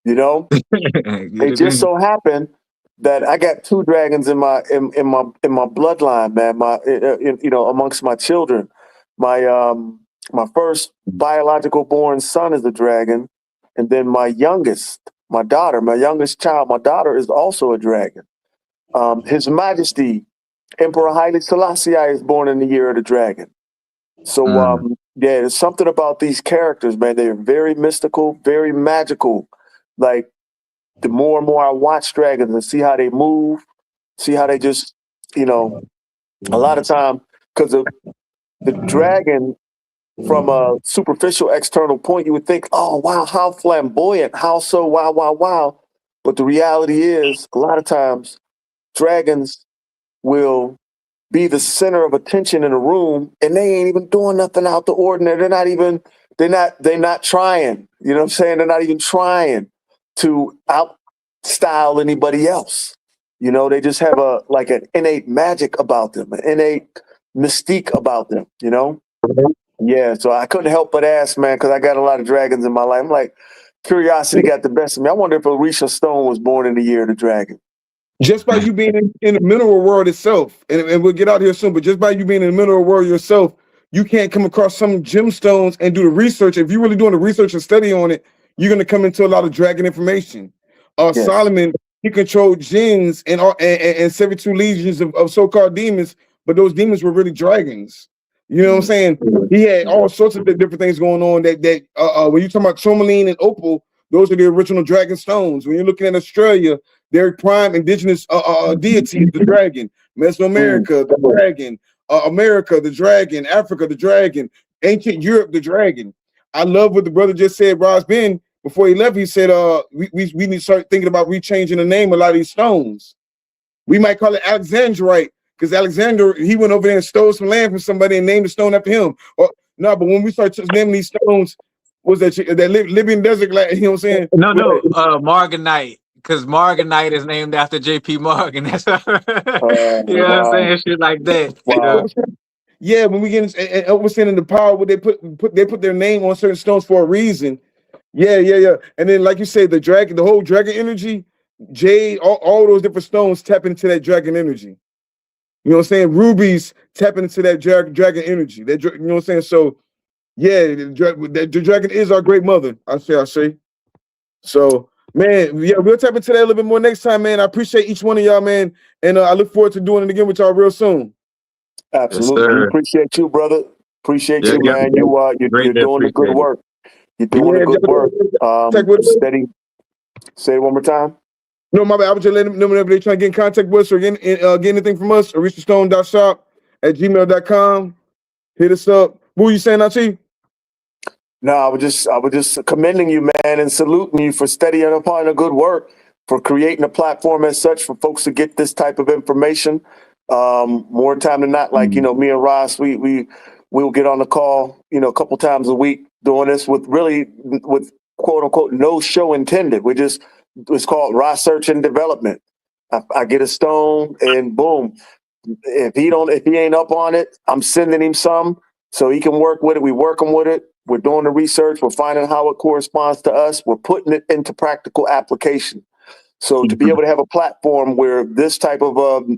You know, it just so happened that I got two dragons in my bloodline, man. Amongst my children, my first biological born son is a dragon, and then my youngest child, my daughter is also a dragon. His Majesty Emperor Haile Selassie is born in the year of the dragon. So there's something about these characters, man. They're very mystical, very magical. Like the more and more I watch dragons and see how they move, see how they just, a lot of time, because the dragon, from a superficial external point, you would think, oh, wow, how flamboyant, how so, wow, wow, wow. But the reality is, a lot of times, dragons will be the center of attention in a room, and they ain't even doing nothing out the ordinary. They're not trying. You know what I'm saying? They're not even trying to out-style anybody else. You know, they just have an innate magic about them, an innate mystique about them, you know? Yeah, so I couldn't help but ask, man, because I got a lot of dragons in my life. I'm like, curiosity got the best of me. I wonder if Orisha Stone was born in the year of the dragon. Just by you being in the mineral world itself, and we'll get out here soon, but just by you being in the mineral world yourself, you can't come across some gemstones and do the research. If you're really doing the research and study on it, you're going to come into a lot of dragon information. Yes. Solomon, he controlled jinns and 72 legions of so-called demons, but those demons were really dragons. You know what I'm saying? He had all sorts of different things going on that when you talk about tourmaline and opal, those are the original dragon stones. When you're looking at Australia, their prime indigenous deity is the dragon. Mesoamerica, the dragon. America, the dragon. Africa, the dragon. Ancient Europe, the dragon. I love what the brother just said, Ross Ben. Before he left, he said, we need to start thinking about rechanging the name of a lot of these stones. We might call it Alexandrite, because Alexander, he went over there and stole some land from somebody and named the stone after him. But when we start naming these stones, was that Libyan desert, like, you know what I'm saying? No, Morganite, because Morganite is named after J.P. Morgan. That's you know what I'm saying? Shit like that. Wow. Yeah, when we get and we're saying in the power, where they put their name on certain stones for a reason. Yeah. And then, like you say, the whole dragon energy, Jade, all those different stones tap into that dragon energy. You know what I'm saying? Rubies tapping into that dragon energy. You know what I'm saying? So, yeah, the dragon is our great mother. I say. So, man, yeah, we'll tap into that a little bit more next time, man. I appreciate each one of y'all, man, and I look forward to doing it again with y'all real soon. Absolutely, yes, appreciate you, brother. Appreciate you, man. You're doing the good work. You're doing the good work. Steady. Say it one more time. No, my bad. I was just letting them know whenever they try to get in contact with us or get anything from us, orishastone.shop@gmail.com. Hit us up. What were you saying, Achi? No, I was just commending you, man, and saluting you for steadying upon the good work, for creating a platform as such for folks to get this type of information. More time than not, like, me and Ross, we'll get on the call, a couple times a week doing this with quote unquote no show intended. It's called raw search and development. I get a stone and boom. If he ain't up on it, I'm sending him some so he can work with it. We working with it. We're doing the research. We're finding how it corresponds to us. We're putting it into practical application. So to be able to have a platform where this type of,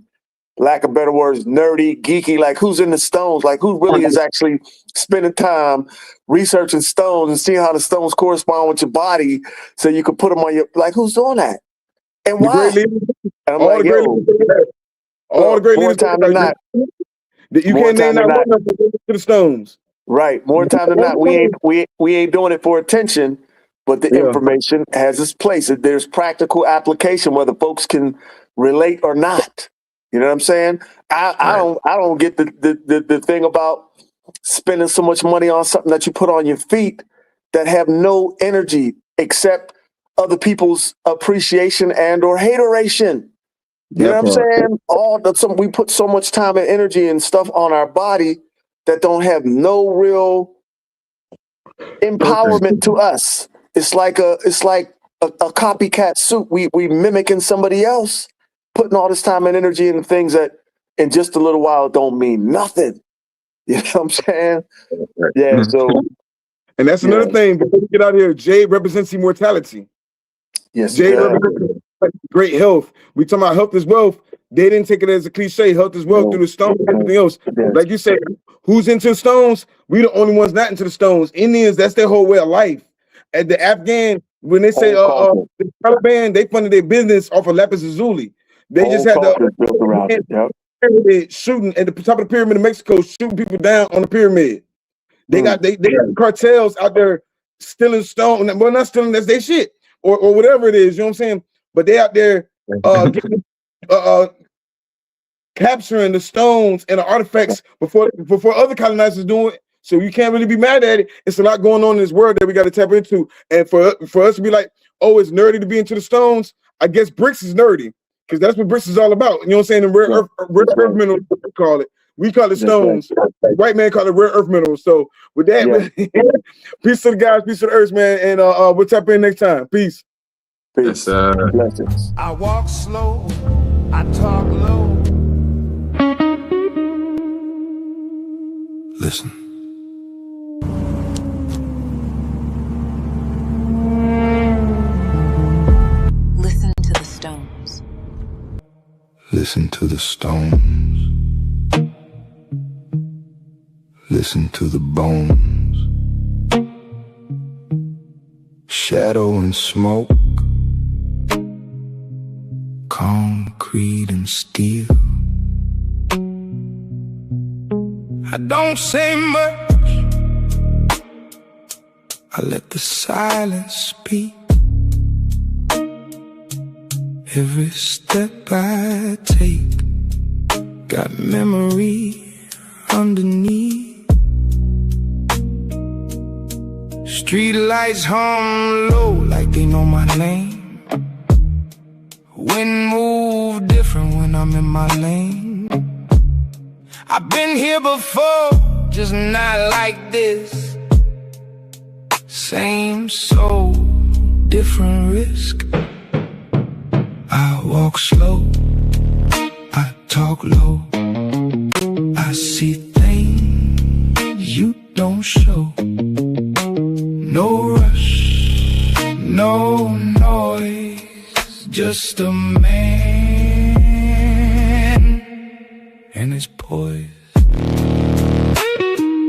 lack of better words, nerdy, geeky, like who's in the stones, like who really is actually spending time researching stones and seeing how the stones correspond with your body so you can put them on your, like, who's doing that? And why? And I'm all like, the great more leaders. time than not. You can't name that one of them to the stones. Right. More time than not, we ain't doing it for attention, but the information has its place. There's practical application, whether folks can relate or not. You know what I'm saying? I don't get the thing about spending so much money on something that you put on your feet that have no energy except other people's appreciation and or hateration. You know what I'm saying? We put so much time and energy and stuff on our body that don't have no real empowerment to us. It's like a copycat suit. We mimicking somebody else, putting all this time and energy into things that in just a little while don't mean nothing. You know what I'm saying? Yeah. So, and that's another thing. Before we get out of here, Jade represents immortality. Yes, Jade represents great health. We talking about health is wealth. They didn't take it as a cliche. Health is wealth through the stones and everything else. Like you said, who's into the stones? We the only ones not into the stones. Indians, that's their whole way of life. At the Afghan, when they say the Taliban, they funded their business off of lapis lazuli. They just had the shooting at the top of the pyramid in Mexico, shooting people down on the pyramid. They got they got cartels out there stealing stone. Well, not stealing, that's their shit. Or whatever it is, you know what I'm saying? But they out there capturing the stones and the artifacts before other colonizers do it. So you can't really be mad at it. It's a lot going on in this world that we got to tap into. And for us to be like, oh, it's nerdy to be into the stones, I guess bricks is nerdy because that's what bricks is all about. You know what I'm saying? The rare earth minerals, we call it. We call it stones. The white man call it rare earth minerals. So with that, peace to the guys, peace to the earth, man. And we'll tap in next time. Peace. Peace. Blessings. I walk slow, I talk low. Listen. Listen to the stones. Listen to the stones. Listen to the bones. Shadow and smoke. Concrete and steel. I don't say much. I let the silence speak. Every step I take got memory underneath. Street lights hum low like they know my name. Wind move different when I'm in my lane. I've been here before, just not like this. Same soul, different risk. I walk slow, I talk low. I see things you don't show. No rush, no noise, just a man and his poise.